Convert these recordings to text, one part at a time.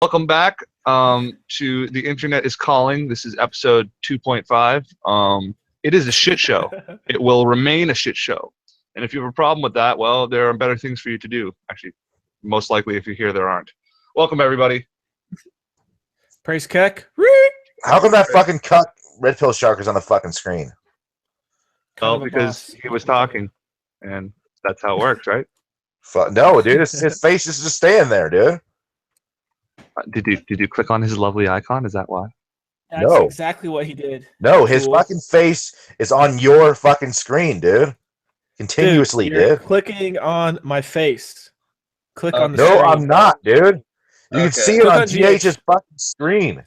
Welcome back to The Internet is Calling. This is episode 2.5. It is a shit show. It will remain a shit show. And if you have a problem with that, well, there are better things for you to do. Actually, most likely if you're here, there aren't. Welcome, everybody. Praise Keck. How come that fucking cuck red pill shark is on the fucking screen? Well, because he was talking, and that's how it works, right? No, dude, his face is just staying there, dude. Did you click on his lovely icon? Is that why? That's No. exactly what he did. No, his fucking face is on your fucking screen, dude. Continuously, you're dude. Clicking on my face. Click on the No, screen. I'm not, dude. You can see it Click on on GH's fucking screen.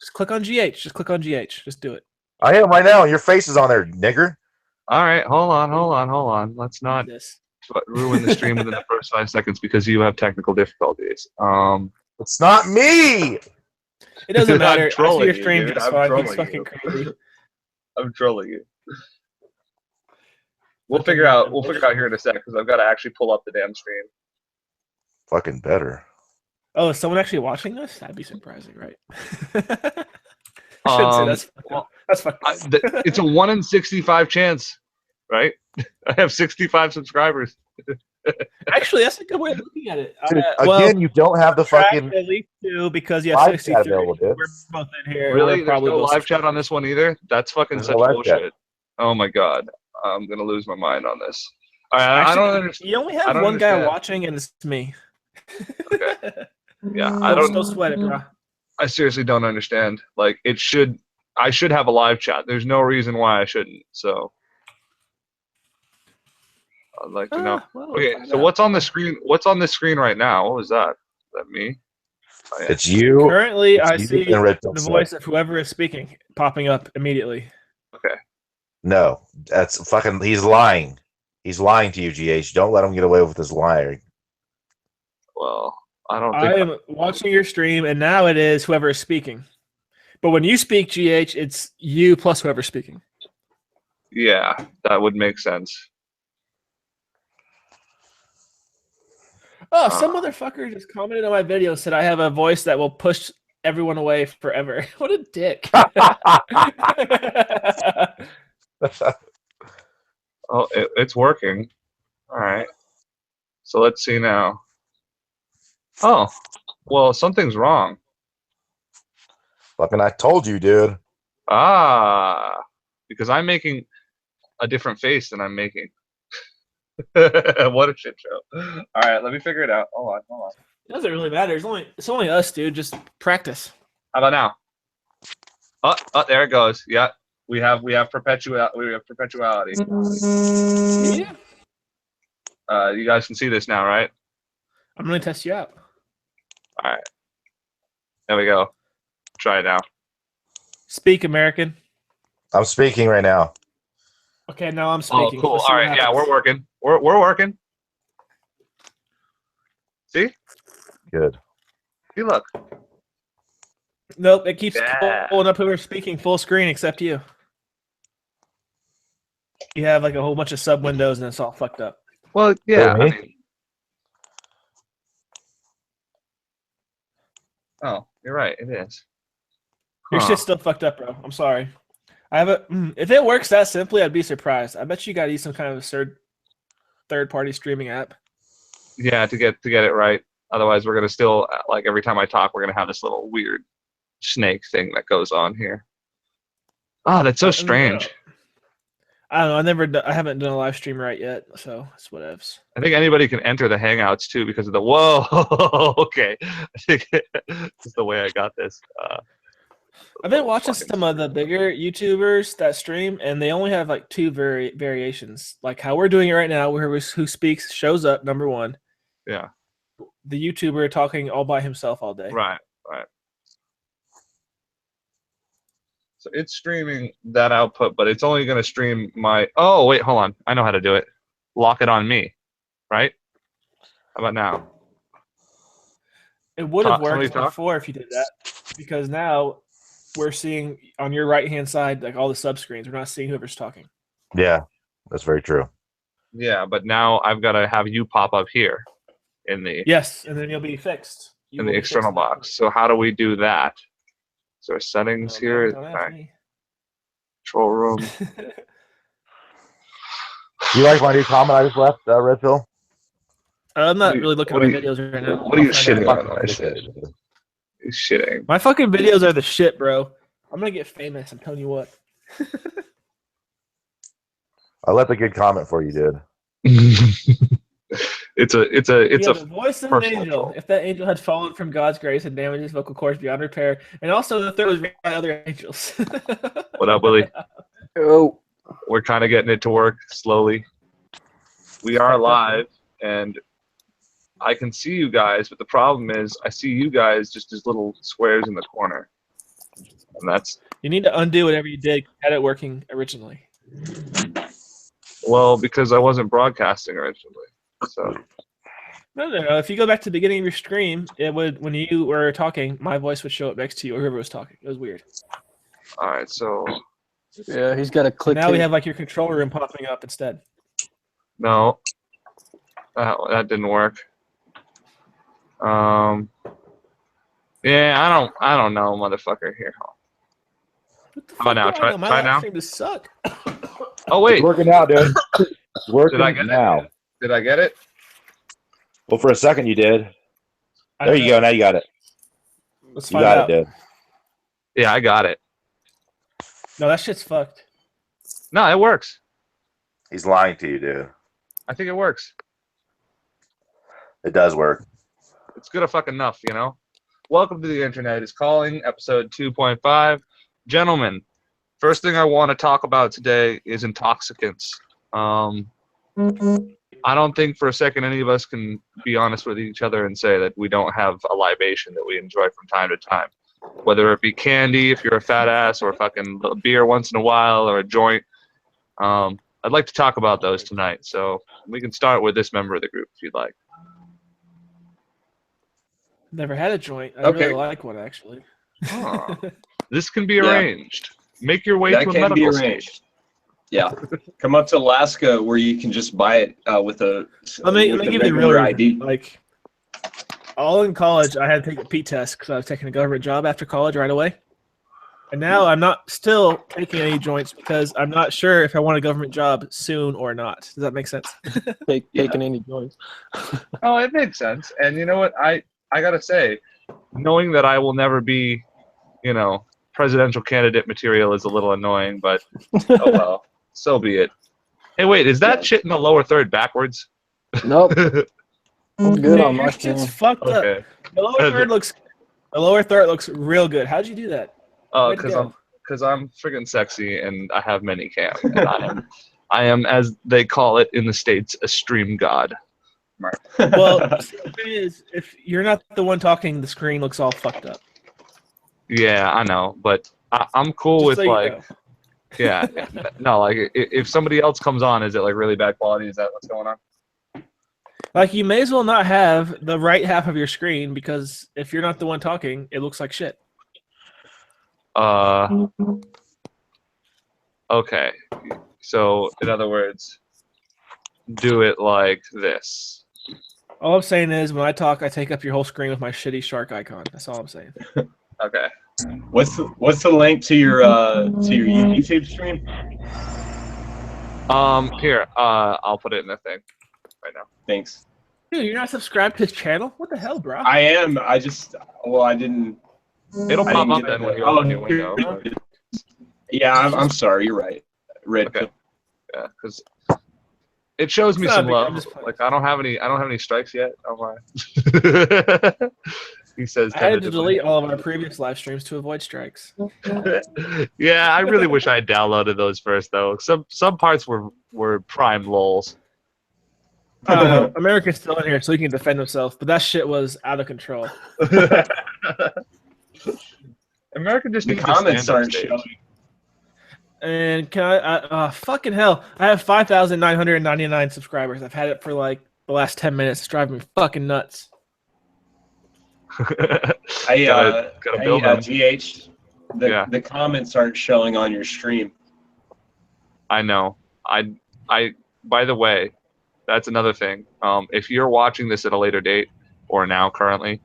Just click on GH. Just click on GH. Just do it. I am right now, and your face is on there, nigger. All right, hold on. Let's not ruin the stream within the first 5 seconds because you have technical difficulties. It's not me. It doesn't matter. I'm I see your trolling stream you, just dude. fine. I'm He's trolling fucking you. crazy. I'm trolling you. We'll figure out here in a sec because I've got to actually pull up the damn stream. Fucking better. Oh, is someone actually watching this? That'd be surprising, right? I shouldn't say that's fucking. It's a 1 in 65 chance, right? I have 65 subscribers. Actually, that's a good way of looking at it. Dude, again, you don't have the fucking at least 2 because you have live 63. chat available, dude. We're both in here. Really? We're There's no both live chat on this one either? That's fucking There's such no live bullshit. chat. Oh my god. I'm going to lose my mind on this. All right, Actually, I don't understand. You only have one guy watching, and it's me. Okay. Yeah, I don't sweat it, bro. I seriously don't understand. Like, I should have a live chat. There's no reason why I shouldn't. So I'd like to know. Okay, so what's on the screen? What's on the screen right now? What was that? Is that me? Oh, yeah. It's you. Currently, it's I you see and Red the Pill voice Sweat. of whoever is speaking popping up immediately. Okay. No, that's fucking. He's lying. He's lying to you, GH. Don't let him get away with his lying. Well, I don't I think am watching your stream, and now it is whoever is speaking. But when you speak, GH, it's you plus whoever's speaking. Yeah, that would make sense. Oh, some motherfucker just commented on my video and said I have a voice that will push everyone away forever. What a dick. Oh, it's working. All right. So let's see now. Oh, well, something's wrong. Fucking, I told you, dude. Ah, because I'm making a different face than I'm making. What a shit show. All right, let me figure it out. Hold on. It doesn't really matter. It's only us, dude. Just practice. How about now? Oh, there it goes. Yeah, we have perpetuality. Yeah. You guys can see this now, right? I'm gonna test you out. All right. There we go. Try it now. Speak, American. I'm speaking right now. Okay, now I'm speaking. Oh, cool. All right, yeah, we're working. We're working. See? Good. See, look. Nope, it keeps Yeah. pulling up who are speaking full screen except you. You have like a whole bunch of sub windows and it's all fucked up. Well, yeah. I Me? mean, oh, you're right. It is. Your Huh. shit's still fucked up, bro. I'm sorry. I have a. If it works that simply, I'd be surprised. I bet you got to use some kind of third-party streaming app. Yeah, to get it right. Otherwise, we're gonna still like every time I talk, we're gonna have this little weird snake thing that goes on here. Oh, that's so strange. I don't know. I haven't done a live stream right yet, so it's whatevs. I think anybody can enter the Hangouts too because of the whoa. Okay, I think this is the way I got this. I've been watching some of the bigger YouTubers that stream, and they only have like 2 variations. Like how we're doing it right now, where who speaks shows up, number 1. Yeah. The YouTuber talking all by himself all day. Right. So it's streaming that output, but it's only going to stream my. Oh wait, hold on. I know how to do it. Lock it on me, right? How about now? It would have Somebody worked talk? before if you did that, because now we're seeing on your right-hand side like all the sub screens. We're not seeing whoever's talking. Yeah, that's very true. Yeah, but now I've got to have you pop up here in the. Yes, and then you'll be fixed. in the external box. So how do we do that? So our settings here. Don't ask Right. me. Control room. You like my new comment I just left, Red Pill? I'm not really looking at my videos right now. What are you I'll find shitting out. on? I said. He's shitting. My fucking videos are the shit, bro. I'm gonna get famous. I'm telling you what. I left a good comment for you, dude. It's You a have the voice of an personal angel. troll. If that angel had fallen from God's grace and damaged his vocal cords beyond repair, and also the third was made by other angels. What up, Willie? Oh, We're kind of getting it to work slowly. We are live, and I can see you guys, but the problem is I see you guys just as little squares in the corner. And that's, You need to undo whatever you did. Had it working originally. well, because I wasn't broadcasting originally. So No. If you go back to the beginning of your stream, it would, when you were talking, my voice would show up next to you or whoever was talking. It was weird. all right, so yeah, he's got to click. Now we have like your control room popping up instead. no, that didn't work. Yeah, I don't know, motherfucker. Here. How about now? Try now. Stream to suck. Oh wait, It's working now, dude. It's working did I get now. it? Did I get it? Well, for a second you did. I There don't you know. go. Now you got it. Let's You find got out. it, dude. Yeah, I got it. No, that shit's fucked. No, it works. He's lying to you, dude. I think it works. It does work. It's good enough, you know? Welcome to the Internet is Calling, episode 2.5. Gentlemen, first thing I want to talk about today is intoxicants. I don't think for a second any of us can be honest with each other and say that we don't have a libation that we enjoy from time to time. Whether it be candy, if you're a fat ass, or fucking a beer once in a while, or a joint. I'd like to talk about those tonight, so we can start with this member of the group if you'd like. Never had a joint. I Okay. really like one actually. Huh. This can be Yeah. arranged. Make your way That to a can be medical arranged. station. Yeah, come up to Alaska where you can just buy it with a. Let me with a give you the regular real ID. reason. Like, all in college, I had to take a P test because I was taking a government job after college right away. And now I'm not still taking any joints because I'm not sure if I want a government job soon or not. Does that make sense? taking any joints. Oh, it makes sense. And you know what? I gotta say, knowing that I will never be, presidential candidate material is a little annoying, but oh well, so be it. Hey, wait, is that shit in the lower third backwards? Nope, I'm good on my Your stream. shit's fucked up. Okay. The lower third looks real good. How'd you do that? Oh, Way to go. because I'm friggin' sexy and I have many cam. And I am, as they call it in the States, a stream god. Well, the thing is, if you're not the one talking, the screen looks all fucked up. Yeah, I know, but I'm cool Just with so you like, know. yeah, no, like if somebody else comes on, is it like really bad quality? Is that what's going on? Like, you may as well not have the right half of your screen because if you're not the one talking, it looks like shit. Okay. So, in other words, do it like this. All I'm saying is, when I talk, I take up your whole screen with my shitty shark icon. That's all I'm saying. Okay. What's the link to your YouTube stream? Here, I'll put it in the thing right now. Thanks. Dude, you're not subscribed to his channel? What the hell, bro? I am. I didn't. It'll I pop didn't up get then that. when you open your window. but- Yeah, I'm sorry. You're right. Red. Okay. Yeah, because it shows me It's not some big, I'm love. just playing. Like I don't have any strikes yet. Oh my. He says. I had to tentatively. delete all of our previous live streams to avoid strikes. Yeah, I really wish I had downloaded those first though. Some parts were prime lols. I don't know. America's still in here, so he can defend himself, but that shit was out of control. America just The needs a comments stand-up aren't stage. showing. And can I fucking hell, I have 5,999 subscribers. I've had it for like the last 10 minutes. It's driving me fucking nuts. Gotta build them. GH. The comments aren't showing on your stream. I know. I. By the way, that's another thing. If you're watching this at a later date or now currently,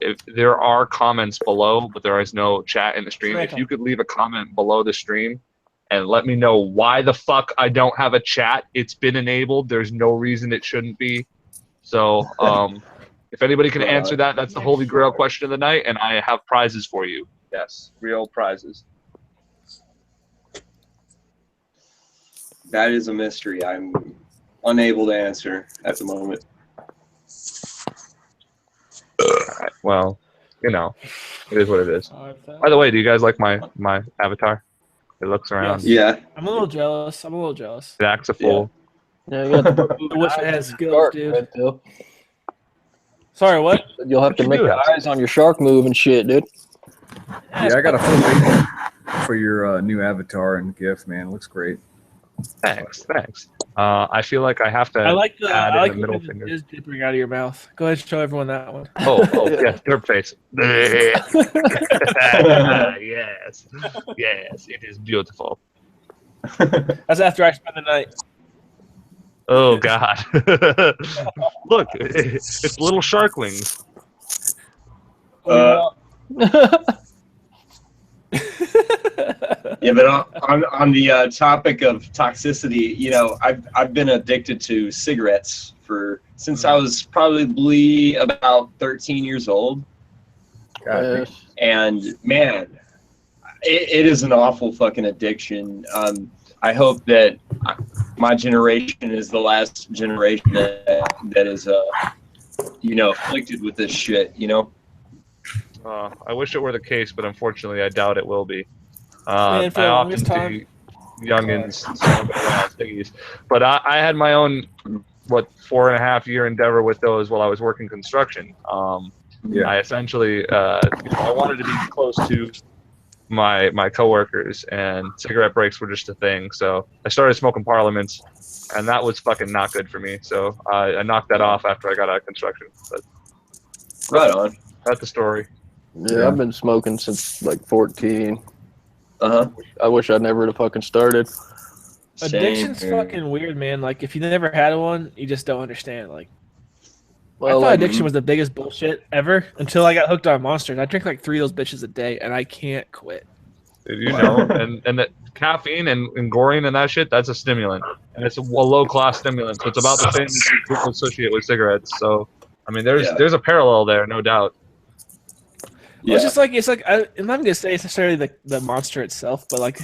if there are comments below, but there is no chat in the stream. Correct. If you could leave a comment below the stream and let me know why the fuck I don't have a chat. It's been enabled. There's no reason it shouldn't be. So, if anybody can answer that, that's the holy grail question of the night, and I have prizes for you. Yes, real prizes. That is a mystery. I'm unable to answer at the moment. Alright, well, you know, it is what it is. By the way, do you guys like my avatar? It looks around. Yes. Yeah. I'm a little jealous. It acts a fool. Yeah, you got the I wish I had skills, shark dude. head, though. Sorry, what? You'll have to You make do your have eyes on your shark move and shit, dude. Yeah, I got a full rating for your new avatar and gift, man. It looks great. Thanks. I feel like I have to I like the add I like in the middle the finger. is dripping out of your mouth. Go ahead and show everyone that one. Oh, yes, derp face. yes, it is beautiful. That's after I spend the night. Oh God! Look, it's little sharklings. Yeah, but on the topic of toxicity, you know, I've been addicted to cigarettes since I was probably about 13 years old, Yes. and man, it is an awful fucking addiction. I hope that my generation is the last generation that is you know, afflicted with this shit. You know. I wish it were the case, but unfortunately, I doubt it will be. Man, for I the often longest time- see youngins smoking around ciggies, but I had my own 4.5 year endeavor with those while I was working construction. Yeah. I essentially I wanted to be close to my coworkers, and cigarette breaks were just a thing. So I started smoking Parliaments, and that was fucking not good for me. So I knocked that off after I got out of construction. But Right on. that's the story. Yeah, I've been smoking since like 14. Uh-huh. I wish I never have fucking started. Addiction's fucking weird, man. Like if you never had one, you just don't understand. Like I Well, thought like, addiction was the biggest bullshit ever until I got hooked on Monsters. I drink like 3 of those bitches a day, and I can't quit. Dude, you know, and that caffeine and Gorian and that shit, that's a stimulant, and it's a low class stimulant, so it's about the same as people associate with cigarettes. So I mean, there's a parallel there, no doubt. Well, it's like I'm not gonna say it's necessarily the monster itself, but like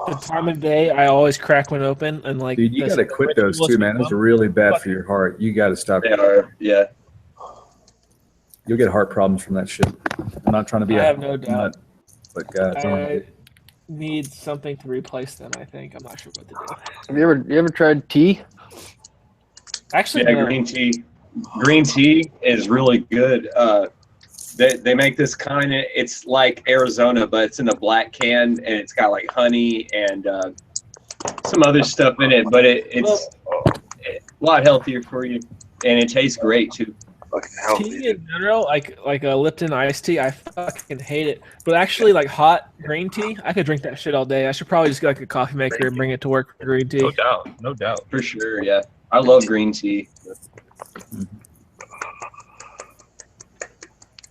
the time of day, I always crack one open and like. Dude, you got to quit those too, man. Those are really bad for your heart. You got to stop. They are, yeah. You'll get heart problems from that shit. I'm not trying to be I a have no doubt. nut, but God, I need something to replace them. I think I'm not sure what to do. have you ever tried tea? Actually, Yeah, no. green tea. Green tea is really good. They make this kind of, it's like Arizona, but it's in a black can, and it's got like honey and some other stuff in it, but it's a lot healthier for you, and it tastes great too. Fucking healthy. Tea in general, like a Lipton iced tea, I fucking hate it. But actually, like hot green tea, I could drink that shit all day. I should probably just get like a coffee maker and bring it to work for green tea. No doubt. For sure, yeah. I love green tea.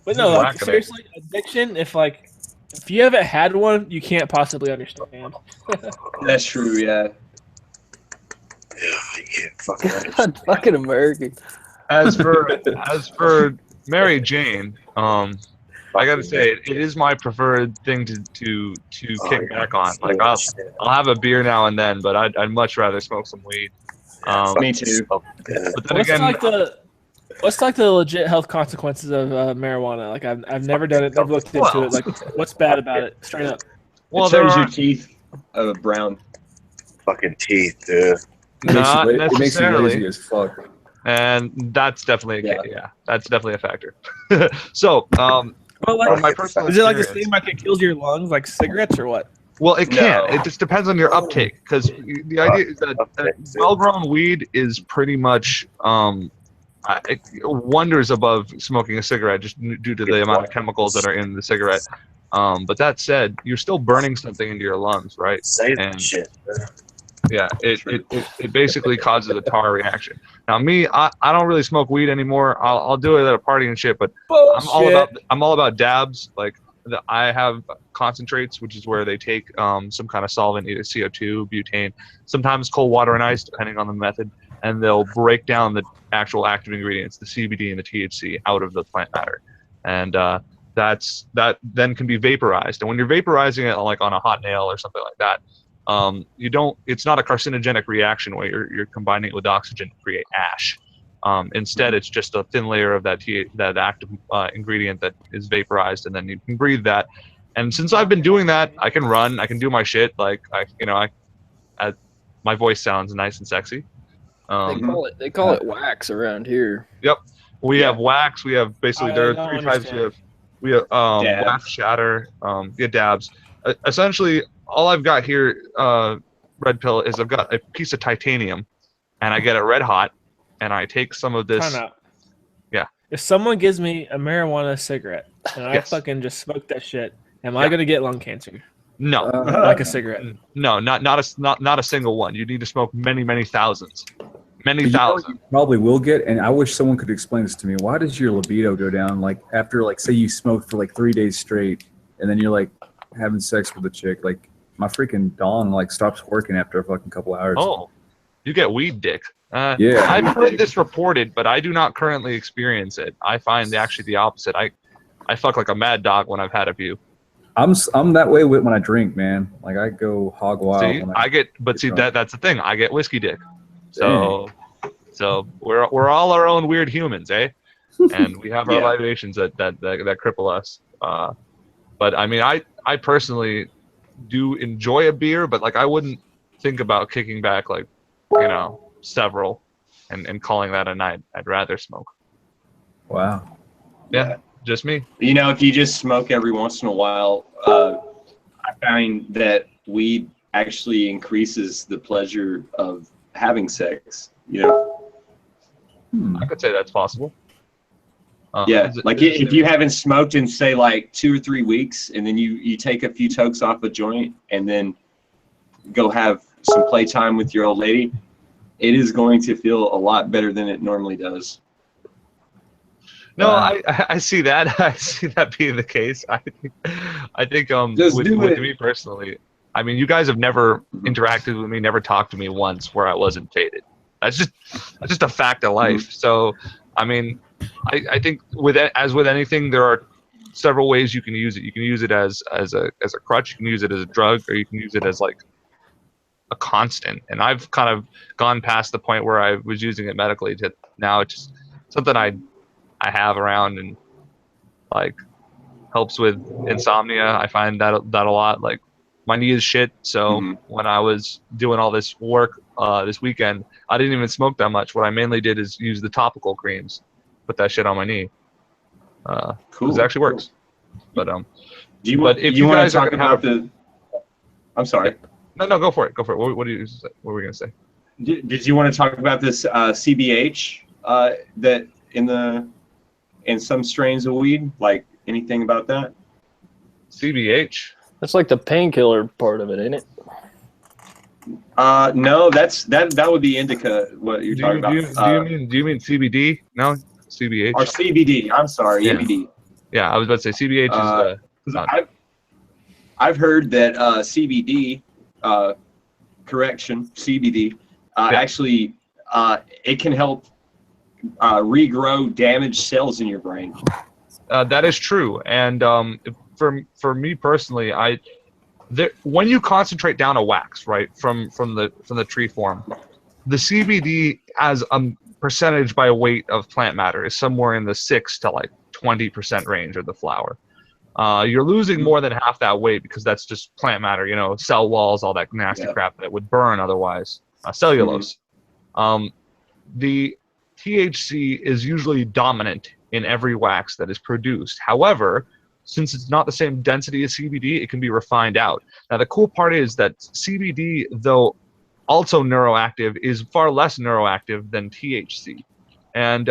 But no, like, Whack-a-mole. seriously, addiction. If you haven't had one, you can't possibly understand. That's true, yeah. You can't fucking God, fucking American. As for Mary Jane, I gotta say it is my preferred thing to kick back on. Like I'll have a beer now and then, but I'd much rather smoke some weed. Me too. But then again, What's like the legit health consequences of marijuana? Like I've never done it, never looked into it. Like what's bad about it? Straight up. well, It there turns are your teeth brown. fucking teeth, dude. not it makes you necessarily. lazy as fuck. And that's definitely that's definitely a factor. So, Well, like, from my personal is it like the experience- same like it kills your lungs, like cigarettes, or what? Well, it can. No. It just depends on your uptake, because the idea is that well-grown weed is pretty much wonders above smoking a cigarette, just due to the amount of chemicals that are in the cigarette. But that said, you're still burning something into your lungs, right? Say that And- shit. Yeah, it basically causes a tar reaction. Now me, I don't really smoke weed anymore. I'll do it at a party and shit, but I'm all about dabs. Like I have concentrates, which is where they take some kind of solvent, either CO2, butane, sometimes cold water and ice, depending on the method, and they'll break down the actual active ingredients, the CBD and the THC, out of the plant matter, and that then can be vaporized. And when you're vaporizing it like on a hot nail or something like that, it's not a carcinogenic reaction where you're combining it with oxygen to create ash. Instead, it's just a thin layer of that active ingredient that is vaporized, and then you can breathe that. And since I've been doing that, I can run, I can do my shit. Like my voice sounds nice and sexy. They call it wax around here. Yep. We have wax. We have basically there are three types. We have wax, shatter, dabs. Essentially, all I've got here, Red Pill, is I've got a piece of titanium, and I get it red hot, and I take some of this. Time out. Yeah. If someone gives me a marijuana cigarette and I fucking just smoke that shit, am I gonna get lung cancer? No. Like a cigarette? No, not a single one. You need to smoke many thousands. Many thousands. You probably will get, and I wish someone could explain this to me. Why does your libido go down like after say you smoke for like 3 days straight, and then you're like having sex with a chick? Like my freaking dong like stops working after a fucking couple hours. Oh, you get weed dick. Yeah. I've heard this reported, but I do not currently experience it. I find actually the opposite. I fuck like a mad dog when I've had a few. I'm that way when I drink, man. Like I go hog wild. See, that's the thing. I get whiskey dick. So we're all our own weird humans, eh? And we have our libations that cripple us. But I mean, I personally do enjoy a beer, but like I wouldn't think about kicking back like several and calling that a night. I'd rather smoke. Wow. Yeah, just me. If you just smoke every once in a while, I find that weed actually increases the pleasure of having sex. I could say that's possible. If you haven't smoked in say like 2 or 3 weeks, and then you take a few tokes off a joint and then go have some playtime with your old lady, it is going to feel a lot better than it normally does. No, I see that. I see that being the case. I think with me personally, I mean, you guys have never interacted with me, never talked to me once where I wasn't faded. That's just a fact of life. So, I mean, I think as with anything, there are several ways you can use it. You can use it as a crutch. You can use it as a drug, or you can use it as like a constant. And I've kind of gone past the point where I was using it medically to now it's just something I have around and like helps with insomnia. I find that a lot. Like my knee is shit, so when I was doing all this work this weekend, I didn't even smoke that much. What I mainly did is use the topical creams, put that shit on my knee. Cool. It actually works. But if you want to talk about I'm sorry. No, go for it. Go for it. What were we gonna say? Did you want to talk about this CBH that in some strains of weed? Like anything about that? CBH. That's like the painkiller part of it, ain't it? No, that would be indica. What you're talking about? Do you mean CBD? No, CBH. Or CBD. I'm sorry, yeah. CBD. Yeah, I was about to say CBH is. I've heard that CBD, CBD, actually it can help regrow damaged cells in your brain. That is true, and for me personally, when you concentrate down a wax, right, from the tree form, the CBD as a percentage by weight of plant matter is somewhere in the 6 to like 20% range of the flower. You're losing more than half that weight because that's just plant matter, cell walls, all that nasty crap that would burn otherwise, cellulose. The THC is usually dominant in every wax that is produced. However, since it's not the same density as CBD, it can be refined out. Now, the cool part is that CBD, though also neuroactive, is far less neuroactive than THC. And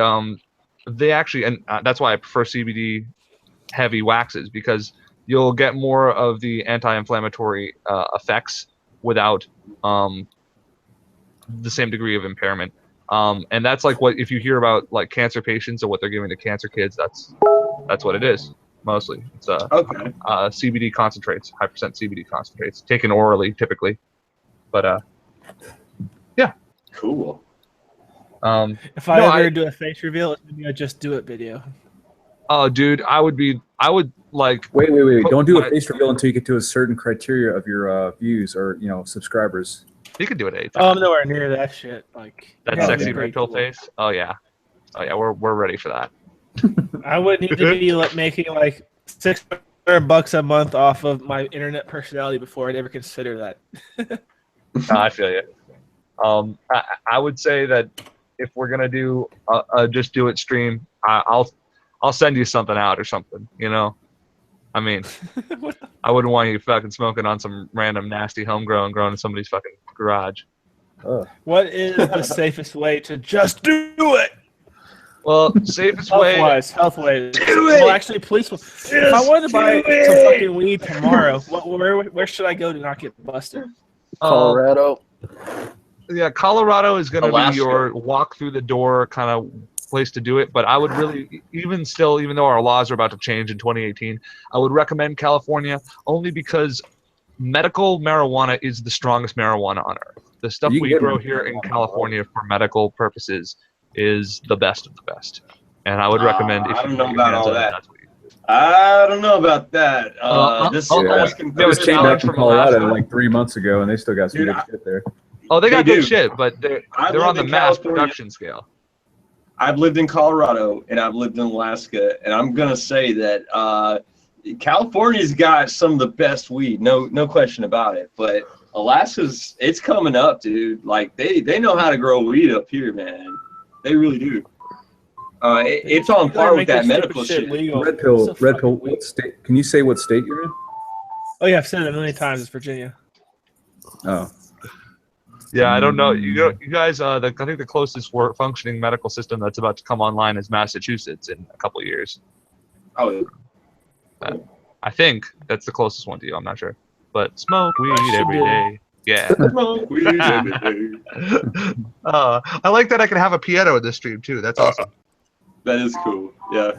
they actually, and that's why I prefer CBD heavy waxes, because you'll get more of the anti-inflammatory effects without the same degree of impairment. And that's like what if you hear about like cancer patients or what they're giving to cancer kids, that's what it is mostly. It's Okay. CBD concentrates, high percent CBD concentrates, taken orally typically. But yeah. Cool. If I ever do a face reveal, it's gonna be a just do it video. Oh, dude, I would like. Wait. Don't do a face reveal until you get to a certain criteria of your views or subscribers. You could do it anytime. Oh, I'm nowhere near that shit. Like That yeah, sexy that'd be red pill cool. face. Oh yeah, we're ready for that. I would need to be like making like $600 a month off of my internet personality before I'd ever consider that. I feel you. I would say that if we're gonna do a just do it stream, I'll send you something out or something. I mean, I wouldn't want you fucking smoking on some random nasty homegrown grown in somebody's fucking garage. What is the safest way to just do it? Well, safest way. Health-wise. Do it! Well, actually, police. If I wanted to buy some fucking weed tomorrow, where should I go to not get busted? Colorado. Yeah, Colorado is going to be Alaska. your walk through the door kind of place to do it. But I would really, even though our laws are about to change in 2018, I would recommend California only because medical marijuana is the strongest marijuana on earth. The stuff You we get grow it. here in California for medical purposes is the best of the best. And I would recommend if I you don't get know your about hands all on it, that. that's what you do. I don't know about that. This I'll- Alaskan there was I just came challenge back from from Colorado Alaska. like 3 months ago, and they still got some Dude, good shit there. Oh, they got They good do. shit, but they're I on live the in mass California. production scale. I've lived in Colorado and I've lived in Alaska, and I'm gonna say that California's got some of the best weed, no question about it. But it's coming up, dude. Like they know how to grow weed up here, man. They really do. It's on par with that medical shit. Legal. Red pill. So Red pill. fucking weak. What state? Can you say what state you're in? Oh yeah, I've said it a million times. It's Virginia. Oh, Yeah, I don't know. You guys, I think the closest functioning medical system that's about to come online is Massachusetts in a couple of years. Oh, I think that's the closest one to you. I'm not sure, but smoke weed should every do. day. Yeah. smoke weed every day. I like that I can have a piano in this stream too. That's awesome. That is cool. Yeah.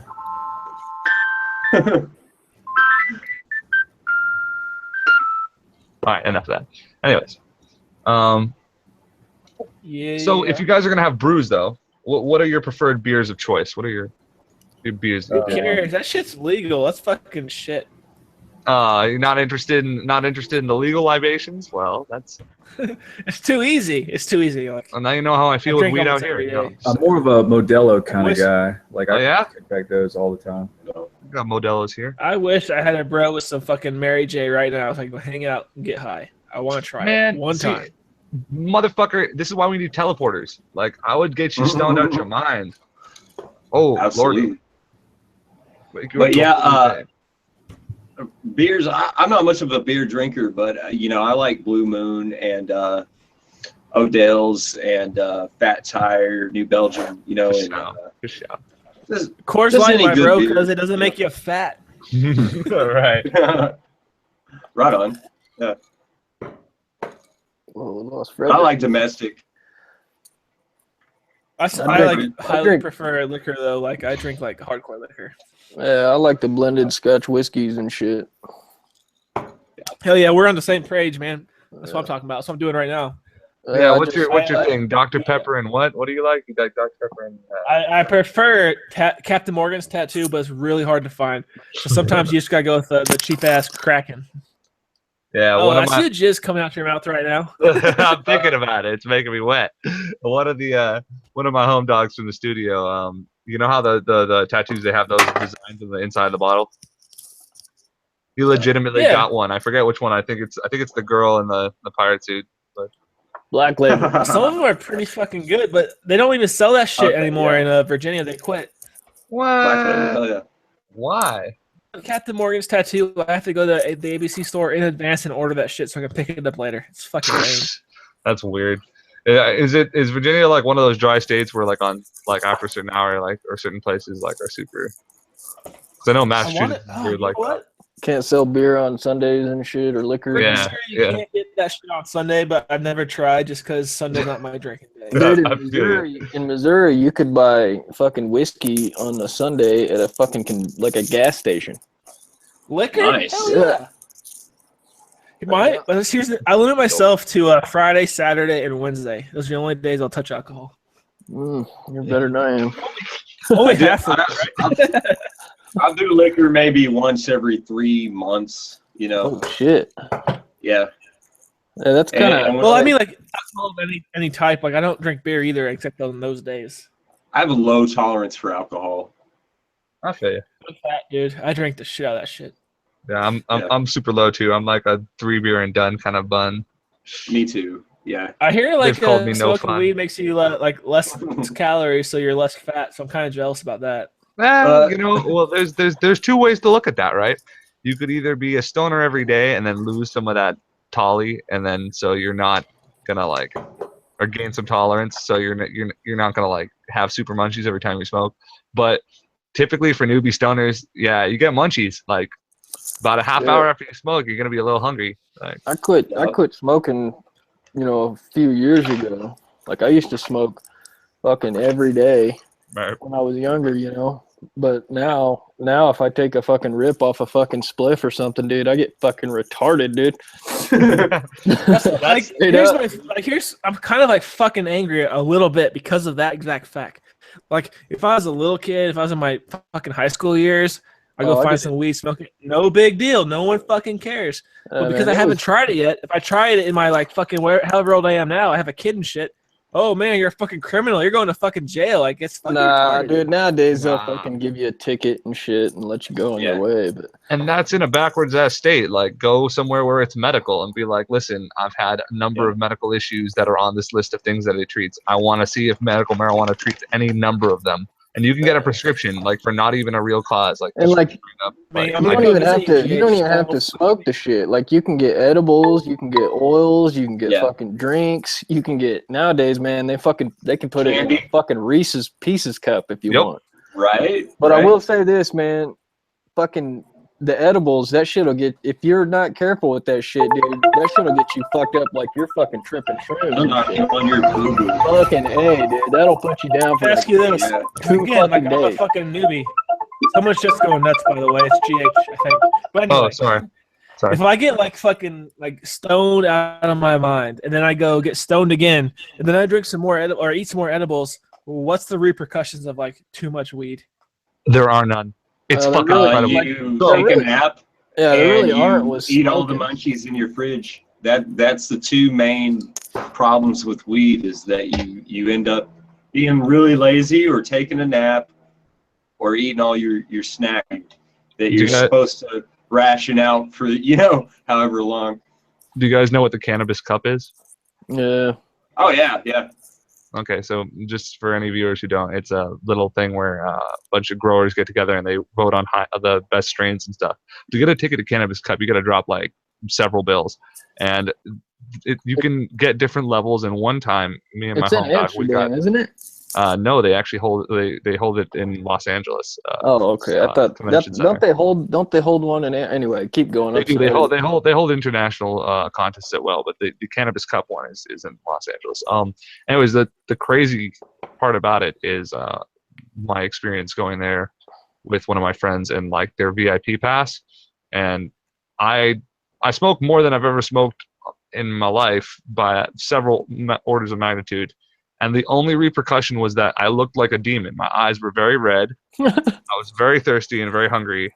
All right, enough of that. Anyways, Yeah. so if you guys are gonna have brews though, what are your preferred beers of choice? What are your beers? Who cares? That shit's legal. That's fucking shit. You're not interested in the legal libations? Well, that's It's too easy. It's too easy. Like, well, now you know how I feel I with drink weed out almost here. every You know? day. I'm more of a Modelo kind of Wish- guy. Like Oh, I yeah? kick back those all the time. We got Modelo's here. I wish I had a bro with some fucking Mary J right now. So I can go hang out and get high. I want to try Man, it one see, time. Motherfucker, this is why we need teleporters. Like, I would get you stoned out your mind. Oh, Absolutely. Lordy. But yeah, beers. I'm not much of a beer drinker, but I like Blue Moon and Odell's and Fat Tire, New Belgium. Good And shout. Good shout. Coors Just Light, any my good bro, beer. because it doesn't make you fat. All right. right on. Well, lost I Frederick. like domestic. I drink- highly drink- prefer liquor though. Like I drink like hardcore liquor. Yeah, I like the blended Scotch whiskeys and shit. Hell yeah, we're on the same page, man. That's what I'm talking about. That's what I'm doing right now. Yeah, I what's just- your thing? Dr. Pepper and what? What do you like? You like Dr. Pepper and I prefer Captain Morgan's tattoo, but it's really hard to find. So sometimes you just gotta go with the cheap ass Kraken. yeah, Oh, one I of see my the jizz coming out your mouth right now. I'm thinking about it. It's making me wet. One of my home dogs from the studio, you know how the tattoos they have those designs on the inside of the bottle? He legitimately Yeah. got one. I forget which one. I think it's the girl in the pirate suit. Black label. Some of them are pretty fucking good, but they don't even sell that shit Okay, anymore yeah. in Virginia. They quit. Black Label, What? hell yeah. Why? Captain Morgan's tattoo. I have to go to the ABC store in advance and order that shit so I can pick it up later. It's fucking lame. That's weird. Is Virginia like one of those dry states where like on like after a certain hour like or certain places like are super? Because I know Massachusetts is weird like that. can't sell beer on Sundays and shit or liquor. Pretty Yeah, sure you yeah. can't get that shit on Sunday, but I've never tried just because Sunday's not my drinking day. Dude, I feel you. in Missouri, you could buy fucking whiskey on a Sunday at a fucking like a gas station. Liquor? Nice. Hell yeah. I limit myself to Friday, Saturday, and Wednesday. Those are the only days I'll touch alcohol. You're better than I am. Only I do- half of it, right? I'll do liquor maybe once every 3 months. You know. Oh shit. Yeah. Yeah, that's kind of. And when Well, I mean, like alcohol of any type. Like I don't drink beer either, except on those days. I have a low tolerance for alcohol. I feel you. I'm fat, dude. I drink the shit out of that shit. Yeah, I'm super low too. I'm like a 3 beer and done kind of bun. Me too. Yeah. I hear like They've called me no smoking fun. weed makes you like less calories, so you're less fat. So I'm kind of jealous about that. You know, well, there's two ways to look at that, right? You could either be a stoner every day and then lose some of that tolly, and then so you're not gonna like, or gain some tolerance, so you're not gonna like have super munchies every time you smoke. But typically for newbie stoners, yeah, you get munchies like about a half hour after you smoke, you're gonna be a little hungry. Like, I quit smoking, a few years ago. Like I used to smoke fucking every day right. when I was younger, But now if I take a fucking rip off a fucking spliff or something, dude, I get fucking retarded, dude. I'm kind of like fucking angry a little bit because of that exact fact. Like if I was a little kid, if I was in my fucking high school years, I go find some weed, smoke it. No big deal. No one fucking cares. But because I haven't tried it yet, if I tried it in my like fucking however old I am now, I have a kid and shit. Oh man, you're a fucking criminal. You're going to fucking jail. Like it's fucking retarded. Dude. Nowadays they'll fucking give you a ticket and shit and let you go on your way. But and that's in a backwards ass state. Like go somewhere where it's medical and be like, listen, I've had a number of medical issues that are on this list of things that it treats. I want to see if medical marijuana treats any number of them. And you can get a prescription like for not even a real cause. Like and like Man, you don't even have to smoke the shit. Like you can get edibles, you can get oils, you can get fucking drinks, you can get nowadays, man, they can put it in a fucking Reese's Pieces cup if you want. Right. But I will say this, man, fucking the edibles, that shit'll get, if you're not careful with that shit, dude, that shit'll get you fucked up like you're fucking tripping shrooms. On your boo-boo. Fucking A, dude, that'll put you down for ask you this. two Again, like fucking I'm a days. fucking newbie. Someone's just going nuts, by the way. It's GH, I think. But anyway, oh, sorry. if I get like fucking like stoned out of my mind, and then I go get stoned again, and then I drink some more or eat some more edibles, what's the repercussions of like too much weed? There are none. It's fucking incredible. You take a nap. Yeah, there really and aren't. You eat all the munchies in your fridge. That's the two main problems with weed is that you end up being really lazy or taking a nap or eating all your snack that you're supposed to ration out for however long. Do you guys know what the cannabis cup is? Yeah. Oh yeah. Okay, so just for any viewers who don't, it's a little thing where a bunch of growers get together and they vote on the best strains and stuff. To get a ticket to Cannabis Cup, you got to drop like several bills, and you can get different levels. And one time, me and my home dog, we got, isn't it? No, they actually hold it in Los Angeles. Okay. I thought don't they hold one in anyway? Keep going. They do. They hold international contests as well, but the Cannabis Cup one is in Los Angeles. Anyways, the crazy part about it is my experience going there with one of my friends and like their VIP pass, and I smoked more than I've ever smoked in my life by several orders of magnitude. And the only repercussion was that I looked like a demon. My eyes were very red. I was very thirsty and very hungry.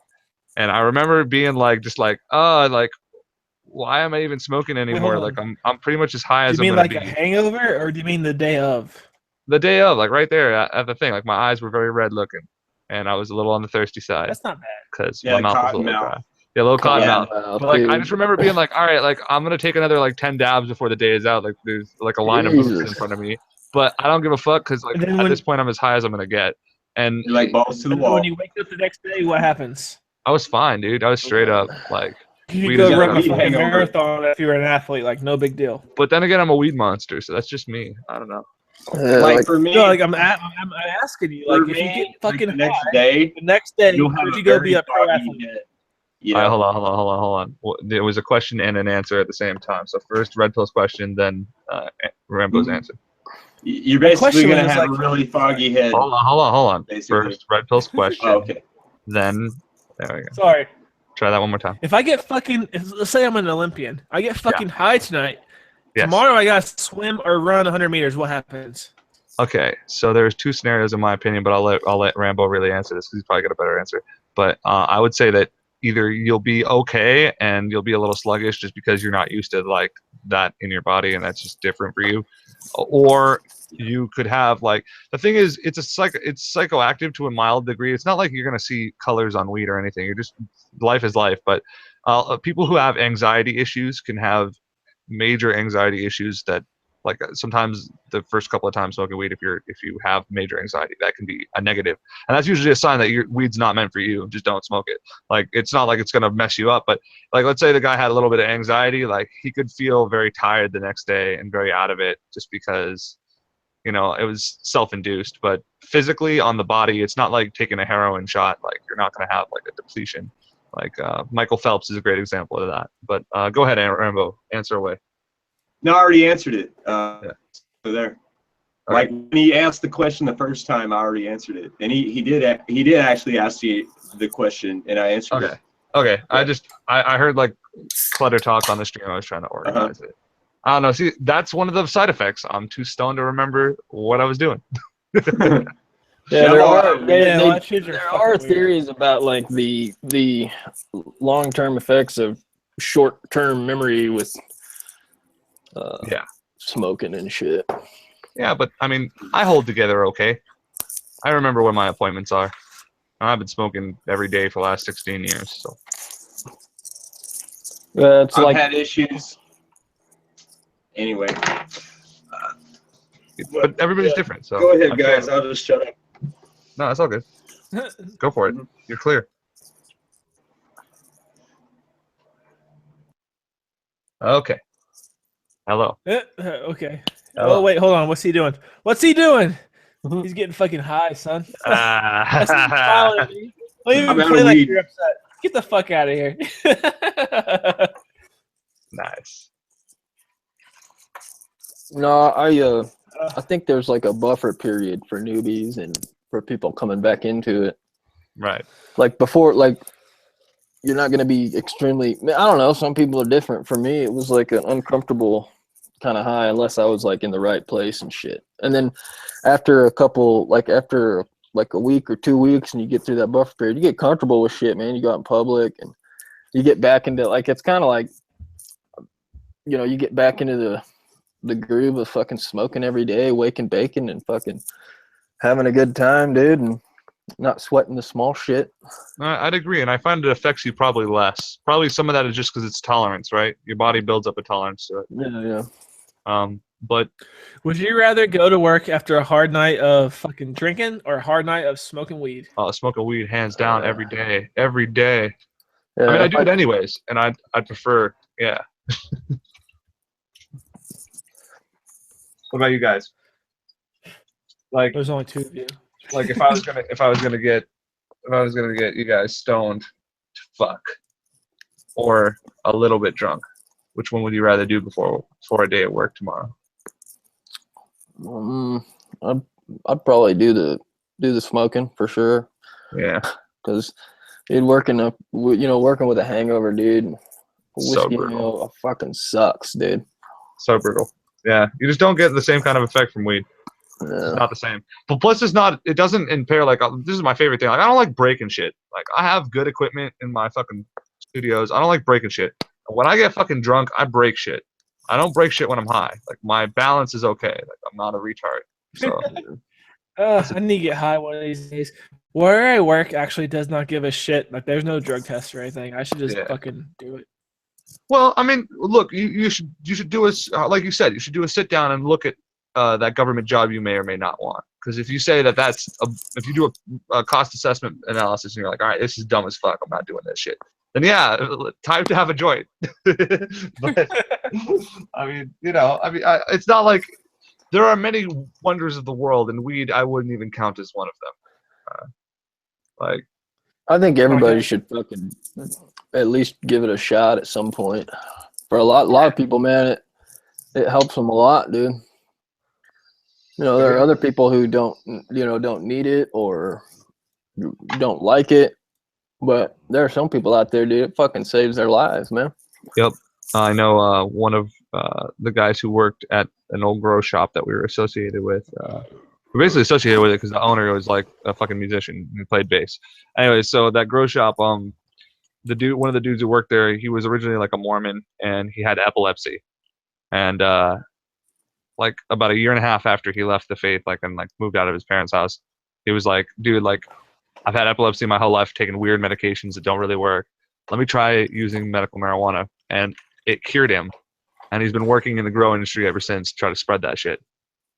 And I remember being like, why am I even smoking anymore? Like I'm pretty much as high as I'm gonna be. Do you mean like a hangover, or do you mean the day of? The day of, like right there at the thing. Like my eyes were very red looking, and I was a little on the thirsty side. That's not bad. Because my mouth was a little dry. Yeah, a little cotton mouth. But like I just remember being like, all right, like I'm gonna take another like 10 dabs before the day is out. Like there's like a line of boots in front of me. But I don't give a fuck because like at this point I'm as high as I'm gonna get. And you're like balls to the wall. When you wake up the next day, what happens? I was fine, dude. I was straight up like. You could go run a fucking marathon if you were an athlete, like no big deal. But then again, I'm a weed monster, so that's just me. I don't know. Like for me, no, like I'm asking you, like if you get fucking the next day, would you go be a pro athlete? You All right, know, hold on. Well, there was a question and an answer at the same time. So first Red Pill's question, then Rambo's Mhm. answer. you're My basically question gonna was have like- a really foggy head. Hold on. Basically. First Red Pill's question, Oh, okay. then there we go. Sorry. Try that one more time. If I get fucking, let's say I'm an Olympian, I get fucking high tonight. Yes. Tomorrow I gotta swim or run 100 meters. What happens? Okay, so there's two scenarios in my opinion, but I'll let Rambo really answer this because he's probably got a better answer. But I would say that either you'll be okay and you'll be a little sluggish just because you're not used to like that in your body and that's just different for you, or you could have like the thing is it's psychoactive to a mild degree. It's not like you're gonna see colors on weed or anything. You're just life is life. But people who have anxiety issues can have major anxiety issues that like sometimes the first couple of times smoking weed, if you have major anxiety, that can be a negative, and that's usually a sign that your weed's not meant for you. Just don't smoke it. Like it's not like it's gonna mess you up, but like let's say the guy had a little bit of anxiety, like he could feel very tired the next day and very out of it just because it was self-induced. But physically on the body, it's not like taking a heroin shot. Like you're not gonna have like a depletion. Like Michael Phelps is a great example of that. But go ahead, Rambo, answer away. No, I already answered it. Yeah. So there. Okay. Like when he asked the question the first time, I already answered it, and he did actually ask the question, and I answered it. Okay. Yeah. I heard like clutter talk on the stream. I was trying to organize it. I don't know. See, that's one of the side effects. I'm too stoned to remember what I was doing. Yeah, there are Yeah, a lot of kids are there fucking are weird. theories about like the long-term effects of short-term memory with Yeah. smoking and shit. Yeah, but I mean, I hold together okay. I remember when my appointments are. I've been smoking every day for the last 16 years. So It's I've like had issues. Anyway, but everybody's different. So go ahead, I'm guys. sure- I'll just shut up. No, it's all good. Go for it. You're clear. Okay. Hello. Okay. Hello. Oh wait, hold on. What's he doing? What's he doing? Mhm. He's getting fucking high, son. That's him Ah. smiling at me. Don't even I'm out play of like weed. you're upset. Get the fuck out of here. Nice. no, I think there's like a buffer period for newbies and for people coming back into it. Right. Like before, like you're not gonna be extremely. I don't know. Some people are different. For me, it was like an uncomfortable kind of high unless I was like in the right place and shit. And then after after a week or 2 weeks and you get through that buffer period, you get comfortable with shit, man. You go out in public and you get back into like it's kind of like you get back into the groove of fucking smoking every day, waking bacon and fucking having a good time, dude, and not sweating the small shit. I'd agree, and I find it affects you probably less. Probably some of that is just because it's tolerance, right? Your body builds up a tolerance to it. Yeah. But Would you rather go to work after a hard night of fucking drinking or a hard night of smoking weed? smoking weed hands down every day. Every day. Yeah, I mean, I if do it anyways, and I'd prefer, yeah. What about you guys? Like, There's only two of you. like if I was gonna get you guys stoned to fuck, or a little bit drunk, which one would you rather do before a day at work tomorrow? I'd probably do the smoking for sure. Yeah. Because dude, working with a hangover, dude, So whiskey brutal. fucking sucks, dude. So brutal. Yeah, you just don't get the same kind of effect from weed. It's Yeah. not the same. But plus, it doesn't impair, like, this is my favorite thing. Like, I don't like breaking shit. Like, I have good equipment in my fucking studios. I don't like breaking shit. When I get fucking drunk, I break shit. I don't break shit when I'm high. Like, my balance is okay. Like, I'm not a retard. So, I need to get high one of these days. Where I work actually does not give a shit. Like, there's no drug test or anything. I should just Yeah. fucking do it. well, I mean, look, you should do like you said, you should do a sit down and look at that government job you may or may not want. Because if you say if you do a cost assessment analysis and you're like, all right, this is dumb as fuck, I'm not doing this shit, then yeah, time to have a joint. But I mean, it's not like there are many wonders of the world, and weed I wouldn't even count as one of them. Like, I think everybody should fucking at least give it a shot at some point. For a lot of people, man, it helps them a lot, dude. You know, there are other people who don't need it or don't like it, but there are some people out there, dude, it fucking saves their lives, man. Yep. I know one of the guys who worked at an old grow shop that we were associated with. We're basically associated with it because the owner was like a fucking musician who played bass. Anyway, so that grow shop, one of the dudes who worked there, he was originally like a Mormon and he had epilepsy. And like about a year and a half after he left the faith, and moved out of his parents' house, he was like, dude, like I've had epilepsy my whole life, taking weird medications that don't really work. Let me try using medical marijuana. And it cured him. And he's been working in the grow industry ever since to try to spread that shit.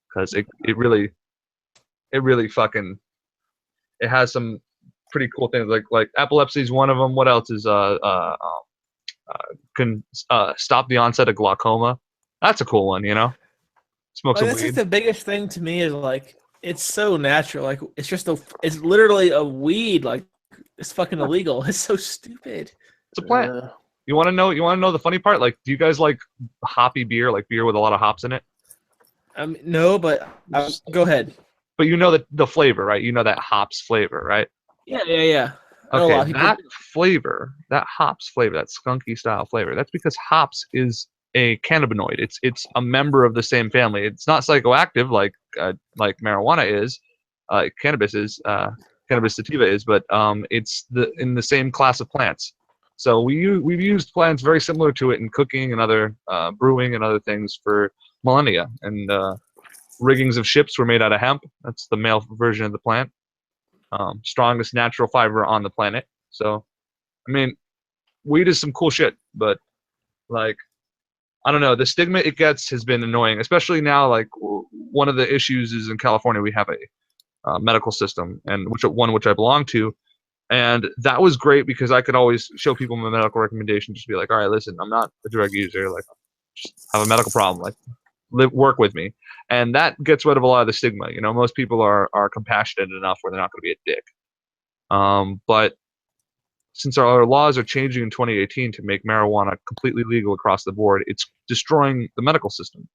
Because it really fucking, it has some pretty cool things. Like epilepsy is one of them. What else is can stop the onset of glaucoma? That's a cool one, you know? Smoke some That's weed. like the biggest thing to me is like it's so natural. Like it's literally a weed. Like it's fucking illegal. It's so stupid. It's a plant. You want to know the funny part? Like, do you guys like hoppy beer, like beer with a lot of hops in it? No, but go ahead. But you know the flavor, right? You know that hops flavor, right? Yeah. I know a lot of Okay, people- that flavor, that hops flavor, that skunky style flavor, that's because hops is a cannabinoid. It's a member of the same family. It's not psychoactive like marijuana is, cannabis is, cannabis sativa is, but it's in the same class of plants. So we've used plants very similar to it in cooking and other brewing and other things for millennia. And riggings of ships were made out of hemp. That's the male version of the plant. Strongest natural fiber on the planet. So, I mean, weed is some cool shit, but like, I don't know, the stigma it gets has been annoying, especially now. Like, one of the issues is in California we have a medical system, and which I belong to, and that was great because I could always show people my medical recommendation, just be like, all right, listen, I'm not a drug user, like, just have a medical problem, like, work with me. And that gets rid of a lot of the stigma. You know, most people are compassionate enough where they're not going to be a dick. But since our laws are changing in 2018 to make marijuana completely legal across the board, it's destroying the medical system.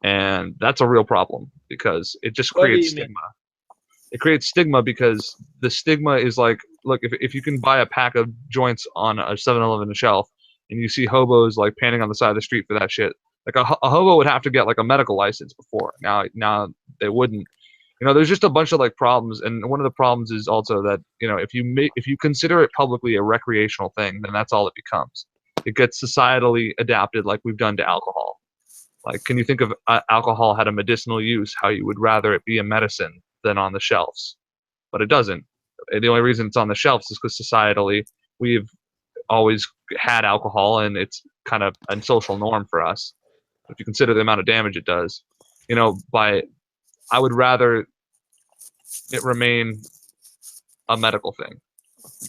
And that's a real problem because it just creates stigma. It creates stigma because the stigma is like, look, if you can buy a pack of joints on a 7-Eleven shelf and you see hobos like panning on the side of the street for that shit, like a hobo would have to get like a medical license before. Now they wouldn't. You know, there's just a bunch of like problems, and one of the problems is also that, you know, if you consider it publicly a recreational thing, then that's all it becomes. It gets societally adapted, like we've done to alcohol. Like, can you think of alcohol had a medicinal use, how you would rather it be a medicine than on the shelves? But it doesn't. The only reason it's on the shelves is because societally we've always had alcohol, and it's kind of a social norm for us. If you consider the amount of damage it does, you know, I would rather it remain a medical thing.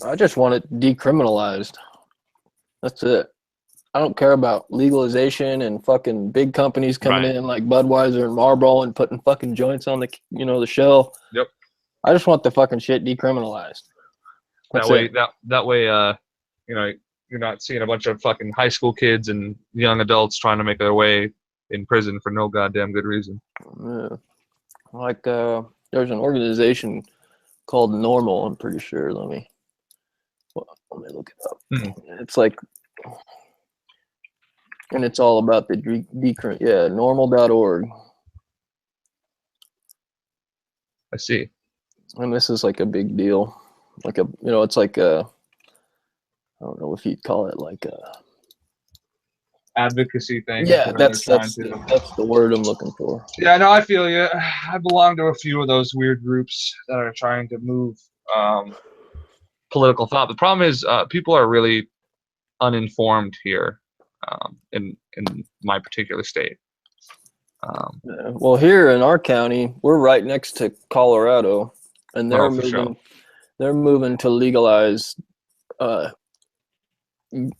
I just want it decriminalized. That's it. I don't care about legalization and fucking big companies coming in like Budweiser and Marlboro and putting fucking joints on the shelf. Yep. I just want the fucking shit decriminalized. That's that way, you know, you're not seeing a bunch of fucking high school kids and young adults trying to make their way in prison for no goddamn good reason. Yeah. Like, there's an organization called Normal, I'm pretty sure. Let me look it up. It's like, and it's all about the normal.org. I see. And this is like a big deal. Like it's like I don't know if you'd call it like a advocacy thing. Yeah, that's the word I'm looking for. Yeah, no, I feel you. I belong to a few of those weird groups that are trying to move political thought. The problem is people are really uninformed here in my particular state. Well, here in our county, we're right next to Colorado, and they're moving to legalize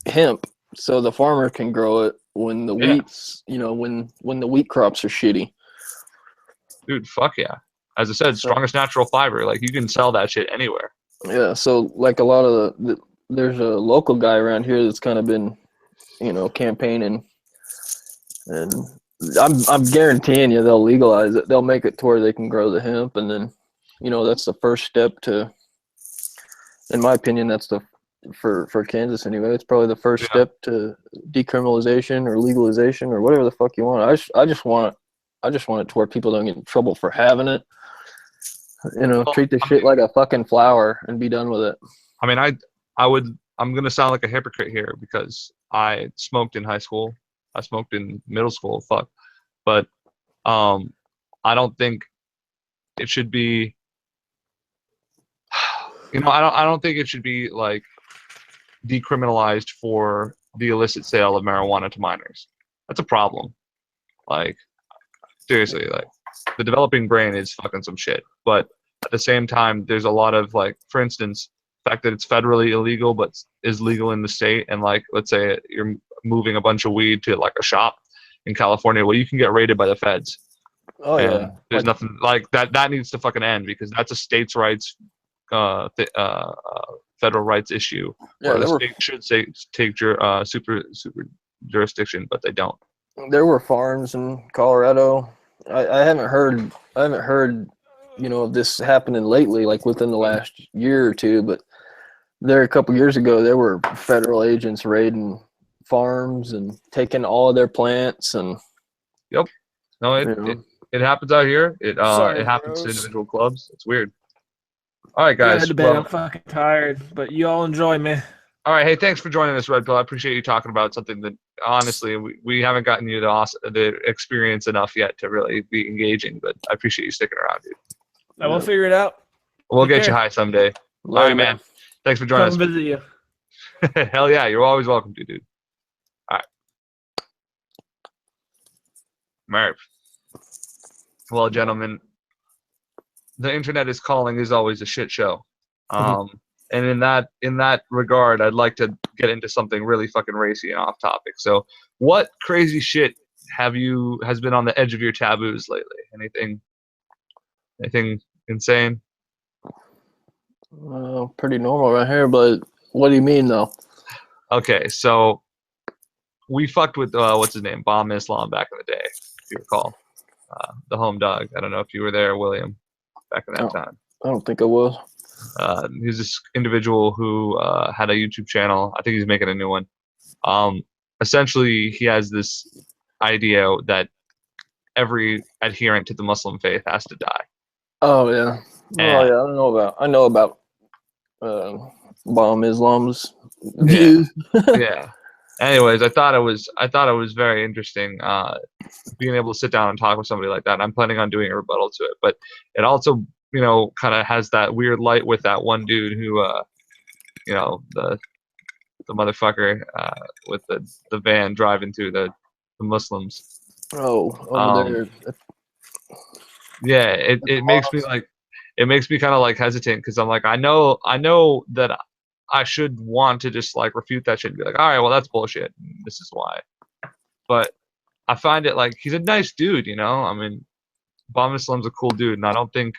hemp, so the farmer can grow it when the wheat's, you know, when the wheat crops are shitty. Dude, fuck yeah! As I said, strongest natural fiber. Like, you can sell that shit anywhere. Yeah, so like a lot of there's a local guy around here that's kind of been, campaigning, and I'm guaranteeing you they'll legalize it. They'll make it to where they can grow the hemp, and then, that's the first step to, in my opinion, that's for Kansas anyway. It's probably the first step to decriminalization or legalization or whatever the fuck you want. I just want it to where people don't get in trouble for having it. Treat the shit like a fucking flower and be done with it. I mean, I'm gonna sound like a hypocrite here because I smoked in high school. I smoked in middle school. Fuck, but I don't think it should be. I don't think it should be like decriminalized for the illicit sale of marijuana to minors. That's a problem. Like, seriously, like the developing brain is fucking some shit. But at the same time, there's a lot of like, for instance, the fact that it's federally illegal but is legal in the state, and like, let's say you're moving a bunch of weed to like a shop in California, well, you can get raided by the feds. Oh yeah. There's nothing like that. That needs to fucking end because that's a states' rights, federal rights issue. Yeah, the state should take super jurisdiction, but they don't. There were farms in Colorado. I haven't heard of this happening lately, like within the last year or two, but there a couple years ago there were federal agents raiding farms and taking all of their plants and Yep. No, it happens out here. It happens to bros. individual clubs. It's weird. All right, guys. I had to bed. I'm fucking tired, but you all enjoy, man. All right. Hey, thanks for joining us, Red Pill. I appreciate you talking about something that, honestly, we haven't gotten you the experience enough yet to really be engaging, but I appreciate you sticking around, dude. I will figure it out. We'll Take get you care. high someday. All right, man. Thanks for joining Come us. visit you. Hell yeah. You're always welcome to, dude. All right. Merv. Well, gentlemen, the internet is calling is always a shit show. And in that regard, I'd like to get into something really fucking racy and off topic. So, what crazy shit has been on the edge of your taboos lately? Anything insane? Pretty normal right here, but what do you mean though? Okay, so we fucked with what's his name, Bomb Islam, back in the day, if you recall. The home dog. I don't know if you were there, William, back in that time. I don't think I was. He's this individual who had a YouTube channel. I think he's making a new one. Essentially, he has this idea that every adherent to the Muslim faith has to die. Oh yeah. I know about Bomb Islam's views. Yeah. Anyways, I thought it was very interesting being able to sit down and talk with somebody like that. I'm planning on doing a rebuttal to it, but it also, kind of has that weird light with that one dude who, the motherfucker with the van driving through the Muslims. Oh, over there. Yeah, it makes me kind of like hesitant because I'm like, I know that I should want to just like refute that shit and be like, all right, well that's bullshit. This is why. But I find it like he's a nice dude, I mean, Bomb Islam's a cool dude, and I don't think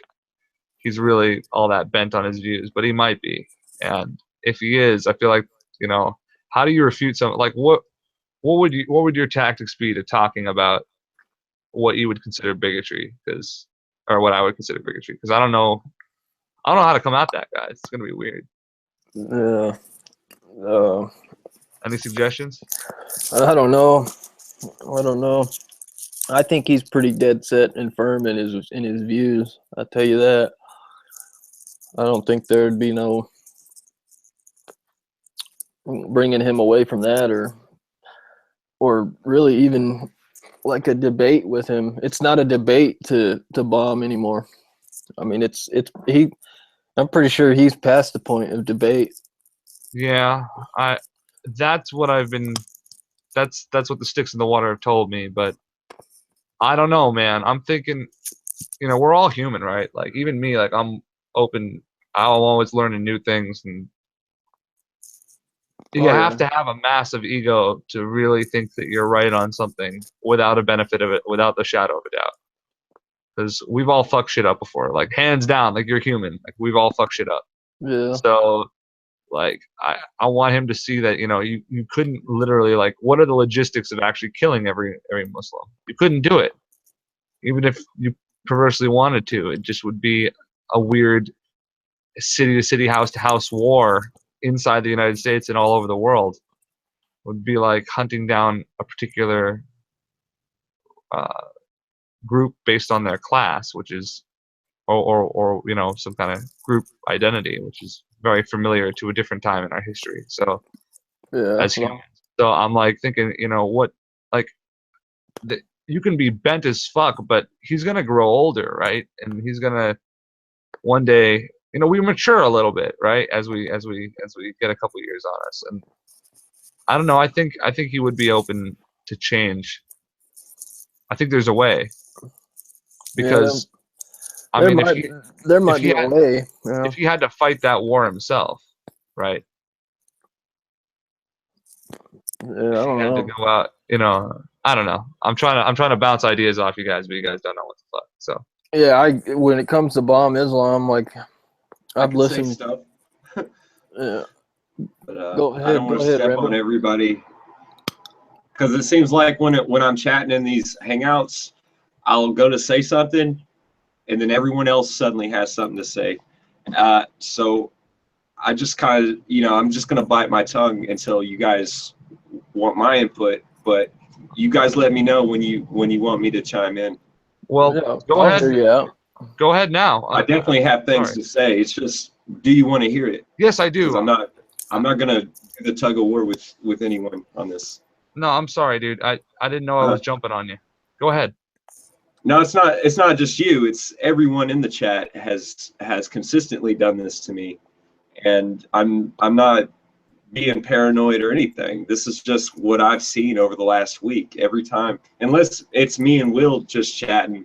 he's really all that bent on his views, but he might be. And if he is, I feel like, how do you refute something? Like what would your tactics be to talking about what you would consider bigotry? Or what I would consider bigotry? Because I don't know how to come at that guy. It's gonna be weird. Yeah. Any suggestions? I don't know. I think he's pretty dead set and firm in his views. I'll tell you that. I don't think there'd be no bringing him away from that or really even like a debate with him. It's not a debate to bomb anymore. I mean, I'm pretty sure he's past the point of debate. Yeah, that's what I've been. That's what the sticks in the water have told me. But I don't know, man. I'm thinking, we're all human, right? Like even me, like I'm open. I'm always learning new things, and you have to have a massive ego to really think that you're right on something without a benefit of it, without the shadow of a doubt. Because we've all fucked shit up before, like hands down. Like you're human. Like we've all fucked shit up. Yeah. So Like I want him to see that, you know, you couldn't literally, like, what are the logistics of actually killing every Muslim? You couldn't do it, even if you perversely wanted to. It just would be a weird city to city, house to house war inside the United States and all over the world. It would be like hunting down a particular group based on their class, which is, or you know, some kind of group identity, which is very familiar to a different time in our history. So Yeah. as humans, so I'm like thinking, you know, what, like, you can be bent as fuck, but he's gonna grow older, right? And he's gonna one day, you know, we mature a little bit, right? As we get a couple years on us, and I don't know. I think he would be open to change. I think there's a way, because I mean, there might he be a way. Yeah. if he had to fight that war himself, right? Yeah, I If don't he had to know. go out, you know, I don't know. I'm trying to bounce ideas off you guys, but you guys don't know what the fuck. So Yeah, when it comes to bomb Islam, like I I've can say listened. stuff, Yeah. but Go I ahead, don't want go to ahead, step Rambo. on everybody, because it seems like when I'm chatting in these hangouts, I'll go to say something, and then everyone else suddenly has something to say. So I just kind of, you know, I'm just gonna bite my tongue until you guys want my input. But you guys let me know when you want me to chime in. well, Yeah, go I'll ahead. hear you out. Go ahead now. I definitely have things sorry. to say. It's just, do you want to hear it? Yes, I Because do. I'm not gonna do the tug of war with anyone on this. No, I'm sorry, dude. I didn't know I was jumping on you. Go ahead. No, it's not just you. It's everyone in the chat has consistently done this to me, and I'm not being paranoid or anything. This is just what I've seen over the last week. Every time, unless it's me and Will just chatting,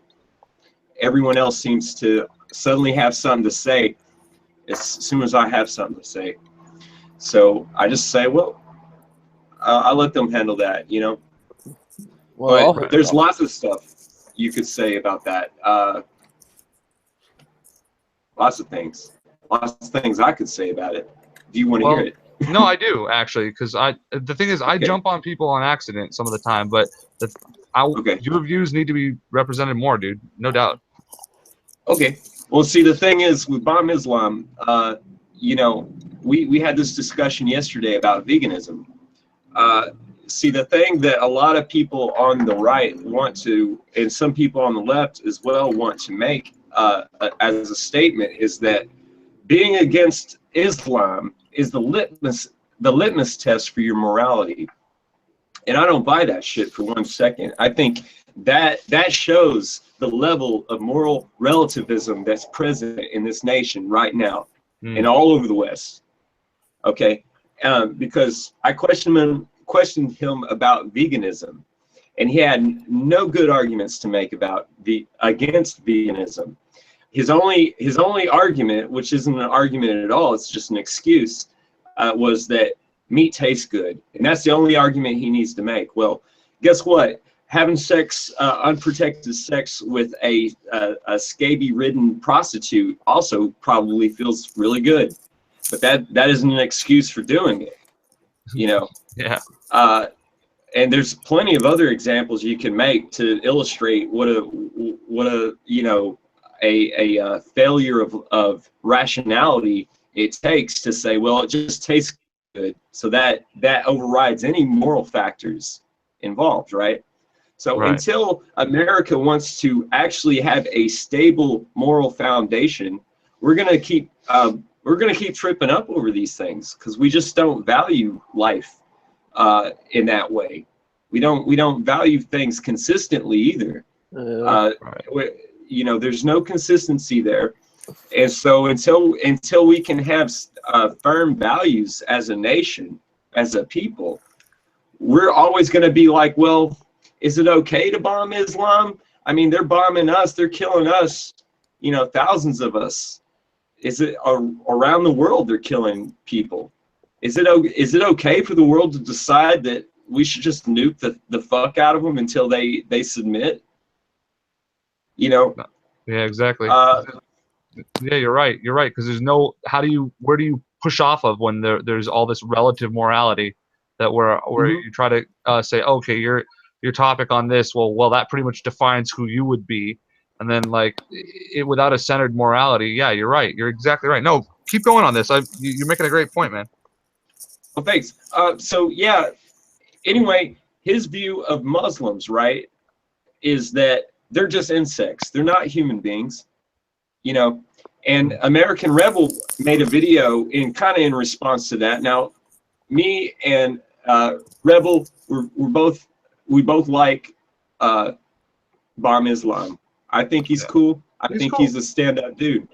everyone else seems to suddenly have something to say as soon as I have something to say. So I just say, well, I'll let them handle that, you know. Well, But there's lots of stuff you could say about that. Lots of things I could say about it. Do you want to hear it? No, I do actually, because the thing is, I jump on people on accident some of the time, but your views need to be represented more, dude. No doubt. Okay. Well, see, the thing is with Bomb Islam, you know, we had this discussion yesterday about veganism. See, the thing that a lot of people on the right want to, and some people on the left as well want to make as a statement, is that being against Islam is the litmus test for your morality. And I don't buy that shit for 1 second. I think that shows the level of moral relativism that's present in this nation right now and all over the West. Okay, because I questioned him about veganism, and he had no good arguments to make against veganism. His only argument, which isn't an argument at all, it's just an excuse, was that meat tastes good, and that's the only argument he needs to make. Well, guess what? Having sex, unprotected sex with a scabies-ridden prostitute also probably feels really good, but that isn't an excuse for doing it, you know. Yeah. And there's plenty of other examples you can make to illustrate what a you know, a failure of rationality it takes to say, well, it just tastes good, so that overrides any moral factors involved, right? So until America wants to actually have a stable moral foundation, we're gonna keep tripping up over these things because we just don't value life in that way. We don't value things consistently either. You know, there's no consistency there, and so until we can have firm values as a nation, as a people, we're always going to be like, well, is it okay to bomb Islam? I mean, they're bombing us, they're killing us, you know, thousands of us. Is it around the world they're killing people? Is it okay for the world to decide that we should just nuke the fuck out of them until they submit? You know? Yeah, exactly. Yeah, you're right. You're right, because there's no, where do you push off of when there's all this relative morality that where you try to say, okay, your topic on this, well, that pretty much defines who you would be, and then like it without a centered morality. Yeah, you're right. You're exactly right. No, keep going on this. You're making a great point, man. Well, thanks. So yeah. Anyway, his view of Muslims, right, is that they're just insects. They're not human beings, you know. And American Rebel made a video in kind of in response to that. Now, me and Rebel, we both like Bomb Islam. I think he's cool. I think he's a stand-up dude.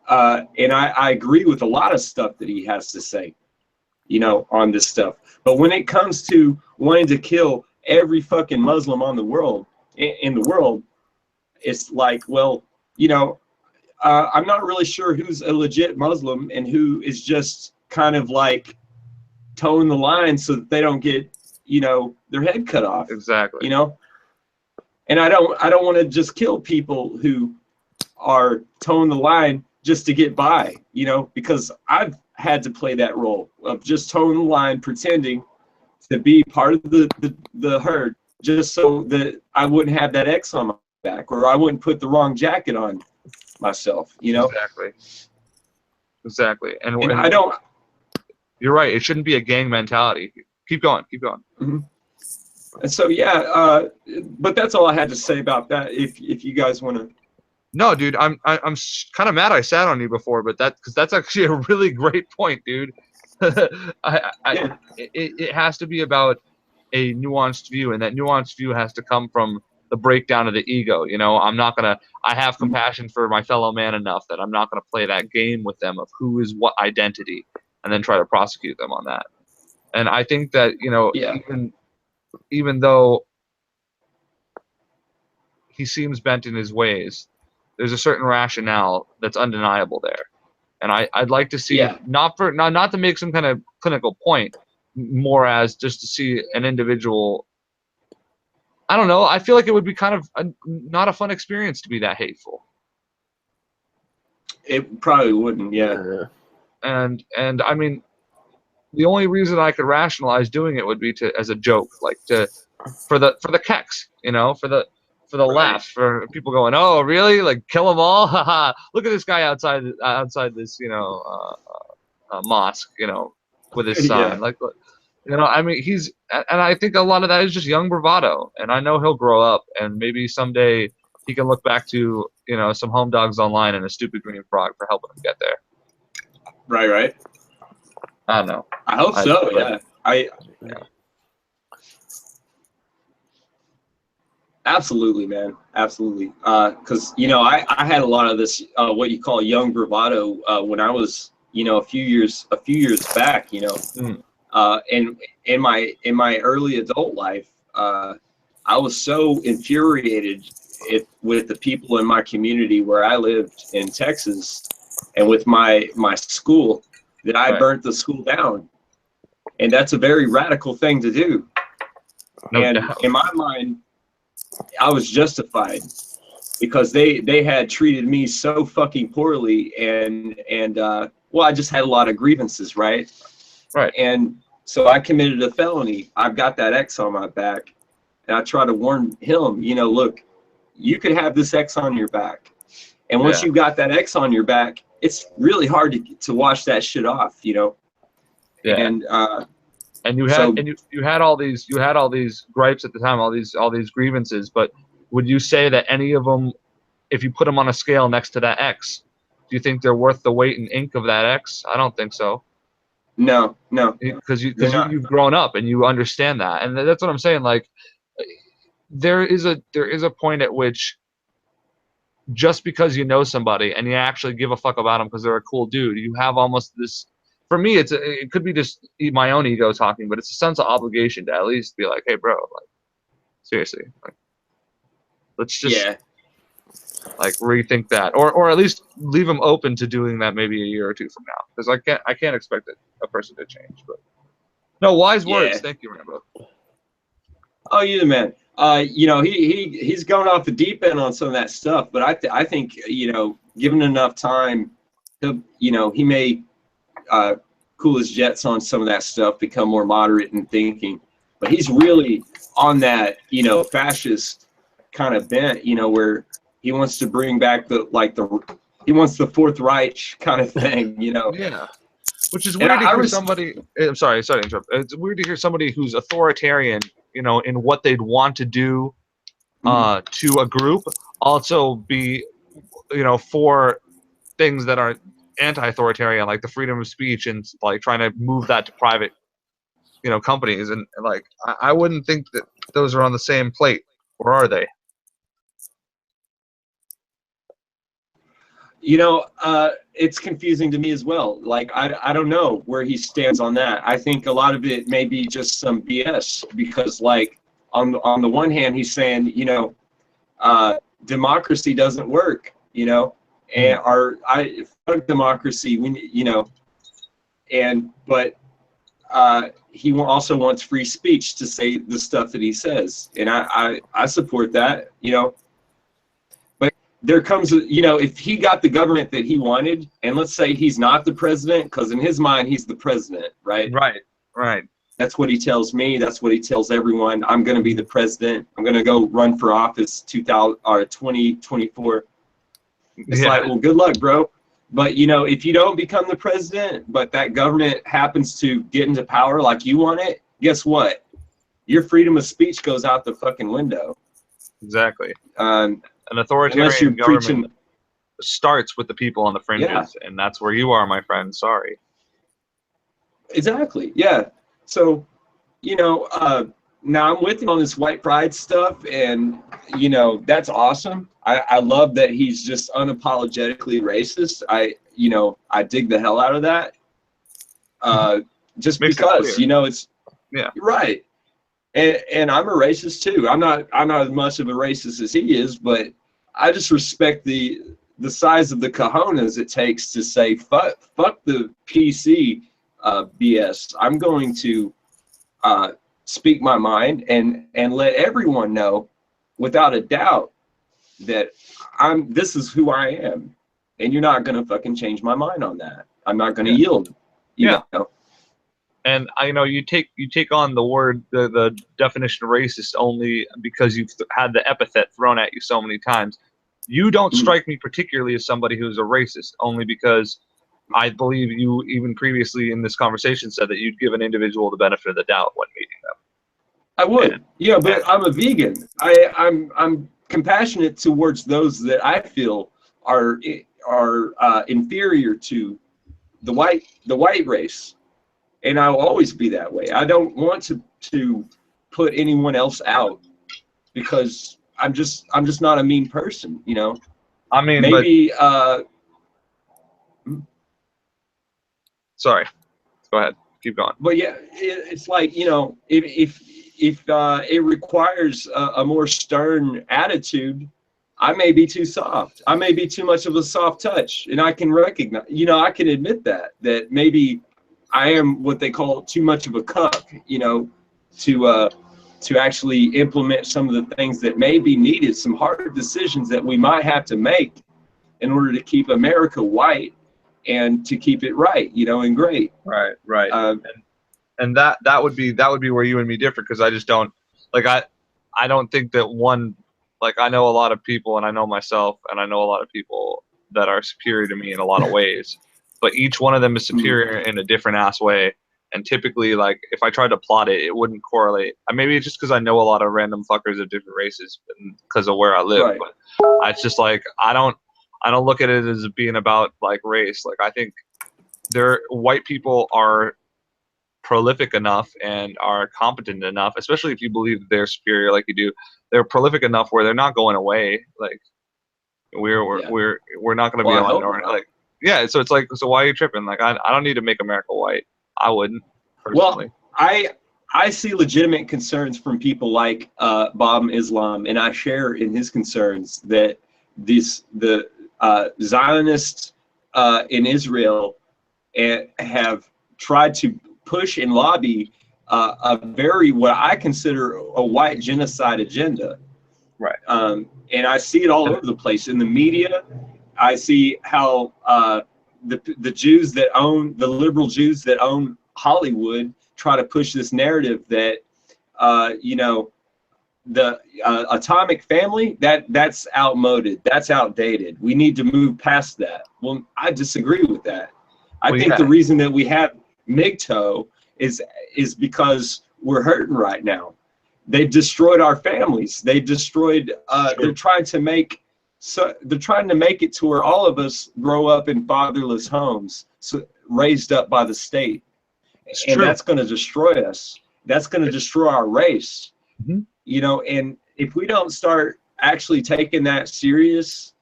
And I agree with a lot of stuff that he has to say, you know, on this stuff. But when it comes to wanting to kill every fucking Muslim on the world, in the world, it's like, well, you know, I'm not really sure who's a legit Muslim and who is just kind of like towing the line so that they don't get, you know, their head cut off. Exactly. You know, and I don't want to just kill people who are towing the line just to get by, you know, because I've had to play that role of just towing the line, pretending to be part of the herd, just so that I wouldn't have that X on my back, or I wouldn't put the wrong jacket on myself, you know. Exactly. And I don't. You're right. It shouldn't be a gang mentality. Keep going. Mm-hmm. And so yeah, but that's all I had to say about that. If you guys want to. No, dude, I'm kind of mad I sat on you before, but because that's actually a really great point, dude. It has to be about a nuanced view, and that nuanced view has to come from the breakdown of the ego. You know, I have compassion for my fellow man enough that I'm not gonna play that game with them of who is what identity, and then try to prosecute them on that. And I think that, you know, even though he seems bent in his ways, there's a certain rationale that's undeniable there. And I'd like to see, not to make some kind of clinical point, more as just to see an individual. I don't know. I feel like it would be kind of not a fun experience to be that hateful. It probably wouldn't, yeah. And I mean, the only reason I could rationalize doing it would be as a joke, like for the keks, you know, for the laugh, for people going, oh really, like kill them all, haha, look at this guy outside this, you know, mosque, you know, with his sign, like, you know, I mean, and I think a lot of that is just young bravado, and I know he'll grow up, and maybe someday he can look back to, you know, some home dogs online and a stupid green frog for helping him get there. Right. I don't know. I hope so. Yeah. Absolutely, man. Absolutely. Because, you know, I had a lot of this, what you call young bravado, when I was, you know, a few years back, you know, in my early adult life, I was so infuriated with the people in my community where I lived in Texas, and with my school, that I burnt the school down. And that's a very radical thing to do. In my mind, I was justified, because they had treated me so fucking poorly, and well, I just had a lot of grievances, right? And so I committed a felony. I've got that X on my back, and I try to warn him, you know, look, you could have this X on your back, and once you've got that X on your back, it's really hard to wash that shit off, you know. And you had all these gripes at the time, all these grievances, but would you say that any of them, if you put them on a scale next to that X, do you think they're worth the weight in ink of that X? I don't think so. No. Because you've grown up and you understand that, and that's what I'm saying. Like, there is a point at which, just because you know somebody and you actually give a fuck about them because they're a cool dude, you have almost this. For me, it could be just my own ego talking, but it's a sense of obligation to at least be like, hey, bro, like, seriously, like, let's just like rethink that, or at least leave them open to doing that maybe a year or two from now, because I can't expect a person to change. But no, wise words. Thank you, Rambo. Oh, you're the man. You know, he's going off the deep end on some of that stuff, but I think, you know, given enough time, you know, he may cool his jets on some of that stuff, become more moderate in thinking. But he's really on that, you know, fascist kind of bent, you know, where he wants to bring back he wants the Fourth Reich kind of thing, you know. Yeah. Which is weird to hear somebody. I'm sorry to interrupt. It's weird to hear somebody who's authoritarian, you know, in what they'd want to do to a group, also be, you know, for things that are anti-authoritarian, like the freedom of speech, and like trying to move that to private, you know, companies. And like, I wouldn't think that those are on the same plate, or are they? You know, it's confusing to me as well. Like, I don't know where he stands on that. I think a lot of it may be just some BS, because like on the one hand, he's saying, you know, democracy doesn't work, you know, and fuck democracy, you know, but he also wants free speech to say the stuff that he says, and I support that, you know. There comes, you know, if he got the government that he wanted, and let's say he's not the president, because in his mind he's the president, right? Right. That's what he tells me. That's what he tells everyone. I'm going to be the president. I'm going to go run for office 2024. It's like, well, good luck, bro. But you know, if you don't become the president, but that government happens to get into power like you want it, guess what? Your freedom of speech goes out the fucking window. Exactly. An authoritarian government starts with the people on the fringes, and that's where you are, my friend. Sorry. Exactly. Yeah. So, you know, now I'm with him on this white pride stuff, and you know, that's awesome. I love that he's just unapologetically racist. I dig the hell out of that. Just because, you know, it's right. And I'm a racist too. I'm not as much of a racist as he is, but I just respect the size of the cojones it takes to say fuck the PC BS. I'm going to speak my mind and let everyone know without a doubt that this is who I am, and you're not gonna fucking change my mind on that. I'm not gonna yield. You know? And I know you take on the definition of racist only because you've had the epithet thrown at you so many times. You don't strike me particularly as somebody who's a racist, only because I believe you even previously in this conversation said that you'd give an individual the benefit of the doubt when meeting them. I would, but I'm a vegan. I'm compassionate towards those that I feel are inferior to the white race. And I'll always be that way. I don't want to put anyone else out, because I'm just not a mean person, you know. I mean, maybe. Sorry, go ahead, keep going. But yeah, it's like, you know, if it requires a more stern attitude, I may be too soft. I may be too much of a soft touch, and I can recognize, you know, I can admit that maybe I am what they call too much of a cuck, you know, to actually implement some of the things that may be needed, some hard decisions that we might have to make in order to keep America white and to keep it right, you know, and great. Right. And that would be where you and me differ, because I just don't like I don't think that one, like, I know a lot of people, and I know myself, and I know a lot of people that are superior to me in a lot of ways. But each one of them is superior in a different ass way. And typically, like, if I tried to plot it, it wouldn't correlate. Maybe it's just because I know a lot of random fuckers of different races because of where I live. Right. But it's just like, I don't look at it as being about like race. Like, I think white people are prolific enough and are competent enough, especially if you believe they're superior like you do. They're prolific enough where they're not going away. Like, we're not going to be on like. Yeah, so it's like, so why are you tripping? Like, I don't need to make America white. I wouldn't, personally. Well, I see legitimate concerns from people like Bob Islam, and I share in his concerns that the Zionists in Israel have tried to push and lobby a very, what I consider a white genocide agenda. Right. And I see it all over the place in the media. I see how the Jews that own the liberal Jews that own Hollywood try to push this narrative that you know, the atomic family, that's outmoded, that's outdated. We need to move past that. Well, I disagree with that. I think the reason that we have MGTOW is because we're hurting right now. They've destroyed our families. They've destroyed. They're trying to make it to where all of us grow up in fatherless homes, so raised up by the state, and that's going to destroy us. That's going to destroy our race. Mm-hmm. You know, and if we don't start actually taking that serious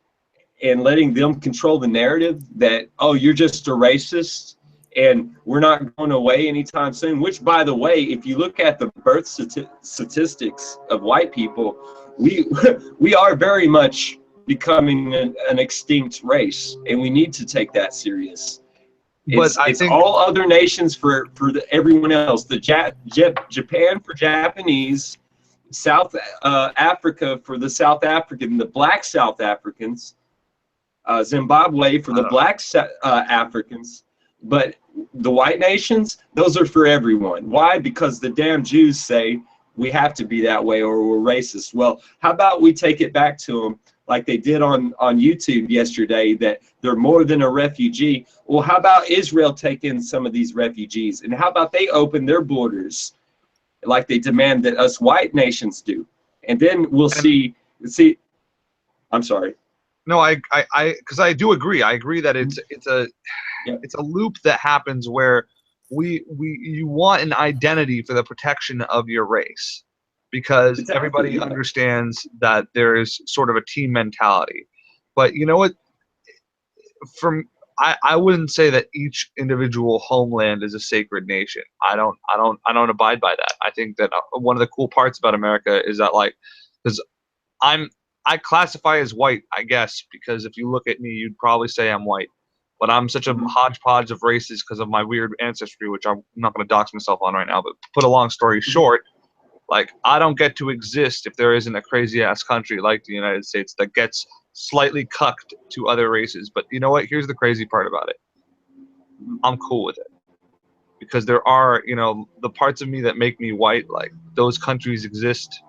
and letting them control the narrative that, oh, you're just a racist and we're not going away anytime soon, which, by the way, if you look at the birth statistics of white people, we are very much becoming an extinct race, and we need to take that serious. It's all other nations for everyone else. The Japan for Japanese, South Africa for the South African, the black South Africans, Zimbabwe for the black Africans, but the white nations, those are for everyone. Why? Because the damn Jews say we have to be that way or we're racist. Well, how about we take it back to them like they did on YouTube yesterday, that they're more than a refugee. Well, how about Israel take in some of these refugees? And how about they open their borders like they demand that us white nations do? And then we'll see. I'm sorry. No, because I do agree. I agree that it's a loop that happens where you want an identity for the protection of your race, because everybody understands that there is sort of a team mentality. But you know what? I wouldn't say that each individual homeland is a sacred nation. I don't abide by that. I think that one of the cool parts about America is that, like, because I classify as white, I guess, because if you look at me, you'd probably say I'm white. But I'm such a hodgepodge of races because of my weird ancestry, which I'm not going to dox myself on right now. But to put a long story short, like, I don't get to exist if there isn't a crazy-ass country like the United States that gets slightly cucked to other races. But you know what? Here's the crazy part about it. I'm cool with it. Because there are, you know, the parts of me that make me white, like, those countries exist.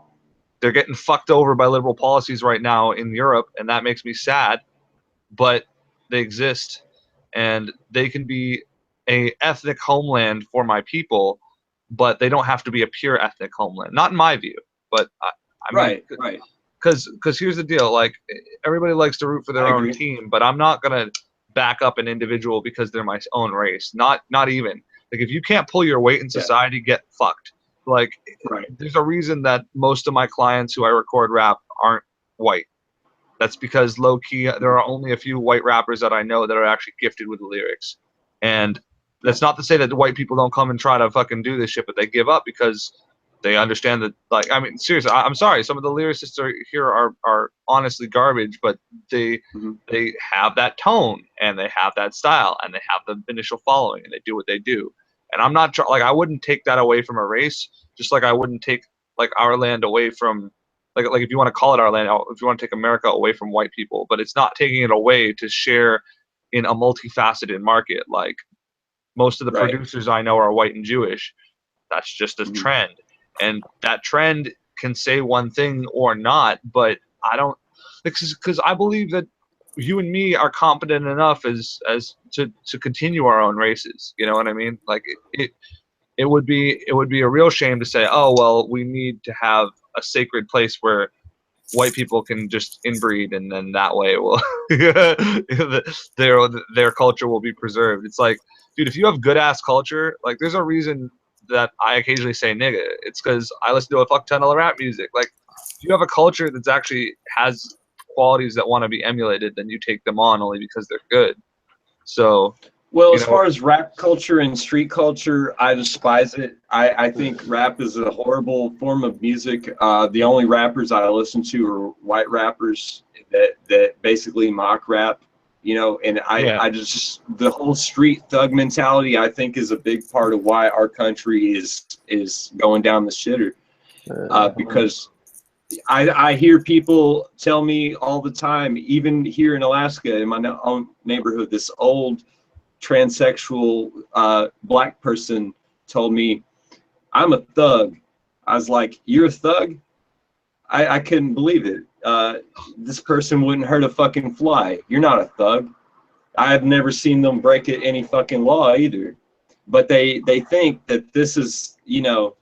They're getting fucked over by liberal policies right now in Europe, and that makes me sad. But they exist, and they can be a ethnic homeland for my people, but they don't have to be a pure ethnic homeland. Not in my view, but I mean, right. Because here's the deal: like, everybody likes to root for their own team, but I'm not gonna back up an individual because they're my own race. Not even. Like, if you can't pull your weight in society, get fucked. Like, there's a reason that most of my clients who I record rap aren't white. That's because low-key, there are only a few white rappers that I know that are actually gifted with the lyrics. And that's not to say that the white people don't come and try to fucking do this shit, but they give up because they understand that, like, I mean, seriously, I'm sorry, some of the lyricists here are honestly garbage, but they have that tone, and they have that style, and they have the initial following, and they do what they do. And I'm not like, I wouldn't take that away from a race, just like I wouldn't take, like, our land away from, like if you want to call it our land, if you want to take America away from white people, but it's not taking it away to share in a multifaceted market. Like, most of the producers I know are white and Jewish. That's just a trend, and that trend can say one thing or not. But I don't, because I believe that you and me are competent enough as to continue our own races. You know what I mean? Like, it would be a real shame to say, oh well, we need to have a sacred place where white people can just inbreed, and then that way it will their culture will be preserved. It's like, dude, if you have good ass culture, like, there's a reason that I occasionally say nigga. It's because I listen to a fuck ton of rap music. Like, if you have a culture that's actually has qualities that want to be emulated, then you take them on only because they're good. So, well, as far as rap culture and street culture, I despise it. I think rap is a horrible form of music. The only rappers I listen to are white rappers that basically mock rap, you know, and I just, the whole street thug mentality, I think, is a big part of why our country is going down the shitter. Because I hear people tell me all the time, even here in Alaska, in my own neighborhood, this old transsexual black person told me, I'm a thug. I was like, you're a thug? I couldn't believe it. This person wouldn't hurt a fucking fly. You're not a thug. I've never seen them break any fucking law either. But they think that this is, you know,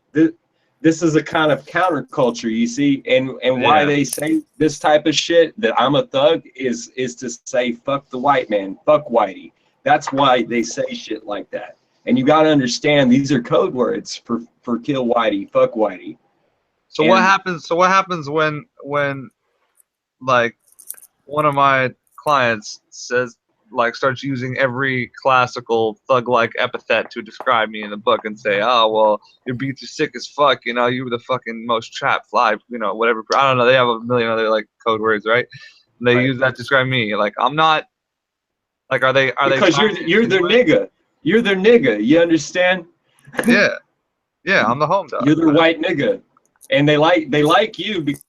this is a kind of counterculture, you see, and why they say this type of shit, that I'm a thug, is to say fuck the white man, fuck whitey. That's why they say shit like that. And you got to understand, these are code words for kill whitey, fuck whitey. So what happens? So what happens when like one of my clients says, like, starts using every classical thug-like epithet to describe me in the book and say, oh, well, your beats are sick as fuck, you know, you were the fucking most trapped fly, you know, whatever. I don't know. They have a million other like code words, right? And they use that to describe me. Like, I'm not. Like, are they? Because you're their nigga. You're their nigga. You understand? Yeah. Yeah, I'm the home dog. You're their white nigga, and they like you because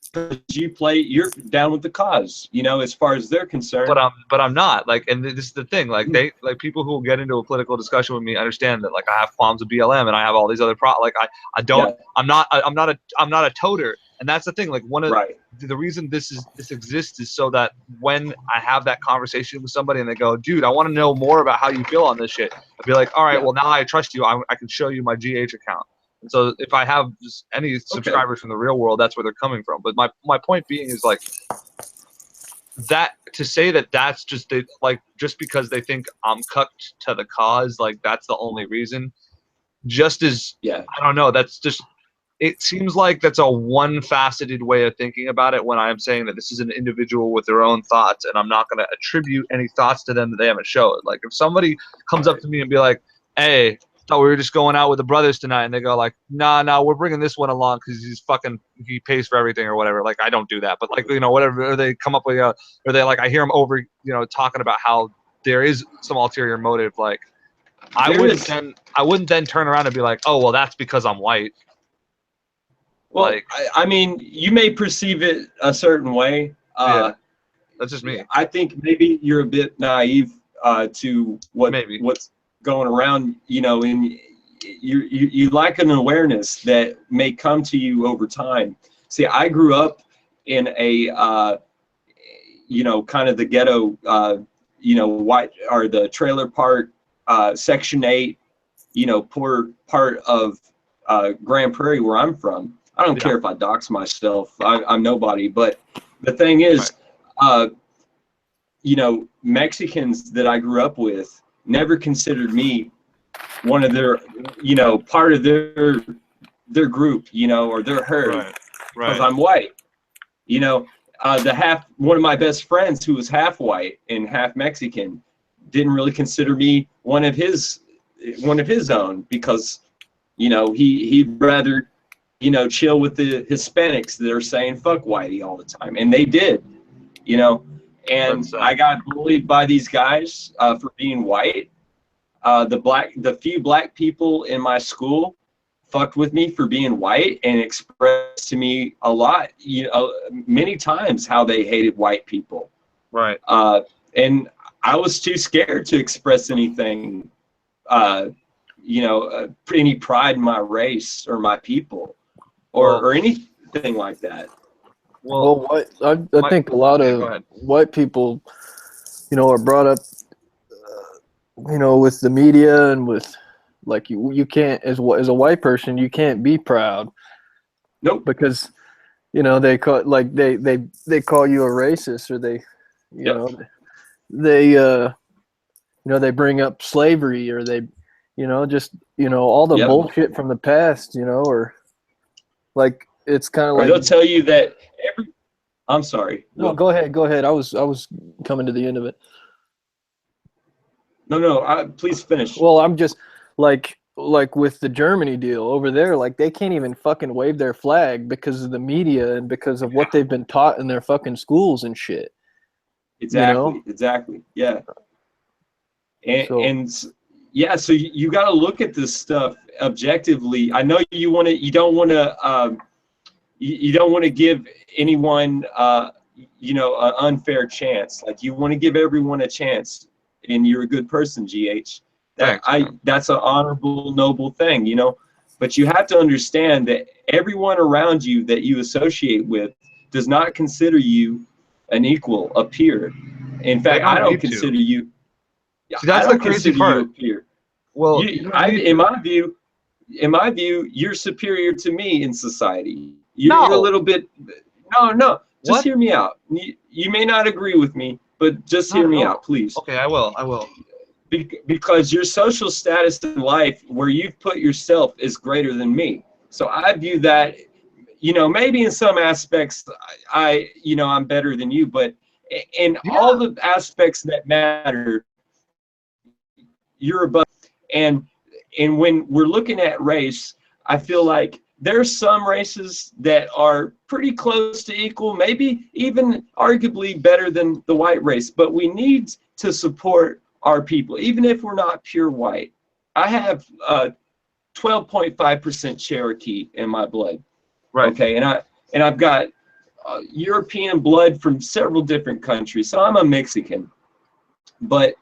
you're down with the cause, you know, as far as they're concerned. But I'm not, like, and this is the thing, like, they, like, people who will get into a political discussion with me understand that, like, I have qualms with BLM and I have all these other like, I don't, I'm not a toter, and that's the thing, like, one of the reason this exists is so that when I have that conversation with somebody and they go, dude, I want to know more about how you feel on this shit, I'd be like, all right, well, now I trust you, I can show you my GH account. And so if I have just any subscribers from the real world, that's where they're coming from. But my point being is, like, that to say that that's just like, just because they think I'm cucked to the cause, like, that's the only reason. Just as I don't know, that's just, it seems like that's a one-faceted way of thinking about it when I'm saying that this is an individual with their own thoughts, and I'm not going to attribute any thoughts to them that they haven't showed. Like, if somebody comes up to me and be like, hey, thought we were just going out with the brothers tonight, and they go like, nah, we're bringing this one along because he pays for everything or whatever. Like, I don't do that, but, like, you know, whatever, or they come up with, or they, like, I hear them over, you know, talking about how there is some ulterior motive. Like, I wouldn't then turn around and be like, oh, well, that's because I'm white. Well, like, I mean, you may perceive it a certain way. That's just me. I think maybe you're a bit naive to what's going around, you know, and you lack an awareness that may come to you over time. See, I grew up in a you know, kind of the ghetto, you know, white, or the trailer park, Section 8, you know, poor part of Grand Prairie, where I'm from. I don't care if I dox myself. I'm nobody. But the thing is, you know, Mexicans that I grew up with never considered me one of their, you know, part of their group, you know, or their herd, because I'm white. You know, one of my best friends who was half white and half Mexican didn't really consider me one of his own, because, you know, he'd rather, you know, chill with the Hispanics that are saying fuck whitey all the time, and they did, you know. And I got bullied by these guys for being white. The few black people in my school fucked with me for being white and expressed to me a lot, you know, many times, how they hated white people. Right. And I was too scared to express anything, you know, any pride in my race or my people, or anything like that. Well, I think a lot of white people, you know, are brought up, you know, with the media and with, like, you can't, as a white person, you can't be proud. Nope. Because, you know, they call, like, they call you a racist, or they, you know, they you know, they bring up slavery, or they, you know, just, you know, all the bullshit from the past, you know, or, like, it's kind of like, they'll tell you that I'm sorry. No, go ahead. I was coming to the end of it. No, please finish. Well, I'm just like with the Germany deal over there, like, they can't even fucking wave their flag because of the media and because of what they've been taught in their fucking schools and shit. Exactly. You know? Exactly. Yeah. So you got to look at this stuff objectively. I know you don't want to give anyone, you know, an unfair chance. Like, you want to give everyone a chance. and you're a good person, GH. Thanks, man. That's an honorable, noble thing, you know. But you have to understand that everyone around you that you associate with does not consider you an equal, a peer. In fact, I don't consider you. See, that's the crazy part. You a peer. Well, in my view, you're superior to me in society. You're No. a little bit. No. Just What? hear me out. You may not agree with me, but just hear me out, please. Okay, I will. Because your social status in life, where you've put yourself, is greater than me. So I view that, you know, maybe in some aspects, I'm better than you, but in all the aspects that matter, you're above. And when we're looking at race, I feel like there's some races that are pretty close to equal, maybe even arguably better than the white race, but we need to support our people, even if we're not pure white. I have 12.5% Cherokee in my blood. Right. Okay, and I've got European blood from several different countries, so I'm a Mexican. But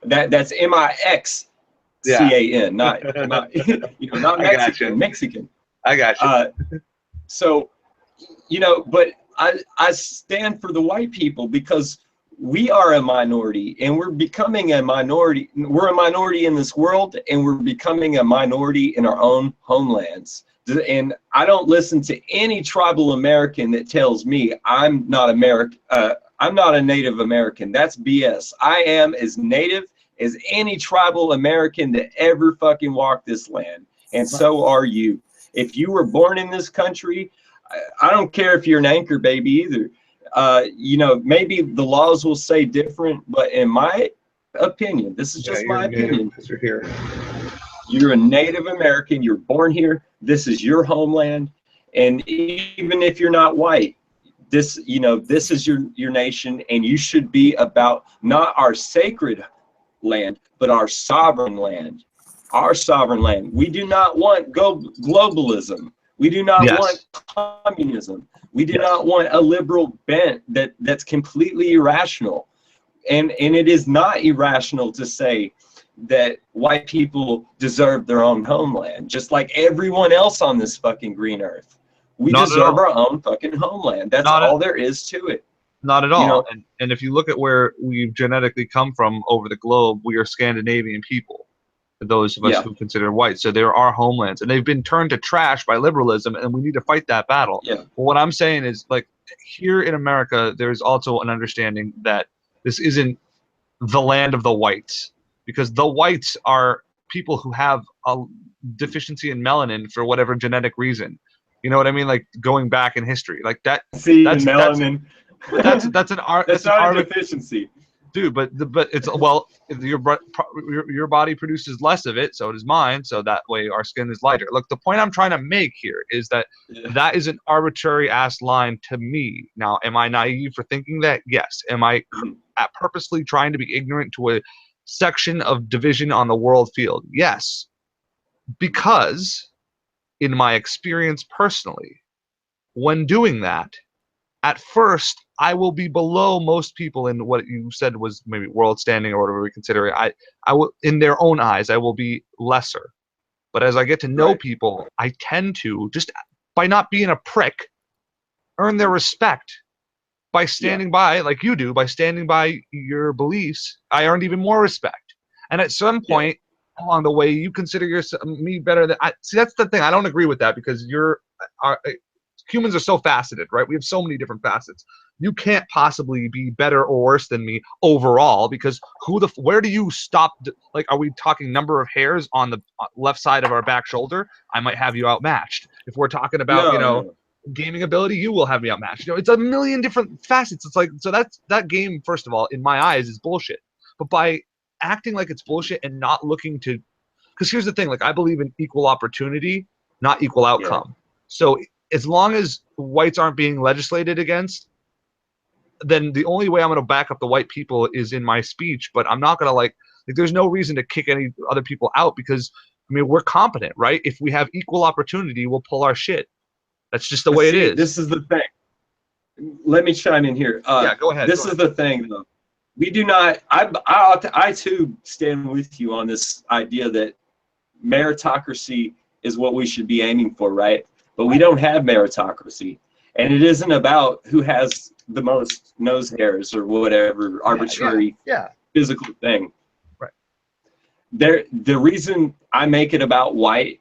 that's MIXCAN, not not Mexican, Mexican. I got you. So, but I stand for the white people because we are a minority, and we're becoming a minority. We're a minority in this world, and we're becoming a minority in our own homelands. And I don't listen to any tribal American that tells me I'm not American. I'm not a Native American. That's BS. I am as native as any tribal American that ever fucking walked this land, and so are you. If you were born in this country, I don't care if you're an anchor baby either. Maybe the laws will say different, but in my opinion, this is just my opinion. You're here. You're a Native American. You're born here. This is your homeland. And even if you're not white, this is your nation, and you should be about not our sacred land, but our sovereign land. Our sovereign land. We do not want globalism. We do not want communism. We do not want a liberal bent that's completely irrational. And it is not irrational to say that white people deserve their own homeland, just like everyone else on this fucking green earth. We deserve our own fucking homeland. That's all there is to it. Not at all. And if you look at where we've genetically come from over the globe, we are Scandinavian people. Those of us who consider white. So there are homelands, and they've been turned to trash by liberalism, and we need to fight that battle. Yeah. But what I'm saying is, like, here in America, there's also an understanding that this isn't the land of the whites, because the whites are people who have a deficiency in melanin for whatever genetic reason. You know what I mean? Like, going back in history, like that. That's melanin. That's not a deficiency. Dude, but it's your body produces less of it, so does mine. So that way our skin is lighter. Look, the point I'm trying to make here is that that is an arbitrary ass line to me. Now, am I naive for thinking that? Yes. Am I purposely trying to be ignorant to a section of division on the world field? Yes, because in my experience personally, when doing that, at first, I will be below most people in what you said was maybe world standing or whatever we consider it. I will, in their own eyes, I will be lesser. But as I get to know people, I tend to, just by not being a prick, earn their respect. By standing by, like you do, by standing by your beliefs, I earned even more respect. And at some point along the way, you consider me better than I. See, that's the thing. I don't agree with that, because humans are so faceted, right? We have so many different facets. You can't possibly be better or worse than me overall, because where do you stop? Like, are we talking number of hairs on the left side of our back shoulder? I might have you outmatched. If we're talking about, gaming ability, you will have me outmatched. It's a million different facets. It's like, so that game, first of all, in my eyes, is bullshit. But by acting like it's bullshit and not looking to, because here's the thing, like, I believe in equal opportunity, not equal outcome. So as long as whites aren't being legislated against, then the only way I'm going to back up the white people is in my speech. But I'm not going to like there's no reason to kick any other people out, because I mean, we're competent, right? If we have equal opportunity, we'll pull our shit. That's just the way it is. This is the thing. Let me chime in here. Go ahead. This is the thing, though. we do not. I too stand with you on this idea that meritocracy is what we should be aiming for, right? But we don't have meritocracy, and it isn't about who has the most nose hairs or whatever arbitrary physical thing. Right. The reason I make it about white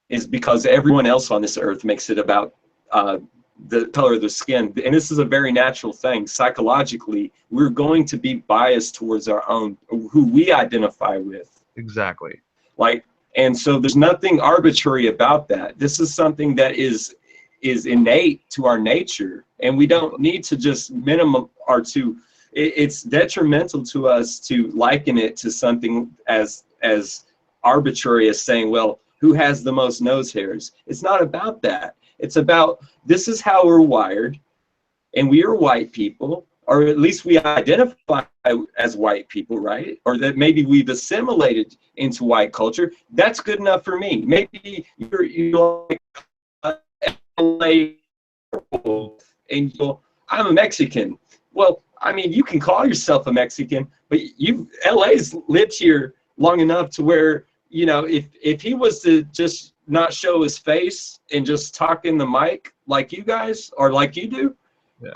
is because everyone else on this earth makes it about the color of the skin, and this is a very natural thing. Psychologically, we're going to be biased towards our own, who we identify with. Exactly. Like, and so there's nothing arbitrary about that. This is something that is innate to our nature, and we don't need to just minimum or to. It's detrimental to us to liken it to something as arbitrary as saying, well, who has the most nose hairs? It's not about that. It's about, this is how we're wired, and we are white people, or at least we identify as white people, right? Or that maybe we've assimilated into white culture. That's good enough for me. Maybe you're like LA, and I'm a Mexican. Well, I mean, you can call yourself a Mexican, but LA's lived here long enough to where, you know, if he was to just not show his face and just talk in the mic like you guys or like you do,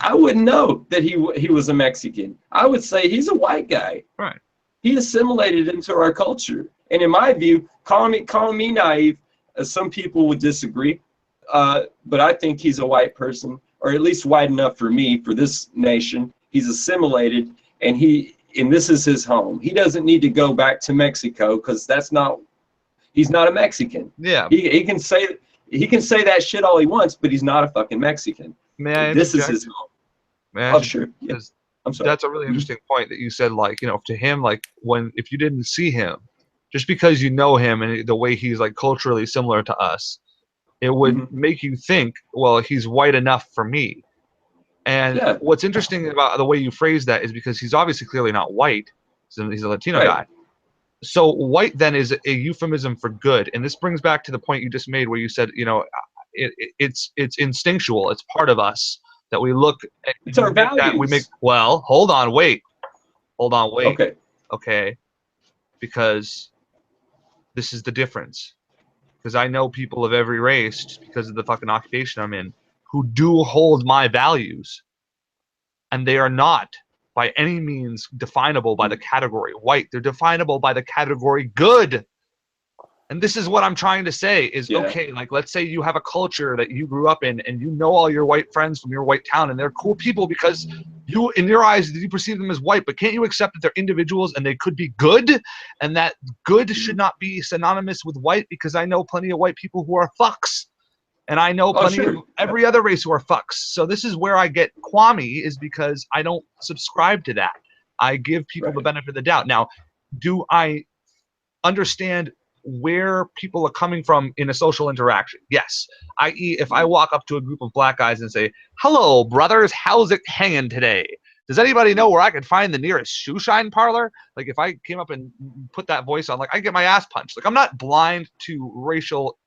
I wouldn't know that he was a Mexican. I would say he's a white guy. Right. He assimilated into our culture. And in my view, calling me naive, some people would disagree, but I think he's a white person, or at least white enough for me, for this nation. He's assimilated, and this is his home. He doesn't need to go back to Mexico because he's not a Mexican. Yeah. He can say that shit all he wants, but he's not a fucking Mexican. This is his home. Oh, sure. Yeah. I'm sorry. That's a really interesting point that you said, like, you know, to him, like, if you didn't see him, just because you know him and the way he's like culturally similar to us, it would make you think, well, he's white enough for me. And what's interesting about the way you phrase that is because he's obviously clearly not white. He's a Latino guy. So white then is a euphemism for good. And this brings back to the point you just made where you said, you know, it's instinctual. It's part of us that we look at. It's our values. Well, hold on, wait. Okay. Because this is the difference. Because I know people of every race, just because of the fucking occupation I'm in, who do hold my values, and they are not by any means definable by the category white. They're definable by the category good. And this is what I'm trying to say is, okay, like, let's say you have a culture that you grew up in and you know all your white friends from your white town and they're cool people because you, in your eyes, you perceive them as white, but can't you accept that they're individuals and they could be good, and that good should not be synonymous with white? Because I know plenty of white people who are fucks, and I know plenty of every other race who are fucks. So this is where I get qualmy, is because I don't subscribe to that. I give people the benefit of the doubt. Now, do I understand where people are coming from in a social interaction? Yes. I.e., if I walk up to a group of black guys and say, hello, brothers, how's it hanging today? Does anybody know where I could find the nearest shoe shine parlor? Like, if I came up and put that voice on, like, I get my ass punched. Like, I'm not blind to racial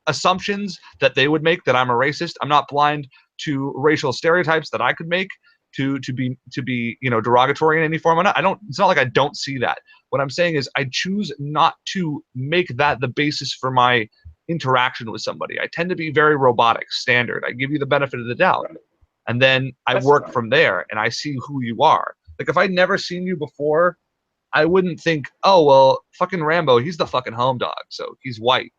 assumptions that they would make that I'm a racist. I'm not blind to racial stereotypes that I could make to be you know, derogatory in any form. It's not like I don't see that. What I'm saying is I choose not to make that the basis for my interaction with somebody. I tend to be very robotic, standard. I give you the benefit of the doubt, and then I work from there, and I see who you are. Like, if I'd never seen you before, I wouldn't think, oh, well, fucking Rambo, he's the fucking home dog, so he's white.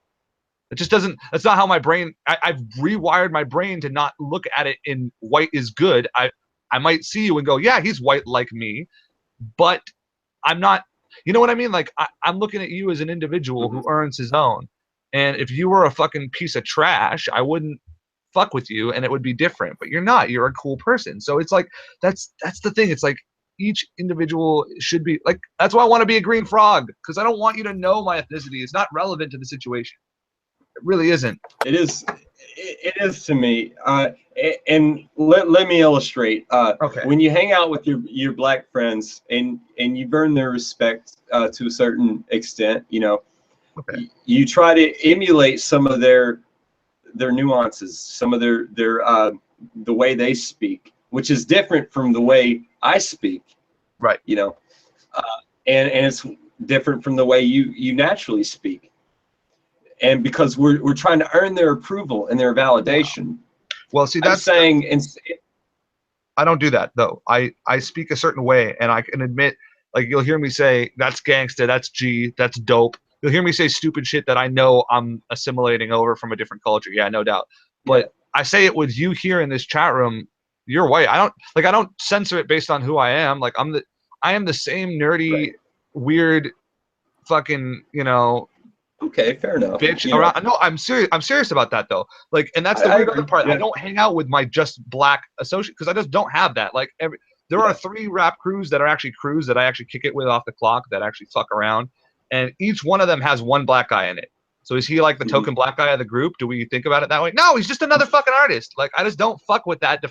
It just doesn't, that's not how my brain, I've rewired my brain to not look at it in white is good. I might see you and go, yeah, he's white like me, but I'm not, you know what I mean? Like, I'm looking at you as an individual who earns his own. And if you were a fucking piece of trash, I wouldn't fuck with you, and it would be different. But you're not. You're a cool person. So it's like, that's the thing. It's like each individual should be, like, that's why I want to be a green frog, because I don't want you to know my ethnicity. It's not relevant to the situation. It really isn't. It is. It is to me. And let me illustrate. When you hang out with your black friends and you've earned their respect to a certain extent, you know, you try to emulate some of their nuances, some of their the way they speak, which is different from the way I speak. Right. You know, and it's different from the way you naturally speak. And because we're trying to earn their approval and their validation. Well, see, I'm that's saying, I don't do that though. I speak a certain way, and I can admit, like, you'll hear me say that's gangsta, that's G, that's dope. You'll hear me say stupid shit that I know I'm assimilating over from a different culture. Yeah, no doubt. But I say it with you here in this chat room. You're white. I don't censor it based on who I am. Like I am the same nerdy, weird, fucking, okay, fair enough. bitch around. No, I'm serious. I'm serious about that though. Like, and that's the weird other part. Yeah. I don't hang out with my just black associate because I just don't have that. Like, there are 3 rap crews that are actually crews that I actually kick it with off the clock that actually fuck around, and each one of them has one black guy in it. So is he like the token black guy of the group? Do we think about it that way? No, he's just another fucking artist. Like, I just don't fuck with that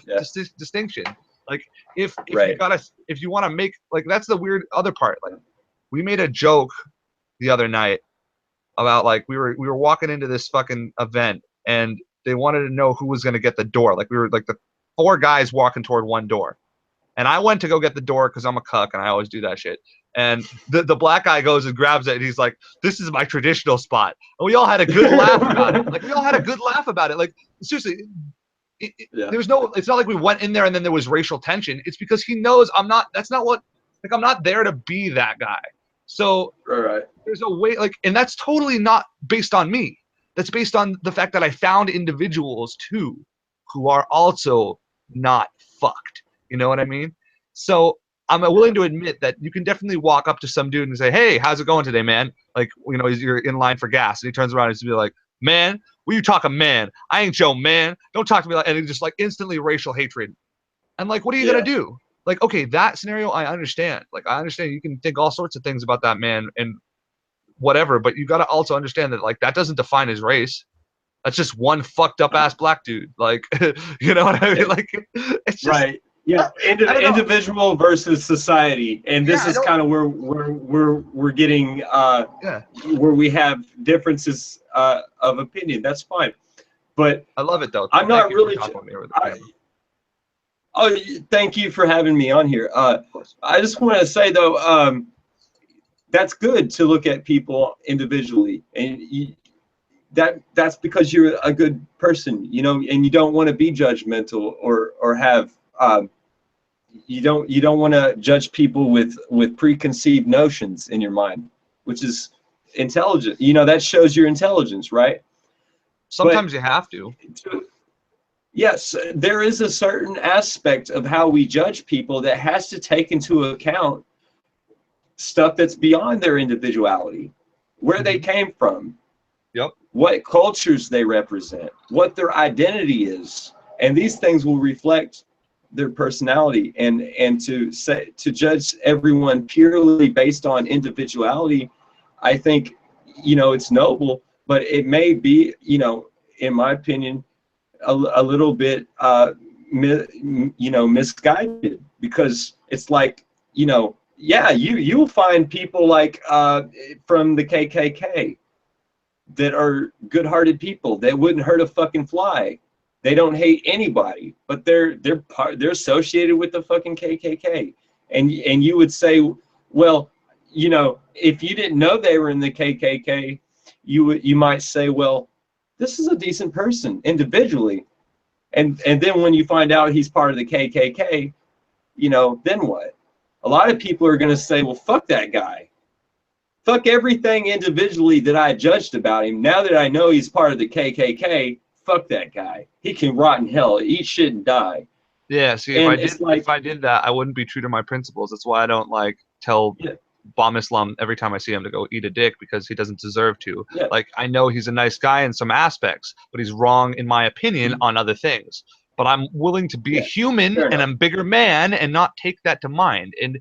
distinction. Like, if you want to make, like, that's the weird other part. Like, we made a joke the other night about, like, we were walking into this fucking event and they wanted to know who was going to get the door. Like, we were like the 4 guys walking toward one door, and I went to go get the door because I'm a cuck and I always do that shit. And the black guy goes and grabs it and he's like, "This is my traditional spot." And we all had a good laugh about it. Like, we all had a good laugh about it. Like, seriously, there's no. It's not like we went in there and then there was racial tension. It's because he knows I'm not. That's not what. Like, I'm not there to be that guy. So there's a way. Like, and that's totally not based on me. That's based on the fact that I found individuals too, who are also not fucked. You know what I mean? So I'm willing to admit that you can definitely walk up to some dude and say, "Hey, how's it going today, man?" Like, you're in line for gas, and he turns around and he's be like, "Man, what you talking, man? I ain't Joe, man. Don't talk to me like," and it's just like instantly racial hatred. And like, what are you gonna do? Like, okay, that scenario I understand. Like, I understand you can think all sorts of things about that man and whatever, but you got to also understand that, like, that doesn't define his race. That's just one fucked up ass black dude. Like, you know what I mean? Like, it's just Yeah, individual versus society, and this is kind of where we're getting where we have differences of opinion. That's fine, but I love it though. I'm not really. Thank you for having me on here. I just want to say though, that's good to look at people individually, and that's because you're a good person, and you don't want to be judgmental or have. You don't want to judge people with preconceived notions in your mind, which is intelligent. That shows your intelligence, right? Sometimes you have to. Yes, there is a certain aspect of how we judge people that has to take into account stuff that's beyond their individuality, where they came from, what cultures they represent, what their identity is, and these things will reflect their personality. And to judge everyone purely based on individuality, I think it's noble, but it may be, in my opinion, a little bit misguided, because it's like, you'll find people like from the KKK that are good-hearted people that wouldn't hurt a fucking fly. They don't hate anybody, but they're associated with the fucking KKK. And you would say, well, if you didn't know they were in the KKK, you might say, well, this is a decent person individually. And then when you find out he's part of the KKK, then what? A lot of people are going to say, well, fuck that guy. Fuck everything individually that I judged about him. Now that I know he's part of the KKK, fuck that guy. He can rot in hell, eat shit, and die. Yeah, see, if I did that, I wouldn't be true to my principles. That's why I don't tell Bomb Islam every time I see him to go eat a dick, because he doesn't deserve to. Like, I know he's a nice guy in some aspects, but he's wrong in my opinion on other things. But I'm willing to be a human and a bigger man and not take that to mind. And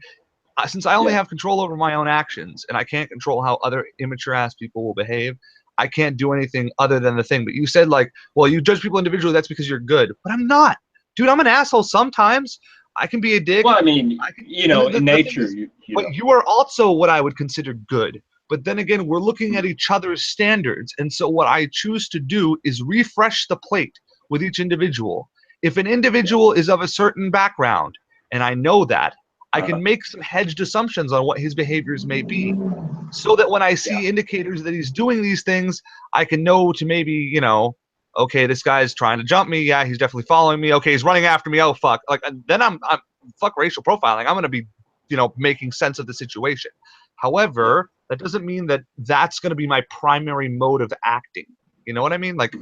since I only have control over my own actions, and I can't control how other immature ass people will behave, I can't do anything other than the thing. But you said, like, well, you judge people individually, that's because you're good. But I'm not. Dude, I'm an asshole sometimes. I can be a dick. Well, I mean, in nature. But you are also what I would consider good. But then again, we're looking at each other's standards. And so what I choose to do is refresh the plate with each individual. if an individual is of a certain background, and I know that, I can make some hedged assumptions on what his behaviors may be, so that when I see indicators that he's doing these things, I can know to maybe, you know, okay, this guy's trying to jump me. Yeah, he's definitely following me. Okay, he's running after me. Oh fuck! Like then I'm fuck racial profiling. I'm gonna be, you know, making sense of the situation. However, that doesn't mean that that's gonna be my primary mode of acting. You know what I mean? Like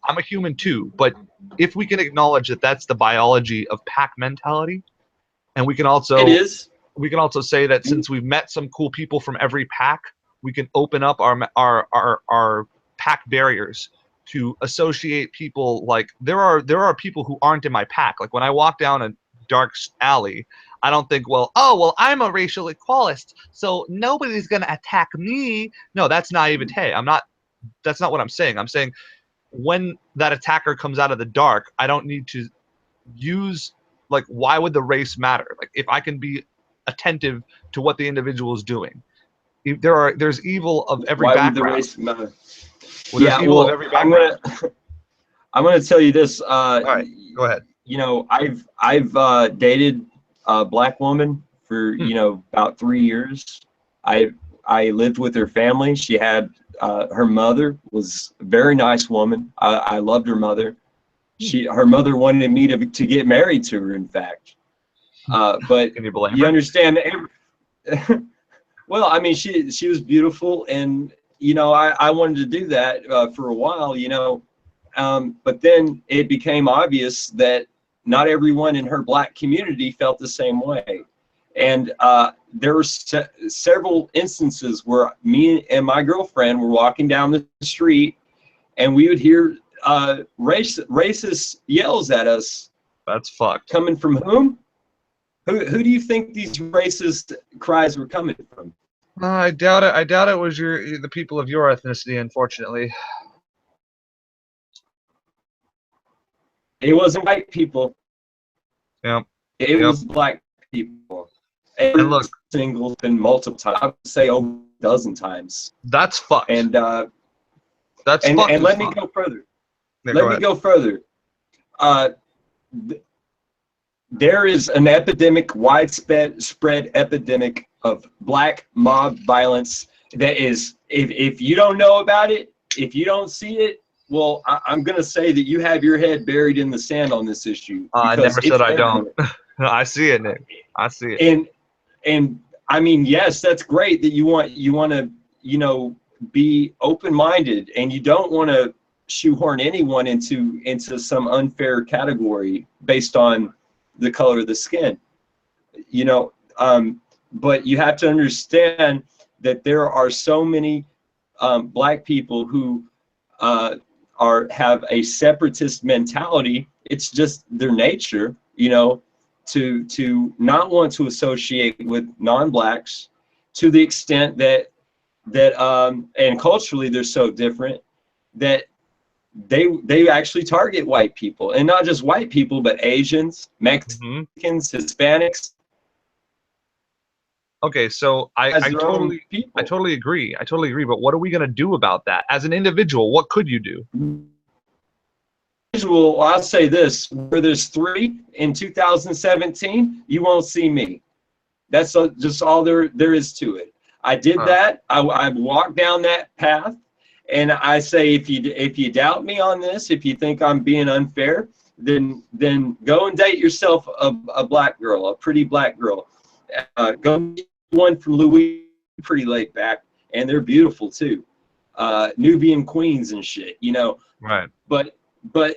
I'm a human too, but if we can acknowledge that that's the biology of pack mentality, and we can also say that since we've met some cool people from every pack, we can open up our pack barriers to associate people. Like there are people who aren't in my pack. Like when I walk down a dark alley, I don't think, well, I'm a racial equalist, so nobody's gonna attack me. No, that's naivete. That's not what I'm saying. I'm saying when that attacker comes out of the dark, I don't need to use, like, why would the race matter? Like, if I can be attentive to what the individual is doing, there's evil of every background. Why would the race matter? Well, there's evil of every background. I'm gonna tell you this. All right, go ahead. You know, I've dated a black woman for you know about 3 years. I lived with her family. She had her mother was a very nice woman. I loved her mother. Her mother wanted me to get married to her, in fact. But can you blame you her? understand? Well, I mean, she was beautiful, and you know, I wanted to do that for a while, you know. But then it became obvious that not everyone in her black community felt the same way. And there were several instances where me and my girlfriend were walking down the street, and we would hear racist yells at us. That's fucked. Coming from whom? Who do you think these racist cries were coming from? I doubt it. I doubt it was the people of your ethnicity, unfortunately. It wasn't white people. Yeah. It was black people. And look, single and multiple times. I would say over a dozen times. That's fucked. And that's fucked. And let me go further. Yeah, let me go further. There is an epidemic, widespread epidemic of black mob violence that is, if you don't know about it, if you don't see it, well, I'm going to say that you have your head buried in the sand on this issue. I never said I don't. I see it, Nick. I see it. And I mean, yes, that's great that you want to, you know, be open-minded, and you don't want to shoehorn anyone into some unfair category based on the color of the skin, you know. But you have to understand that there are so many black people who have a separatist mentality. It's just their nature, you know, to not want to associate with non-blacks, to the extent that and culturally they're so different that they actually target white people, and not just white people, but Asians, Mexicans, Hispanics. Okay, so I totally agree. I totally agree. But what are we gonna do about that as an individual? What could you do? Well, I'll say this: where there's 3 in 2017, you won't see me. That's just all there is to it. I did that. I walked down that path. And I say, if you doubt me on this, if you think I'm being unfair, then go and date yourself a black girl, a pretty black girl. Go one from Louis, pretty laid back, and they're beautiful too. Nubian queens and shit, you know. Right. But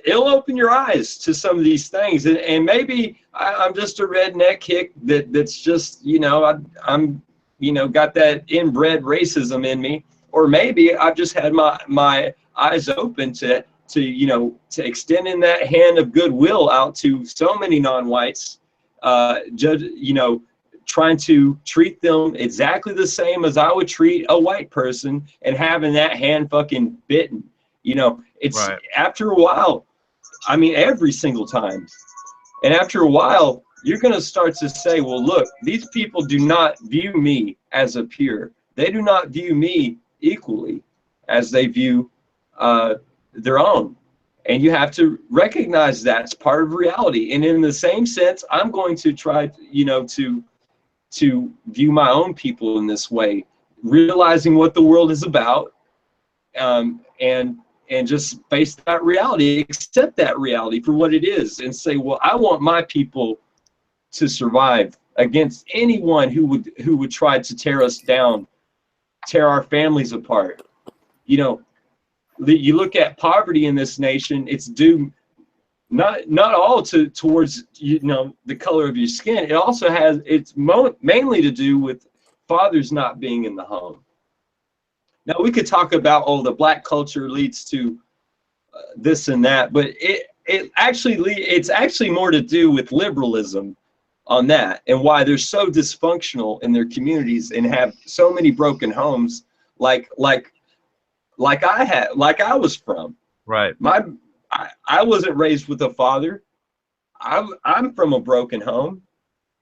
it'll open your eyes to some of these things, and maybe I'm just a redneck hick that's just, you know, I'm you know, got that inbred racism in me. Or maybe I've just had my eyes open to you know, to extending that hand of goodwill out to so many non-whites, you know, trying to treat them exactly the same as I would treat a white person, and having that hand fucking bitten. You know, it's right. After a while, I mean, every single time, and after a while, you're going to start to say, well, look, these people do not view me as a peer. They do not view me equally as they view their own. And you have to recognize that's part of reality. And in the same sense, I'm going to try, you know, to view my own people in this way, realizing what the world is about, and just face that reality, accept that reality for what it is, and say, well, I want my people to survive against anyone who would try to tear us down, tear our families apart. You know, you look at poverty in this nation, it's due not all towards, you know, the color of your skin. It also has, it's mainly to do with fathers not being in the home. Now we could talk about, oh, the black culture leads to this and that, but it's actually more to do with liberalism on that, and why they're so dysfunctional in their communities and have so many broken homes, like I was from. Right. I wasn't raised with a father. I'm from a broken home,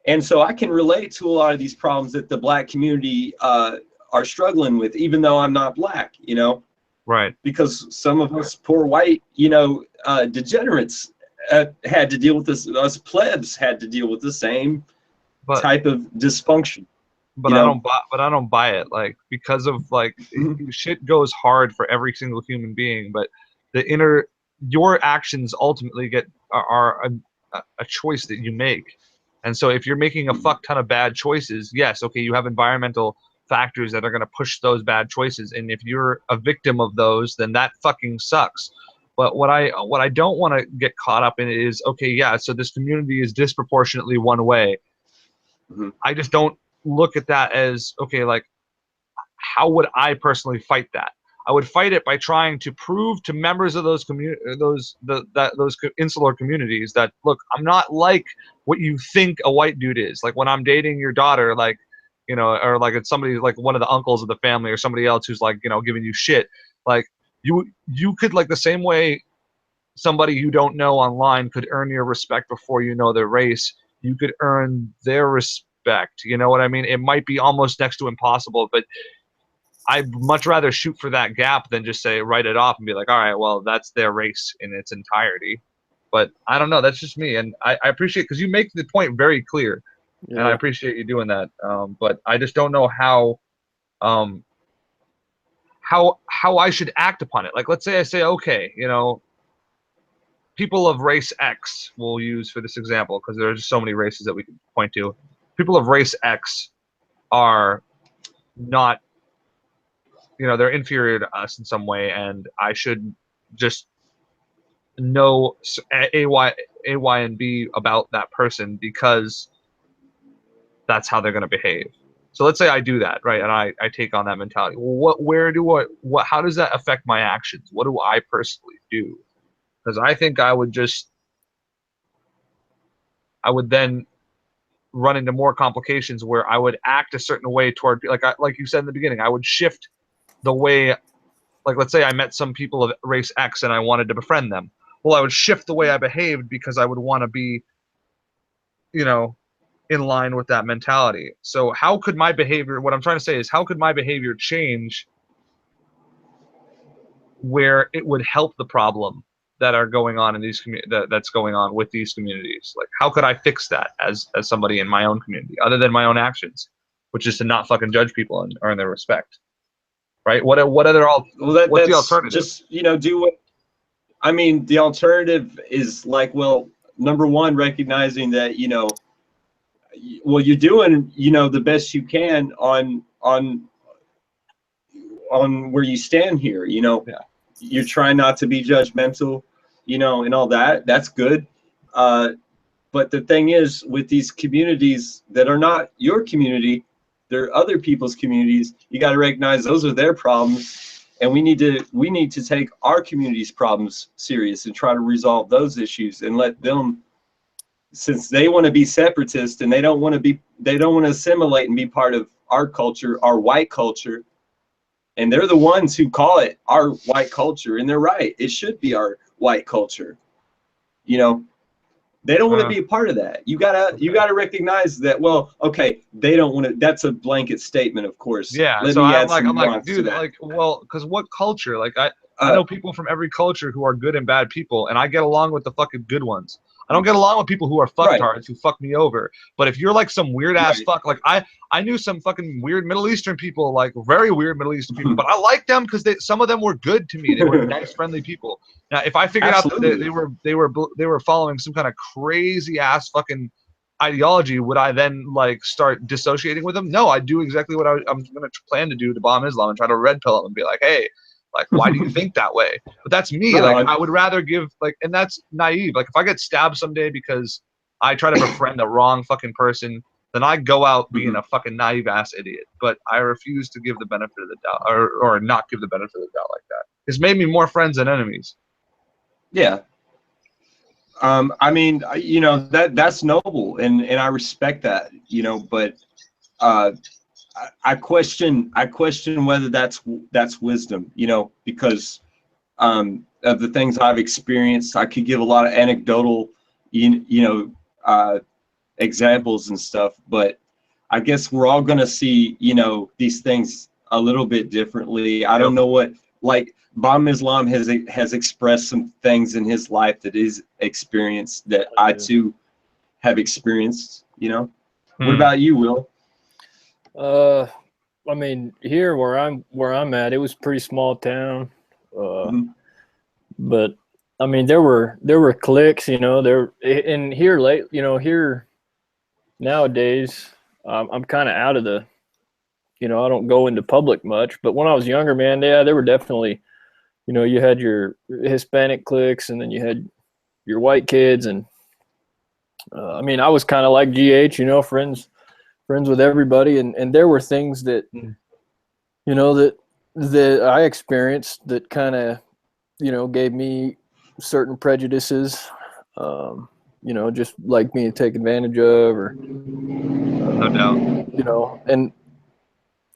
and so I can relate to a lot of these problems that the black community are struggling with, even though I'm not black, you know. Right. Because some of us poor white, you know, degenerates had to deal with this. Us plebs had to deal with the same type of dysfunction. But I don't buy it. Like, because of like shit goes hard for every single human being, but your actions ultimately are a choice that you make. And so if you're making a fuck ton of bad choices, yes, okay, you have environmental factors that are going to push those bad choices, and if you're a victim of those, then that fucking sucks. But what I don't want to get caught up in is, okay, yeah, so this community is disproportionately one way. I just don't look at that as, okay, like, how would I personally fight that? I would fight it by trying to prove to members of those insular communities that, look, I'm not like what you think a white dude is. Like, when I'm dating your daughter, like, you know, or like it's somebody like one of the uncles of the family or somebody else who's like, you know, giving you shit. Like, you could, like, the same way somebody you don't know online could earn your respect before you know their race, you could earn their respect. You know what I mean? It might be almost next to impossible, but I'd much rather shoot for that gap than just say, write it off and be like, all right, well, that's their race in its entirety. But I don't know. That's just me. And I appreciate, because you make the point very clear. Yeah. And I appreciate you doing that. But I just don't know how I should act upon it. Like, let's say I say, okay, you know, people of race X we'll use for this example, because there's so many races that we can point to. People of race X are not, you know, they're inferior to us in some way, and I should just know A, Y, and B about that person because that's how they're going to behave. So let's say I do that, right, and I take on that mentality. Well, how does that affect my actions? What do I personally do? Because I think I would then run into more complications where I would act a certain way toward, like you said in the beginning, I would shift the way, like, let's say I met some people of race X and I wanted to befriend them. Well, I would shift the way I behaved because I would want to be, you know, in line with that mentality. So how could my behavior, what I'm trying to say is, how could my behavior change where it would help the problem that are going on in these that's going on with these communities? Like, how could I fix that as somebody in my own community, other than my own actions, which is to not fucking judge people and earn their respect? Right? What's the alternative? Just, you know, do what, I mean, the alternative is like, well, number one, recognizing that, you know, well, you're doing, you know, the best you can on where you stand here, you know. Yeah. You're trying not to be judgmental, you know, and all that. That's good. But the thing is, with these communities that are not your community, they're other people's communities, you got to recognize those are their problems, and we need to take our community's problems serious and try to resolve those issues, and let them, since they want to be separatist and they don't want to assimilate and be part of our culture, our white culture, and they're the ones who call it our white culture, and they're right, it should be our white culture, you know. They don't want to be a part of that. You gotta recognize that. Well, okay, they don't want to. That's a blanket statement, of course. Yeah. Let so me I'm add like, some nuance dude, to that. like, well, because what culture? Like, I know people from every culture who are good and bad people, and I get along with the fucking good ones. I don't get along with people who are fucktards who fuck me over. But if you're like some weird ass fuck, like I knew some fucking weird Middle Eastern people, like very weird Middle Eastern people, but I liked them because some of them were good to me. They were nice, friendly people. Now, if I figured out that they were following some kind of crazy ass fucking ideology, would I then like start dissociating with them? No, I do exactly what I'm going to plan to do to bomb Islam and try to red pill them and be like, hey, like, why do you think that way? But that's me. No, like, I would rather give like, and that's naive. Like, if I get stabbed someday because I try to befriend the wrong fucking person, then I go out being a fucking naive ass idiot. But I refuse to give the benefit of the doubt, or not give the benefit of the doubt like that. It's made me more friends than enemies. Yeah. I mean, you know, that's noble, and I respect that, you know, but I question whether that's wisdom, you know, because of the things I've experienced. I could give a lot of anecdotal, examples and stuff, but I guess we're all gonna see, you know, these things a little bit differently. I don't know what, like, Bomb Islam has expressed some things in his life that is experienced that I too have experienced, you know. What about you, Will? I mean, here where I'm at, it was a pretty small town. But I mean, there were cliques, you know, and here late, you know, here nowadays, I'm kind of out of the, you know, I don't go into public much, but when I was younger, man, yeah, there were definitely, you know, you had your Hispanic cliques, and then you had your white kids, and I mean, I was kind of like GH, you know, friends with everybody, and there were things that, you know, that I experienced that kind of, you know, gave me certain prejudices, you know, just like being taken advantage of, or No doubt. you know, and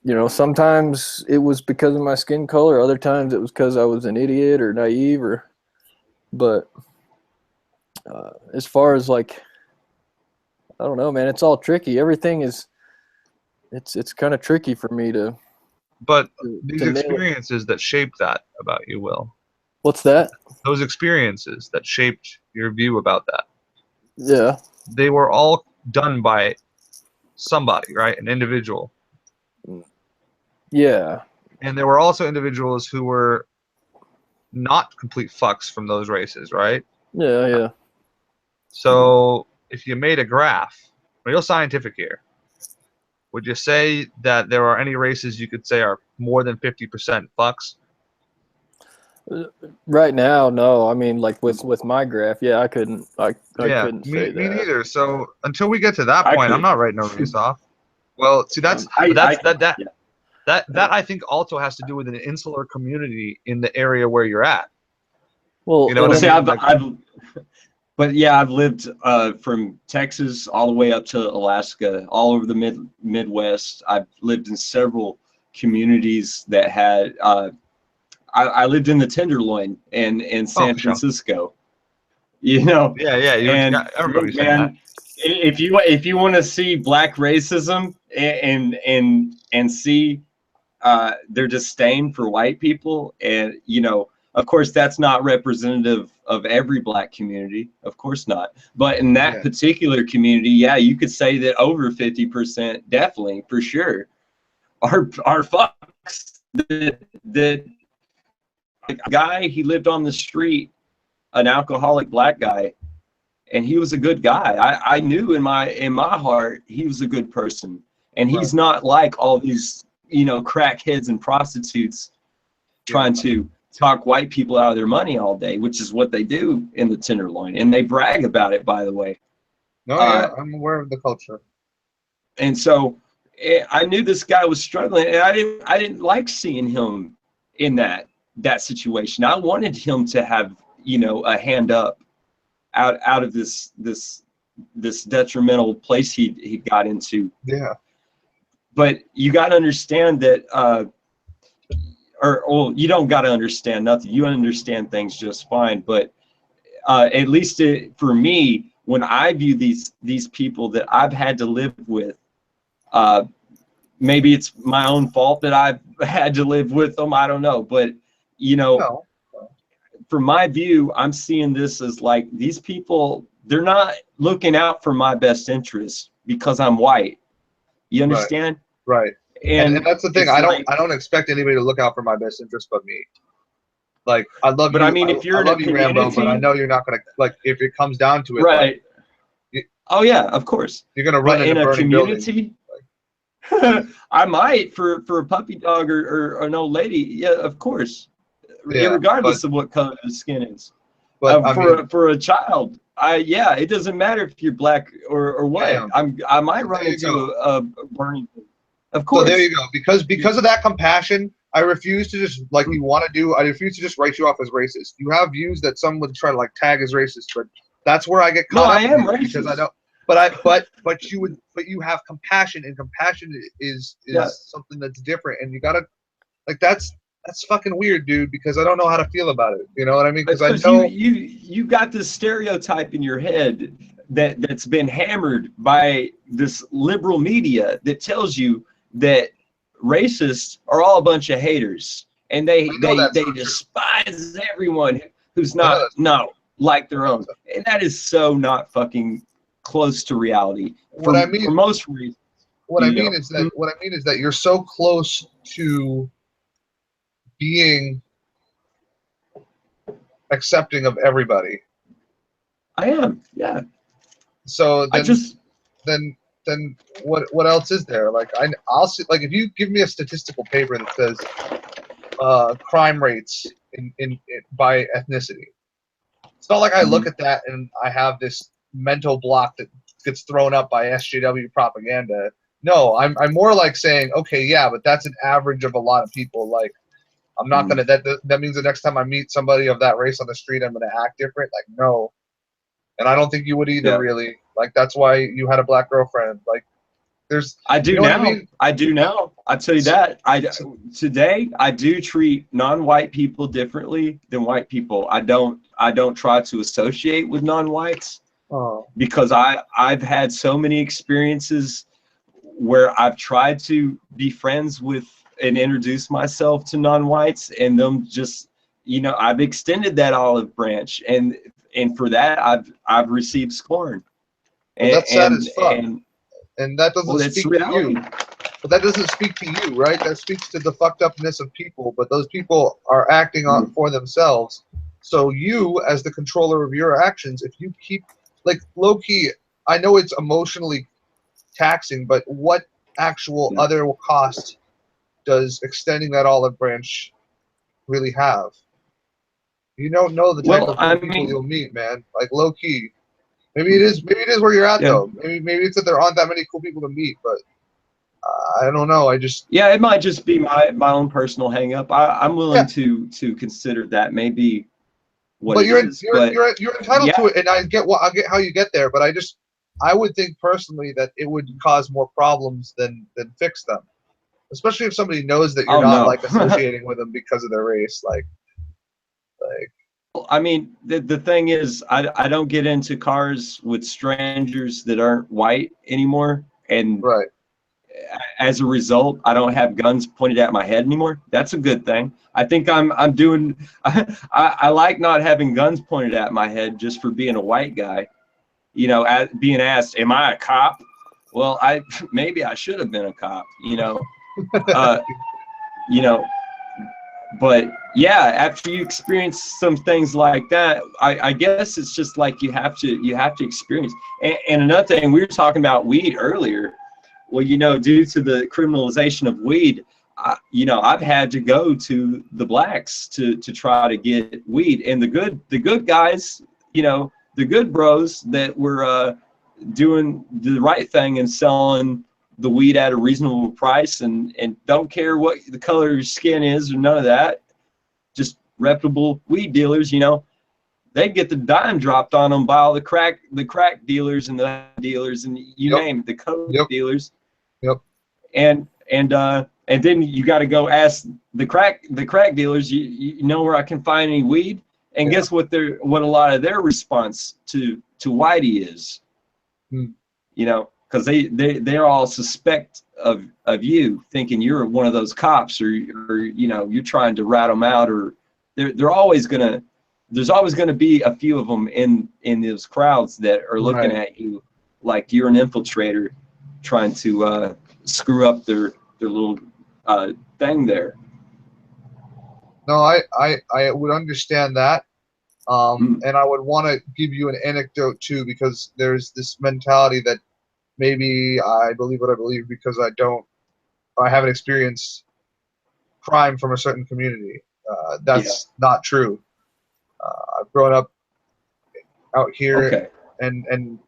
you know, sometimes it was because of my skin color, other times it was because I was an idiot or naive, but as far as like, I don't know, man, it's all tricky. Everything is, it's kind of tricky for me to. But these experiences that shaped that about you, Will. What's that? Those experiences that shaped your view about that. Yeah. They were all done by somebody, right? An individual. Yeah. And there were also individuals who were not complete fucks from those races, right? Yeah, yeah. So if you made a graph, real scientific here, would you say that there are any races you could say are more than 50% fucks? Right now, no. I mean, like with my graph, yeah, I couldn't couldn't say that. Me neither. So until we get to that point, I'm not writing a race off. Well, see, that I think also has to do with an insular community in the area where you're at. Well, you know what I mean? But yeah, I've lived from Texas all the way up to Alaska, all over the Midwest. I've lived in several communities that had. I lived in the Tenderloin in San Francisco. You know. Yeah. Everybody man, if you want to see black racism and see their disdain for white people, and you know, of course, that's not representative of every black community, of course not. But in that particular community, yeah, you could say that over 50%, definitely, for sure, are fucks. That a guy, he lived on the street, an alcoholic black guy, and he was a good guy. I knew in my heart he was a good person, and he's not like all these, you know, crackheads and prostitutes trying to talk white people out of their money all day, which is what they do in the Tenderloin, and they brag about it, by the way. No, yeah, I'm aware of the culture. And so I knew this guy was struggling, and I didn't like seeing him in that situation. I wanted him to have, you know, a hand up out of this detrimental place he got into. Yeah. But you got to understand that, well, you don't got to understand nothing. You understand things just fine. But at least for me, when I view these people that I've had to live with, maybe it's my own fault that I've had to live with them. I don't know. But, you know, from my view, I'm seeing this as like these people, they're not looking out for my best interest because I'm white. You understand? Right. And that's the thing. it's I don't expect anybody to look out for my best interest but me. Like I love But you. I mean, if you're in love a you, Rambo, but I community- know you're not gonna like if it comes down to it. right. Like, Oh yeah, of course. you're gonna run But into in a burning buildings. community, I might for a puppy dog or an old lady. Yeah, of course. Yeah, regardless of what color the skin is. But I mean, For a child, it doesn't matter if you're black or what. Damn. I might run There you into a burning. Of so course. there you go. Because of that compassion, I refuse to just like you want to do. I refuse to just write you off as racist. You have views that some would try to like tag as racist, but that's where I get No, caught up I am with because racist. I don't. But you have compassion, and compassion is Yeah. something that's different, and you gotta like that's fucking weird, dude. Because I don't know how to feel about it. You know what I mean? Because I know you got this stereotype in your head that's been hammered by this liberal media that tells you that racists are all a bunch of haters and they that's not true. despise everyone who's I know not that's like their own, and that is so not fucking close to reality. What I mean- for most reasons. what I you mean know. is that you're so close to being accepting of everybody. I am, yeah. So I then, just then what else is there? Like I'll see, like if you give me a statistical paper that says crime rates in by ethnicity, it's not like I look at that and I have this mental block that gets thrown up by SJW propaganda. No, I'm more like saying, okay, yeah, but that's an average of a lot of people. Like I'm not gonna that means the next time I meet somebody of that race on the street, I'm gonna act different. Like no, and I don't think you would either. Yeah. Really, like that's why you had a black girlfriend. Like there's I do you know now. what I mean? I do now. I tell you that. Today I do treat non-white people differently than white people. I don't try to associate with non-whites Oh, because I've had so many experiences where I've tried to be friends with and introduce myself to non-whites, and them just, I've extended that olive branch, and for that I've received scorn. well, that's sad as fuck. And that doesn't Well, that's speak reality. to you. But that doesn't speak to you, right? That speaks to the fucked upness of people. But those people are acting on for themselves. So you, as the controller of your actions, if you keep like low key, I know it's emotionally taxing, but what actual other cost does extending that olive branch really have? You don't know the type of people you'll meet, man. Like low key. Maybe it is where you're at though. Maybe it's that there aren't that many cool people to meet, but I don't know. It might just be my own personal hang up. I'm willing to consider that maybe what but it you're is. You're entitled to it, and I get how you get there, but I would think personally that it would cause more problems than fix them. Especially if somebody knows that you're not like associating with them because of their race. Like I mean, the thing is, I don't get into cars with strangers that aren't white anymore, and right. As a result, I don't have guns pointed at my head anymore. That's a good thing. I think I'm doing. I like not having guns pointed at my head just for being a white guy. Being asked, "Am I a cop?" Well, maybe I should have been a cop. But yeah, after you experience some things like that, I guess it's just like you have to experience. And another thing, we were talking about weed earlier. Well, due to the criminalization of weed, I've had to go to the blacks to try to get weed, and the good guys, the good bros that were doing the right thing and selling the weed at a reasonable price and don't care what the color of your skin is or none of that, just reputable weed dealers, they get the dime dropped on them by all the crack dealers and the dealers and you name it, the coke dealers. Yep. And then you got to go ask the crack dealers, you know where I can find any weed? And guess what a lot of their response to Whitey is? Because they're all suspect of you, thinking you're one of those cops or you're trying to rat them out, or they're always gonna there's always going to be a few of them in those crowds that are looking at you like you're an infiltrator trying to screw up their little thing there. No, I would understand that. And I would want to give you an anecdote too, because there's this mentality that maybe I believe what I believe because I haven't experienced crime from a certain community. That's not true. I've grown up out here, and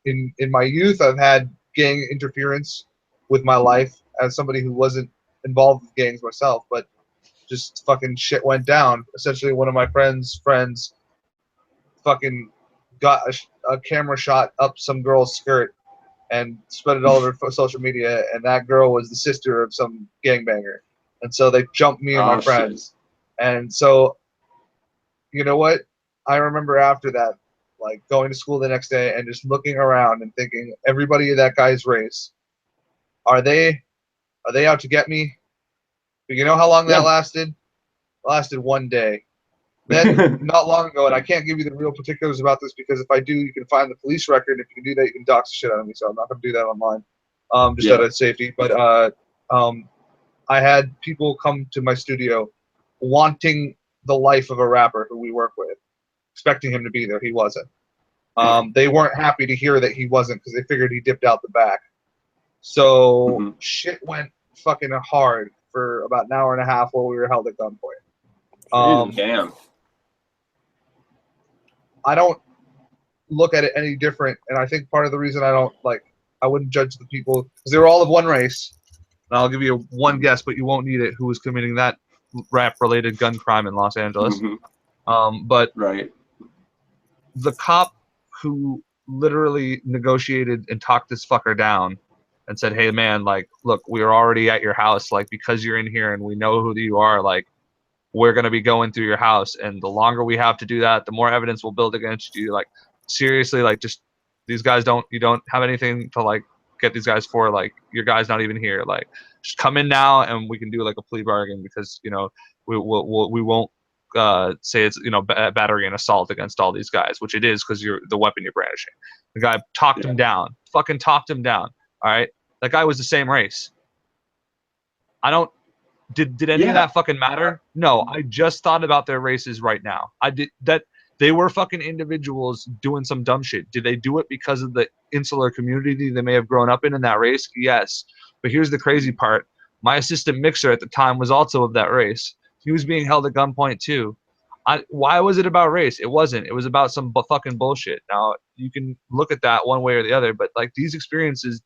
in my youth, I've had gang interference with my life as somebody who wasn't involved with gangs myself, but just fucking shit went down. Essentially, one of my friends fucking got a camera shot up some girl's skirt and spread it all over social media, and that girl was the sister of some gangbanger. And so they jumped me and my friends. And so, you know what? I remember after that, like going to school the next day and just looking around and thinking, everybody of that guy's race, are they out to get me? But you know how long that lasted? It lasted one day. Then, not long ago, and I can't give you the real particulars about this because if I do, you can find the police record. If you can do that, you can dox the shit out of me. So I'm not going to do that online, just out of safety. But I had people come to my studio wanting the life of a rapper who we work with, expecting him to be there. He wasn't. They weren't happy to hear that he wasn't because they figured he dipped out the back. So shit went fucking hard for about an hour and a half while we were held at gunpoint. Damn. I don't look at it any different, and I think part of the reason I wouldn't judge the people because they were all of one race. And I'll give you one guess, but you won't need it. Who was committing that rap-related gun crime in Los Angeles? But the cop who literally negotiated and talked this fucker down and said, "Hey man, like, look, we're already at your house, like, because you're in here and we know who you are, like, we're going to be going through your house, and the longer we have to do that, the more evidence we'll build against you. Like, seriously, like, just these guys you don't have anything to like get these guys for, like, your guy's not even here, like, just come in now and we can do like a plea bargain because, you know, we won't say it's, you know, battery and assault against all these guys, which it is because you're the weapon you're brandishing." The guy talked him down, fucking talked him down. All right, that guy was the same race. Did any of that fucking matter? No, I just thought about their races right now. I did that. They were fucking individuals doing some dumb shit. Did they do it because of the insular community they may have grown up in that race? Yes. But here's the crazy part. My assistant mixer at the time was also of that race. He was being held at gunpoint too. Why was it about race? It wasn't. It was about some fucking bullshit. Now, you can look at that one way or the other, but like these experiences,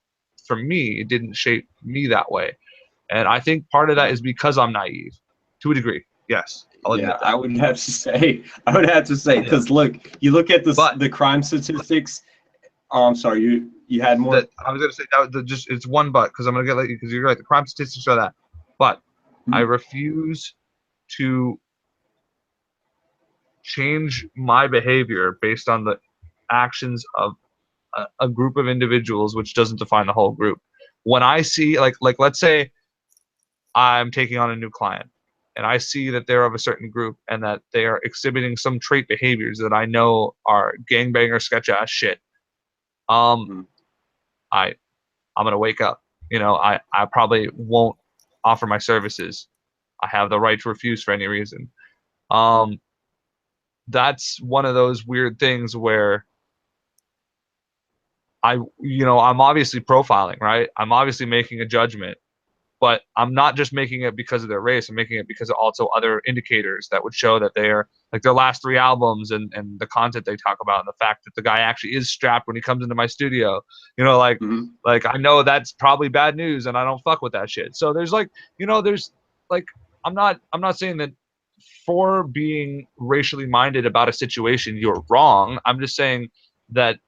for me, it didn't shape me that way. And I think part of that is because I'm naive, to a degree. Yes, I'll admit that. I would have to say, because look, you look at the crime statistics. Oh, I'm sorry, you had more. I was gonna say that was it's one but because I'm gonna let you because you're right. The crime statistics are that, but I refuse to change my behavior based on the actions of a group of individuals, which doesn't define the whole group. When I see like let's say I'm taking on a new client and I see that they're of a certain group and that they are exhibiting some trait behaviors that I know are gangbanger sketch ass shit. I'm gonna wake up. You know, I probably won't offer my services. I have the right to refuse for any reason. That's one of those weird things where I'm obviously profiling, right? I'm obviously making a judgment, but I'm not just making it because of their race. I'm making it because of also other indicators that would show that they're like their last 3 albums and the content they talk about and the fact that the guy actually is strapped when he comes into my studio. You know, like I know that's probably bad news and I don't fuck with that shit. So there's like, you know, there's like I'm not saying that for being racially minded about a situation you're wrong. I'm just saying that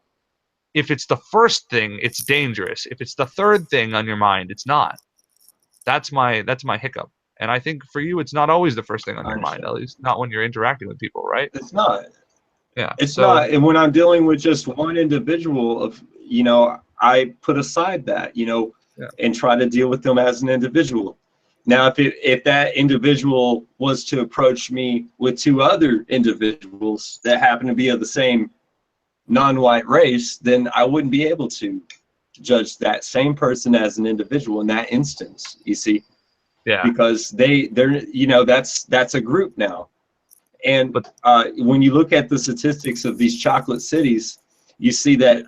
if it's the first thing, it's dangerous. If it's the third thing on your mind, it's not. That's my hiccup. And I think for you, it's not always the first thing on your mind, at least not when you're interacting with people, right? It's not. Yeah. It's not. And when I'm dealing with just one individual, I put aside that, and try to deal with them as an individual. Now, if that individual was to approach me with two other individuals that happen to be of the same non-white race, then I wouldn't be able to judge that same person as an individual in that instance. You see, Yeah. because they're that's a group now. And But when you look at the statistics of these chocolate cities, you see that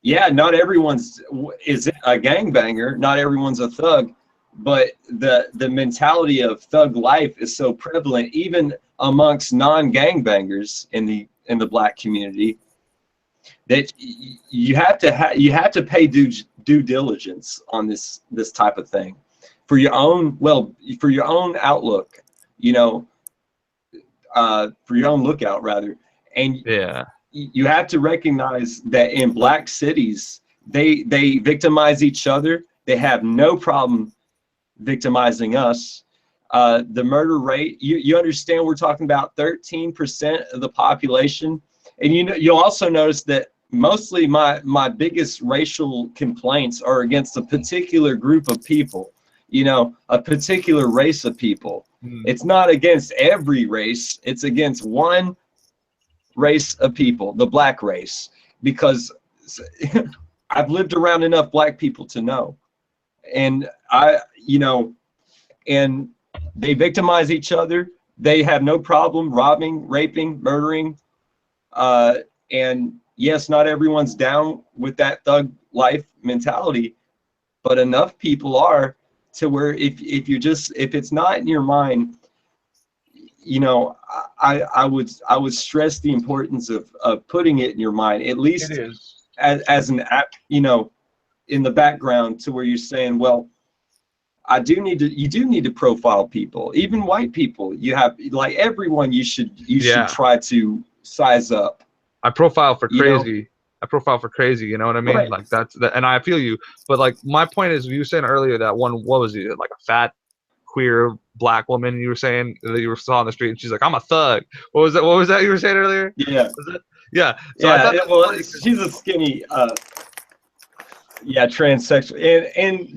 yeah, not everyone's is a gangbanger, not everyone's a thug, but the mentality of thug life is so prevalent even amongst non-gangbangers in the black community that you have to pay due diligence on this type of thing for your own outlook, for your own lookout rather. And yeah, you have to recognize that in black cities, they victimize each other. They have no problem victimizing us. The murder rate, you understand, we're talking about 13% of the population. And you'll also notice that mostly my biggest racial complaints are against a particular group of people, a particular race of people. It's not against every race, it's against one race of people, the black race, because I've lived around enough black people to know. And and they victimize each other. They have no problem robbing, raping, murdering. And yes, not everyone's down with that thug life mentality, but enough people are to where if it's not in your mind, I would stress the importance of putting it in your mind, at least it is. as an app, in the background, to where you're saying, well, you do need to profile people, even white people. You have, like, everyone you should try to size up. I profile for You know? crazy. I profile for crazy. You know what I mean? Right. Like that's that, and I feel you. But like my point is, you were saying earlier that one, what was it? Like a fat, queer black woman. You were saying that you saw on the street, and she's like, "I'm a thug." What was that? What was that you were saying earlier? Yeah. Was it? Yeah. So I thought well, she's a skinny, transsexual, and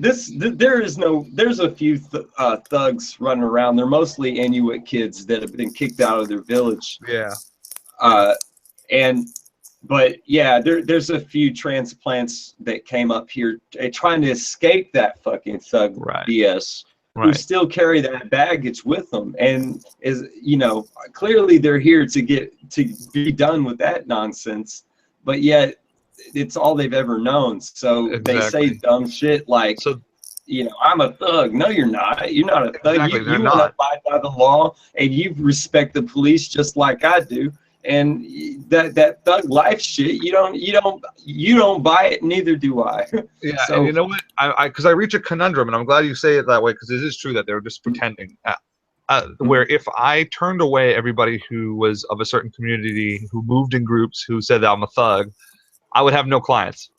there's a few thugs running around. They're mostly Inuit kids that have been kicked out of their village. Yeah. But yeah, there's a few transplants that came up here trying to escape that fucking thug BS, who still carry that baggage with them, and clearly they're here to be done with that nonsense, but yet it's all they've ever known. So they say dumb shit like, I'm a thug. No, you're not. You're not a thug. Exactly, You want to abide by the law, and you respect the police just like I do. And that thug life shit, you don't buy it. Neither do I. Yeah, so, and you know what? Because I reach a conundrum, and I'm glad you say it that way, because it is true that they're just pretending. Where if I turned away everybody who was of a certain community, who moved in groups, who said that I'm a thug, I would have no clients,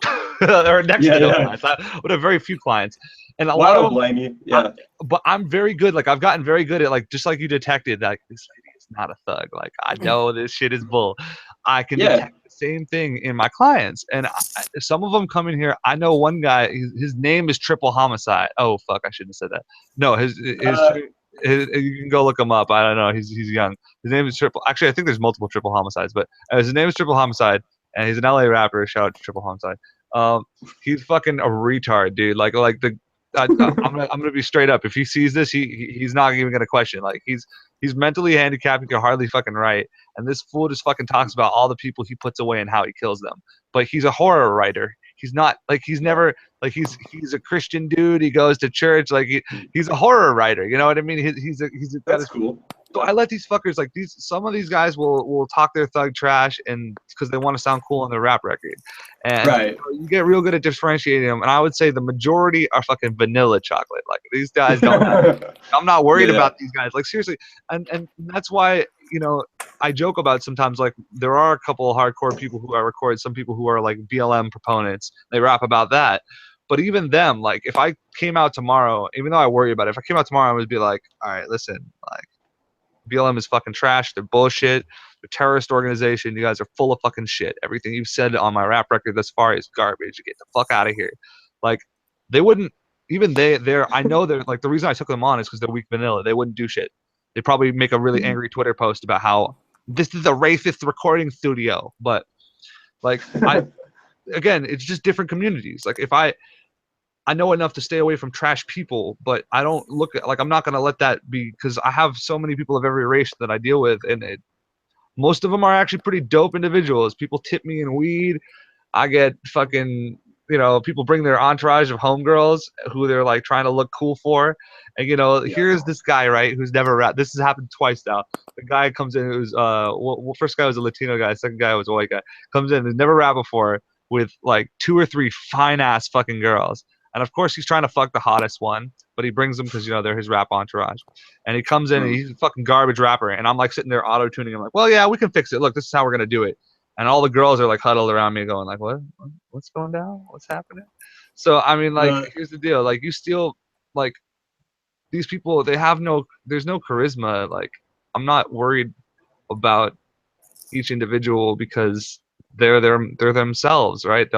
or next to no clients. I would have very few clients, and a lot of them blame you. Yeah, but I'm very good. Like I've gotten very good at, like, just like you detected, like, this lady is not a thug. Like, I know this shit is bull. I can detect the same thing in my clients, and some of them come in here. I know one guy. His name is Triple Homicide. Oh fuck, I shouldn't have said that. No, his you can go look him up. I don't know. He's young. His name is Triple. Actually, I think there's multiple Triple Homicides, but his name is Triple Homicide. And he's an LA rapper. Shout out to Triple Homicide. He's fucking a retard, dude. Like I'm gonna be straight up. If he sees this, he's not even gonna question. Like he's mentally handicapped. He can hardly fucking write. And this fool just fucking talks about all the people he puts away and how he kills them. But he's a horror writer. He's not like he's never like he's a Christian dude. He goes to church. Like he's a horror writer. You know what I mean? That's cool. So I let these fuckers, like, some of these guys will talk their thug trash, and because they want to sound cool on their rap record, and you get real good at differentiating them. And I would say the majority are fucking vanilla chocolate. Like, these guys don't. I'm not worried about these guys. Like, seriously, and that's why I joke about sometimes, like, there are a couple of hardcore people who I record, some people who are like BLM proponents. They rap about that. But even them, like, if I came out tomorrow, even though I worry about it, if I came out tomorrow, I would be like, all right, listen, like, BLM is fucking trash. They're bullshit. They're a terrorist organization. You guys are full of fucking shit. Everything you've said on my rap record thus far is garbage. Get the fuck out of here. Like, they wouldn't even they're I know they're like, the reason I took them on is because they're weak vanilla. They wouldn't do shit. They probably make a really angry Twitter post about how this is a racist recording studio, but like again, it's just different communities. Like if I know enough to stay away from trash people, but I don't look at, like, I'm not gonna let that be, because I have so many people of every race that I deal with, and most of them are actually pretty dope individuals. People tip me in weed. I get fucking, people bring their entourage of homegirls who they're like trying to look cool for. And here's this guy, right, who's never rapped. This has happened twice now. The guy comes in who's first guy was a Latino guy, second guy was a white guy. Comes in, who's never rapped before, with like 2 or 3 fine ass fucking girls. And of course he's trying to fuck the hottest one, but he brings them because they're his rap entourage. And he comes in and he's a fucking garbage rapper, and I'm like sitting there auto tuning. I'm like, well, yeah, we can fix it. Look, this is how we're gonna do it. And all the girls are like huddled around me, going like, what's going down? What's happening? So I mean, like, here's the deal. Like, you still, like, these people, there's no charisma. Like, I'm not worried about each individual because they're themselves, right?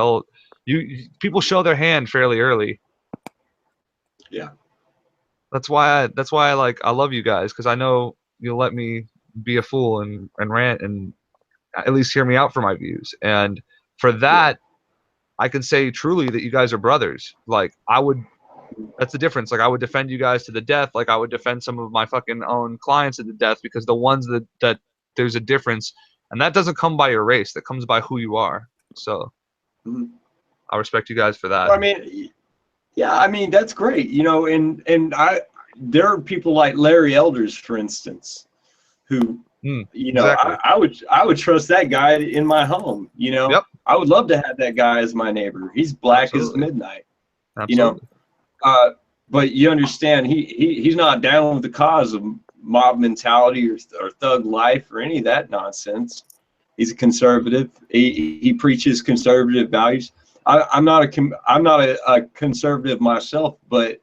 People show their hand fairly early. Yeah. That's why I love you guys, because I know you'll let me be a fool and rant and at least hear me out for my views. And for that, I can say truly that you guys are brothers. Like, that's the difference. Like, I would defend you guys to the death. Like, I would defend some of my fucking own clients to the death, because the ones that there's a difference, and that doesn't come by your race. That comes by who you are. So I respect you guys for that. Well, I mean, yeah, I mean, that's great, and there are people like Larry Elders, for instance, who, exactly. I would trust that guy in my home, Yep. I would love to have that guy as my neighbor. He's black Absolutely. as midnight, Absolutely. but you understand, he's not down with the cause of mob mentality or thug life or any of that nonsense. He's a conservative. He preaches conservative values. I'm not a conservative myself, but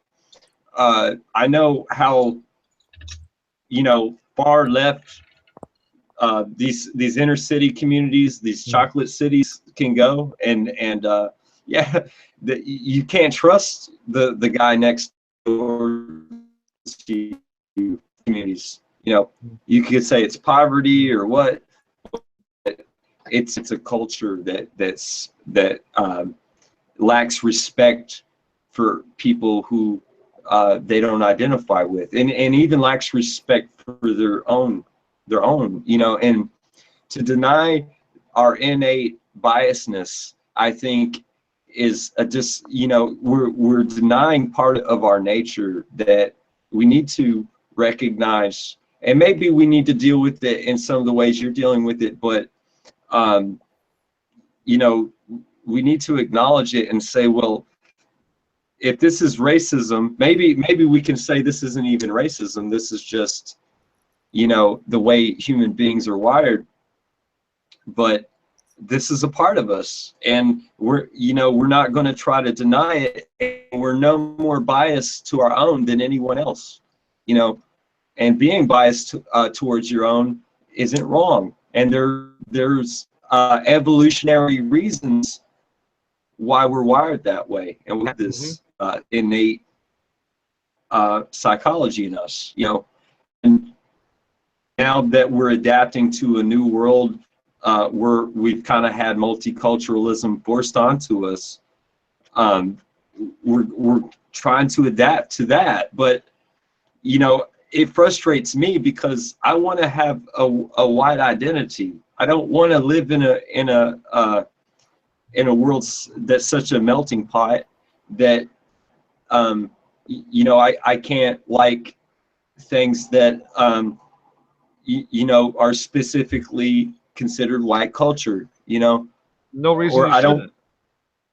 I know how far left these inner city communities, these chocolate cities can go, and yeah, you can't trust the guy next door to you, communities. You could say it's poverty or what. It's a culture that lacks respect for people who they don't identify with, and even lacks respect for their own, and to deny our innate biasness, I think, is we're denying part of our nature that we need to recognize, and maybe we need to deal with it in some of the ways you're dealing with it, but we need to acknowledge it and say, well, if this is racism, maybe we can say this isn't even racism. This is just, the way human beings are wired. But this is a part of us, and we're not going to try to deny it. And we're no more biased to our own than anyone else, and being biased towards your own isn't wrong. And there's evolutionary reasons why we're wired that way, and we have this innate psychology in us, and now that we're adapting to a new world, we've kind of had multiculturalism forced onto us. We're trying to adapt to that, but it frustrates me because I want to have a white identity. I don't want to live in a world that's such a melting pot that I can't like things that are specifically considered white culture. No reason or you I shouldn't. don't.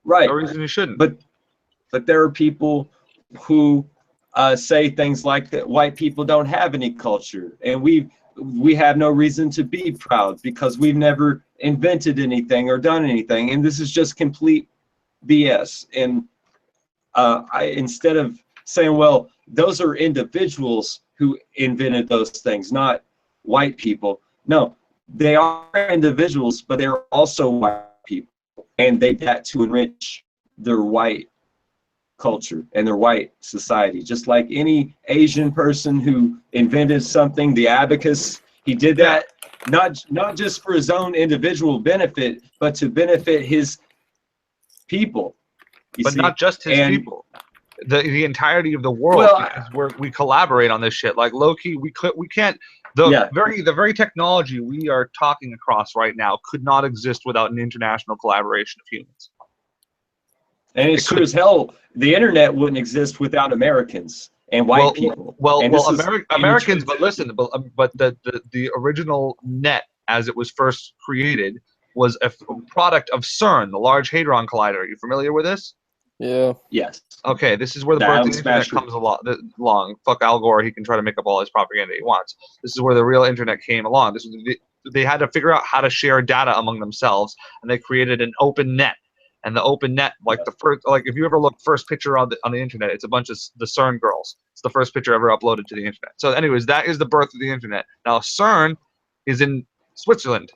Right. No reason you shouldn't. But there are people who say things like that white people don't have any culture, and we have no reason to be proud because we've never invented anything or done anything, and this is just complete BS. And instead of saying, well, those are individuals who invented those things, not white people. No, they are individuals, but they're also white people, and they did that to enrich their white culture and their white society. Just like any Asian person who invented something, the abacus, he did that not just for his own individual benefit, but to benefit his people. But not just his people. The entirety of the world, because we collaborate on this shit. Like low-key, we can't. The very technology we are talking across right now could not exist without an international collaboration of humans. And it's true as hell. The internet wouldn't exist without Americans and white people. Americans. But listen, but the original net, as it was first created, was a product of CERN, the Large Hadron Collider. Are you familiar with this? Yeah. Yes. Okay, this is where the birth of the internet comes along. Fuck Al Gore, he can try to make up all his propaganda he wants. This is where the real internet came along. They had to figure out how to share data among themselves, and they created an open net. And the open net, if you ever look first picture on the internet, it's a bunch of the CERN girls. It's the first picture ever uploaded to the internet. So, anyways, that is the birth of the internet. Now, CERN is in Switzerland.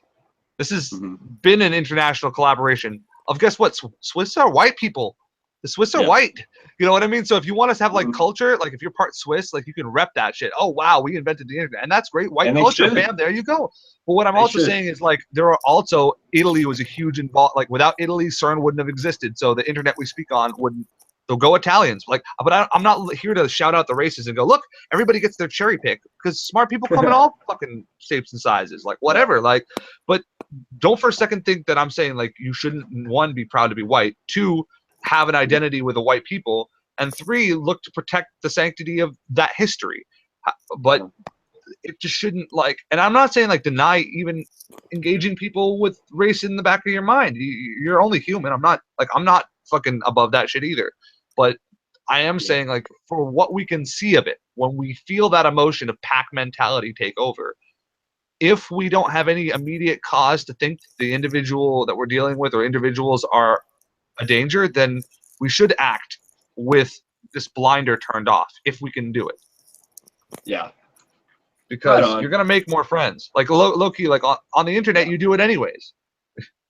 This has been an international collaboration of, guess what? Swiss are white people. The Swiss are white. You know what I mean? So if you want us to have like culture, like if you're part Swiss, like you can rep that shit. Oh wow, we invented the internet, and that's great. White culture, bam, there you go. But what I'm also saying is like there are also Italy was a huge involved. Like without Italy, CERN wouldn't have existed. So the internet we speak on wouldn't. So go Italians. Like, but I'm not here to shout out the races and go, look, everybody gets their cherry pick because smart people come in all fucking shapes and sizes, like whatever. Like, but don't for a second think that I'm saying like you shouldn't, one, be proud to be white, two, have an identity with the white people, and three, look to protect the sanctity of that history. But it just shouldn't like, and I'm not saying like deny even engaging people with race in the back of your mind. You're only human. I'm not fucking above that shit either. But I am saying like for what we can see of it, when we feel that emotion of pack mentality take over, if we don't have any immediate cause to think the individual that we're dealing with or individuals are a danger, then we should act with this blinder turned off if we can do it. Yeah. Because you're gonna make more friends. Like low key, like on the internet, you do it anyways.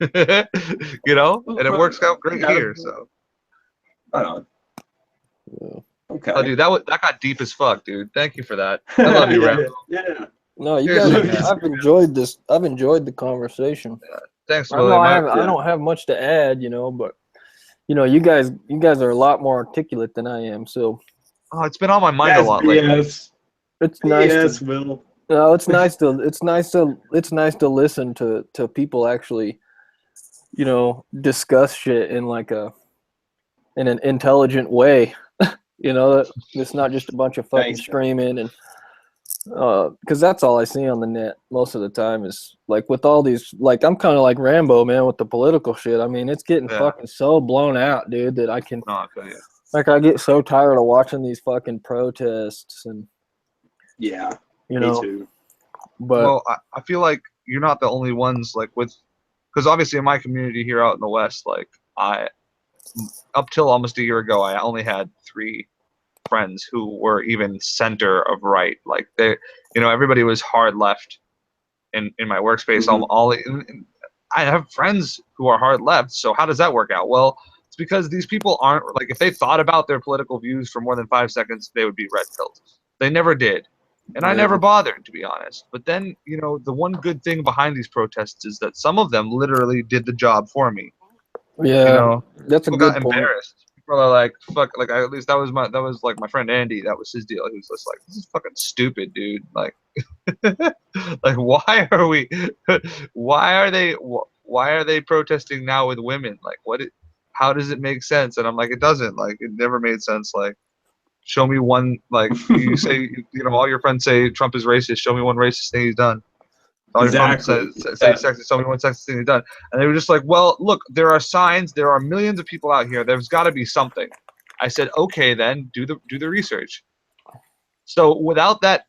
You know, and it works out great here. So. Right on. Okay. Oh, dude, that got deep as fuck, dude. Thank you for that. I love you, Rambo. Yeah. No, you guys. I've enjoyed this. I've enjoyed the conversation. Thanks, I William. I don't have much to add, but you guys are a lot more articulate than I am. So. Oh, it's been on my mind a lot lately. Yes. It's nice. Yes, Will. No, it's nice to listen to people actually, discuss shit in in an intelligent way. It's not just a bunch of fucking screaming and because that's all I see on the net most of the time is like with all these I'm kind of like Rambo, man, with the political shit. I mean, it's getting fucking so blown out, dude, that I can I get so tired of watching these fucking protests and me too. But well, I feel like you're not the only ones because obviously in my community here out in the West, like up till almost a year ago, I only had 3 friends who were even center of right. Like everybody was hard left in my workspace. I have friends who are hard left. So how does that work out? Well, it's because these people aren't if they thought about their political views for more than 5 seconds, they would be red pilled. They never did. And I never bothered, to be honest. But then, the one good thing behind these protests is that some of them literally did the job for me. Yeah, that's a good got point. Embarrassed. People are like, "Fuck!" Like at least that was like my friend Andy. That was his deal. He was just like, "This is fucking stupid, dude." Like, why are they protesting now with women? Like, how does it make sense? And I'm like, it doesn't. Like, it never made sense. Like, show me one. Like, you say, all your friends say Trump is racist. Show me one racist thing he's done. All your friends say sexist. Show me one sexist thing he's done. And they were just like, well, look, there are signs. There are millions of people out here. There's got to be something. I said, okay, then do the research. So without that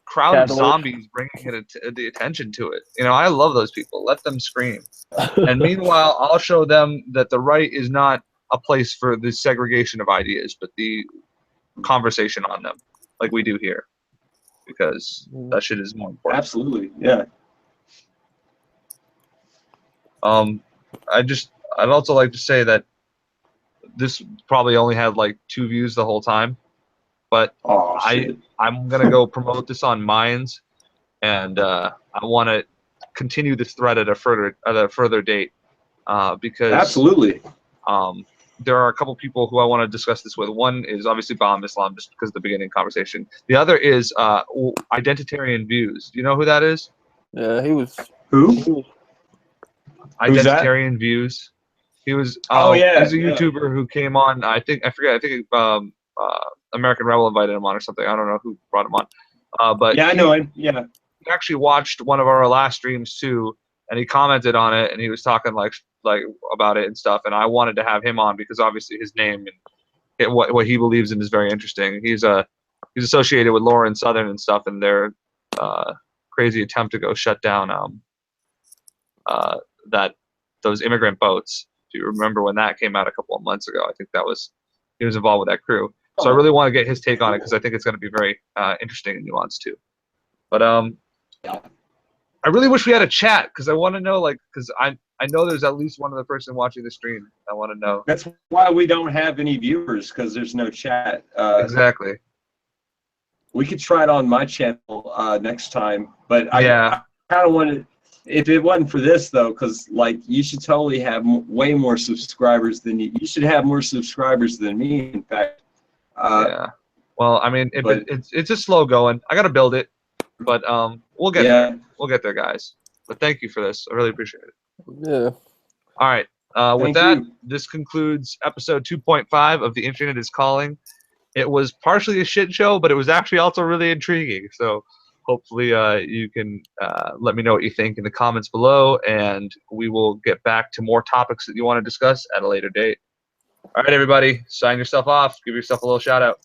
crowd of zombies bringing the attention to it, I love those people. Let them scream. And meanwhile, I'll show them that the right is not a place for the segregation of ideas, but the conversation on them, like we do here, because that shit is more important. Absolutely, yeah. I'd also like to say that this probably only had like 2 views the whole time, but Oh shit. I'm gonna go promote this on Minds, and I want to continue this thread at a further date, because Absolutely. there are a couple people who I want to discuss this with. One is obviously Bomb Islam, just because of the beginning conversation. The other is Identitarian Views. Do you know who that is? Yeah, he was. Who? Who's that? Identitarian Views. He was. Oh, yeah, He's a yeah. YouTuber who came on. I forget. I think American Rebel invited him on or something. I don't know who brought him on. But Yeah, I know him. Yeah. he actually watched one of our last streams too, and he commented on it, and he was talking like about it and stuff. And I wanted to have him on because obviously his name and what he believes in is very interesting. He's associated with Lauren Southern and stuff, and their crazy attempt to go shut down those immigrant boats. If you remember when that came out a couple of months ago, I think he was involved with that crew. So I really want to get his take on it because I think it's going to be very interesting and nuanced too. But I really wish we had a chat because I want to know, like, because I know there's at least one other person watching the stream. I want to know. That's why we don't have any viewers, because there's no chat. Exactly. We could try it on my channel next time, but Yeah. I kind of wanted. If it wasn't for this though, because like you should totally have way more subscribers than you. You should have more subscribers than me. In fact. Yeah. Well, I mean, it's just slow going. I got to build it, but we'll get there. We'll get there, guys. But thank you for this. I really appreciate it. Yeah. All right. With Thank that, you. this concludes episode 2.5 of The Internet is Calling. It was partially a shit show, but it was actually also really intriguing. So hopefully you can let me know what you think in the comments below, and we will get back to more topics that you want to discuss at a later date. All right, everybody, sign yourself off. Give yourself a little shout out.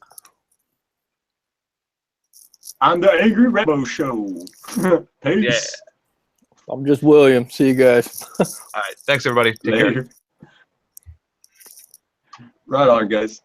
I'm the Angry Rainbow Show. Peace. Yeah. I'm just William. See you guys. All right. Thanks, everybody. Take care. Later. Right on, guys.